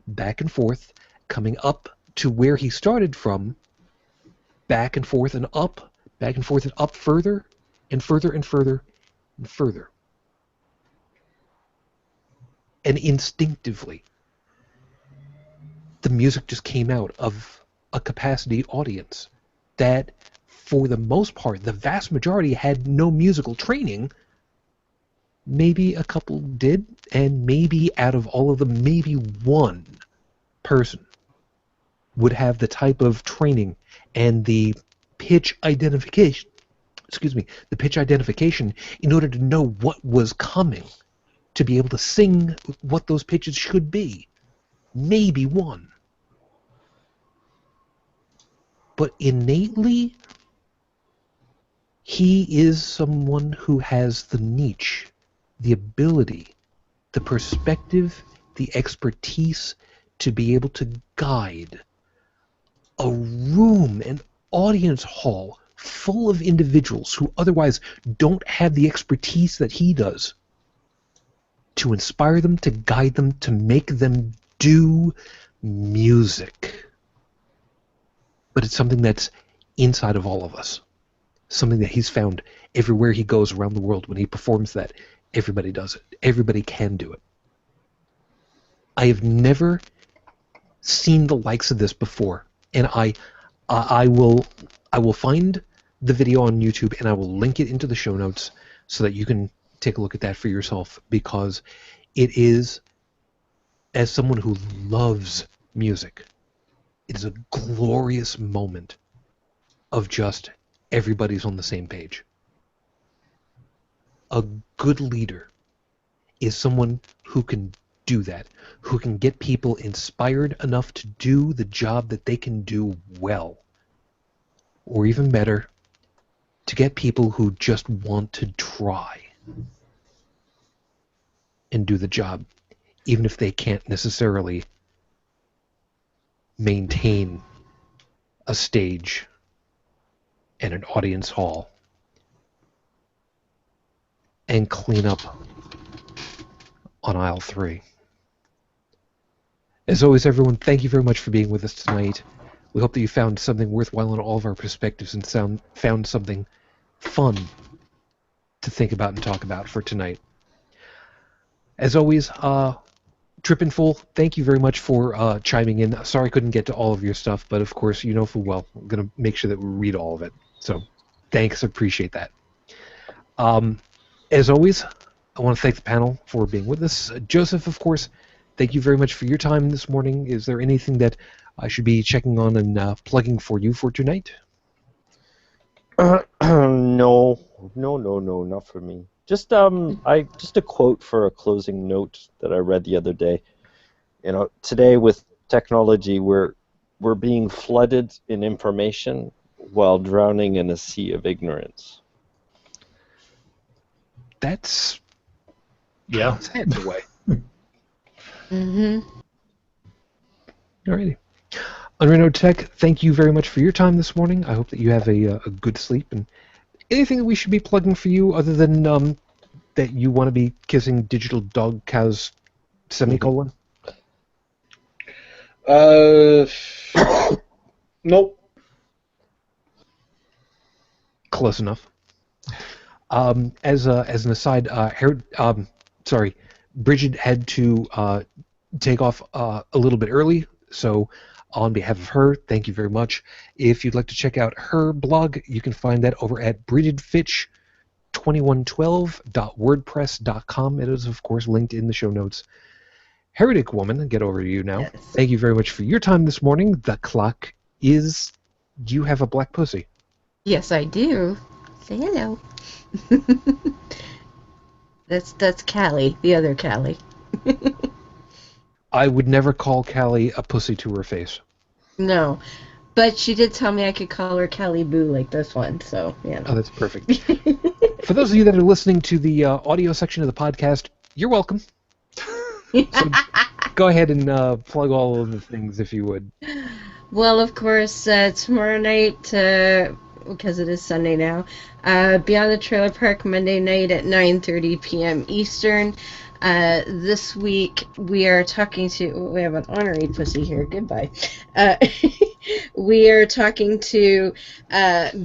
back and forth, coming up to where he started from, back and forth and up, back and forth and up further and further and further and further. And instinctively, the music just came out of a capacity audience that, for the most part, the vast majority had no musical training. Maybe a couple did, and maybe out of all of them, maybe one person would have the type of training and the pitch identification, the pitch identification in order to know what was coming, to be able to sing what those pitches should be. Maybe one. But innately, he is someone who has the niche, the ability, the perspective, the expertise to be able to guide a room, an audience hall full of individuals who otherwise don't have the expertise that he does, to inspire them, to guide them, to make them do music. But it's something that's inside of all of us. Something that he's found everywhere he goes around the world. When he performs that, everybody does it. Everybody can do it. I have never seen the likes of this before. And I will find the video on YouTube and I will link it into the show notes so that you can take a look at that for yourself, because it is, as someone who loves music, it is a glorious moment of just everybody's on the same page. A good leader is someone who can do that, who can get people inspired enough to do the job that they can do well. Or even better, to get people who just want to try and do the job, even if they can't necessarily maintain a stage and an audience hall and clean up on aisle 3. As always, everyone, thank you very much for being with us tonight. We hope that you found something worthwhile in all of our perspectives and found something fun to think about and talk about for tonight. As always, Trip and Full, thank you very much for chiming in. Sorry I couldn't get to all of your stuff, but of course, you know full well, I'm going to make sure that we read all of it. So, thanks, appreciate that. As always, I want to thank the panel for being with us. Joseph, of course, thank you very much for your time this morning. Is there anything that I should be checking on and plugging for you for tonight? No, not for me. Just a quote for a closing note that I read the other day. You know, today with technology, we're being flooded in information while drowning in a sea of ignorance. That's sad in a way. Mm-hmm. Alrighty. Unrenowned Tech, thank you very much for your time this morning. I hope that you have a good sleep. And anything that we should be plugging for you other than that you want to be kissing digital dog cows, semicolon? Nope. Close enough. As an aside, Brigid had to take off a little bit early, so on behalf of her, thank you very much. If you'd like to check out her blog, you can find that over at brigidfitch2112.wordpress.com. It is, of course, linked in the show notes. Heretic Woman, get over to you now. Yes. Thank you very much for your time this morning. The clock is... You have a black pussy. Yes, I do. Say hello. That's Callie, the other Callie. I would never call Callie a pussy to her face. No, but she did tell me I could call her Callie Boo like this one, so, you know. Oh, that's perfect. For those of you that are listening to the audio section of the podcast, you're welcome. So go ahead and plug all of the things if you would. Well, of course, tomorrow night, because it is Sunday now, Beyond the Trailer Park Monday night at 9:30 p.m. Eastern. This week we are talking to, we have an honorary pussy here, goodbye. We are talking to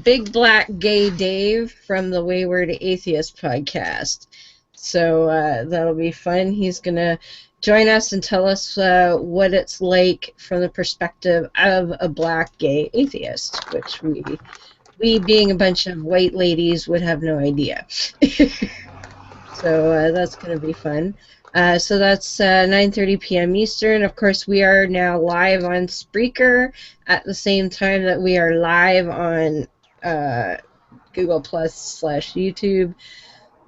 Big Black Gay Dave from the Wayward Atheist podcast. So that'll be fun. He's going to join us and tell us what it's like from the perspective of a black gay atheist, which we being a bunch of white ladies would have no idea. So that's going to be fun. So that's 9:30 p.m. Eastern. Of course, we are now live on Spreaker at the same time that we are live on Google Plus/YouTube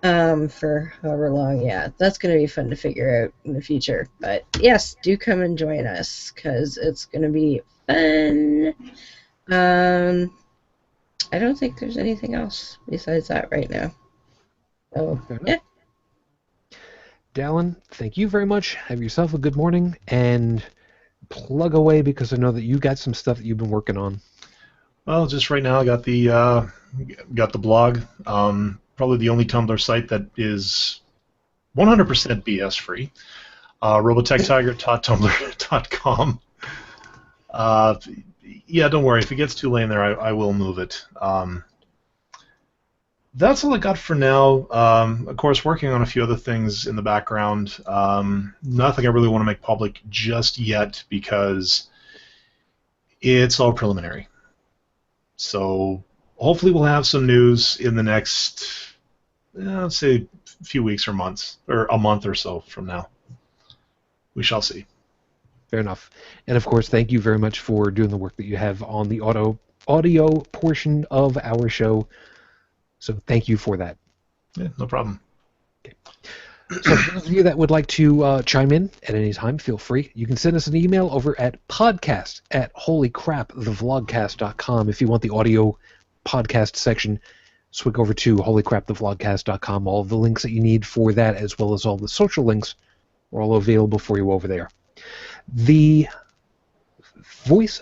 for however long. Yeah, that's going to be fun to figure out in the future. But yes, do come and join us because it's going to be fun. I don't think there's anything else besides that right now. So, yeah. Dalan, thank you very much. Have yourself a good morning, and plug away because I know that you got some stuff that you've been working on. Well, just right now I got the blog. Probably the only Tumblr site that is 100% BS free. robotechtiger.tumblr.com. Yeah, don't worry. If it gets too late in there, I will move it. That's all I got for now. Of course, working on a few other things in the background. Nothing I really want to make public just yet because it's all preliminary. So hopefully we'll have some news in the next, let's say, a few weeks or months, or a month or so from now. We shall see. Fair enough. And of course, thank you very much for doing the work that you have on the audio portion of our show. So thank you for that. Yeah, no problem. Okay. So for those of you that would like to chime in at any time, feel free. You can send us an email over at podcast@holycrapthevlogcast.com. If you want the audio podcast section, swing over to holycrapthevlogcast.com. All of the links that you need for that, as well as all the social links, are all available for you over there. The voice...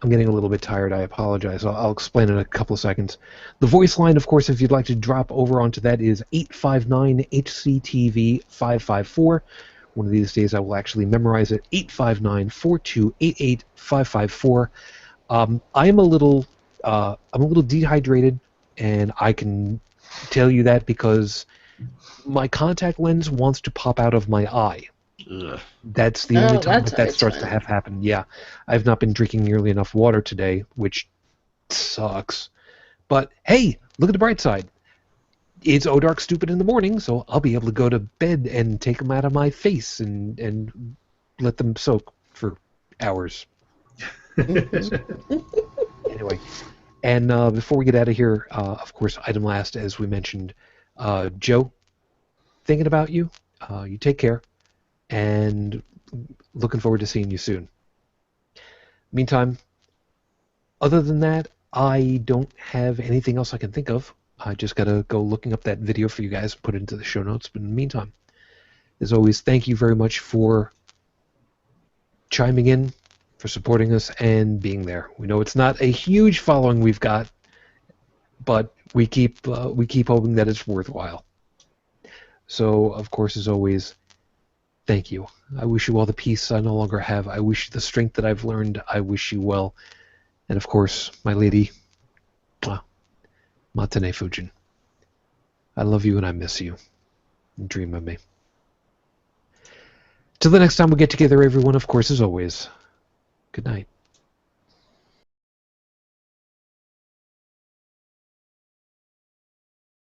I'm getting a little bit tired. I apologize. I'll explain in a couple of seconds. The voice line, of course, if you'd like to drop over onto that, is 859-HCTV-554. One of these days I will actually memorize it. 859-4288-554. I am a little dehydrated, and I can tell you that because my contact lens wants to pop out of my eye. Ugh. That's the only time that starts to have happen. Yeah, I've not been drinking nearly enough water today, which sucks. But hey, look at the bright side. It's oh dark stupid in the morning, so I'll be able to go to bed and take them out of my face and let them soak for hours. Anyway, and before we get out of here, of course, item last, as we mentioned, Joe, thinking about you. You take care. And looking forward to seeing you soon. Meantime, other than that, I don't have anything else I can think of. I just got to go looking up that video for you guys and put it into the show notes. But in the meantime, as always, thank you very much for chiming in, for supporting us, and being there. We know it's not a huge following we've got, but we keep hoping that it's worthwhile. So, of course, as always, thank you. I wish you all the peace I no longer have. I wish you the strength that I've learned. I wish you well. And of course, my lady, Matane Fujin. I love you and I miss you. Dream of me. Till the next time we get together, everyone, of course, as always, good night.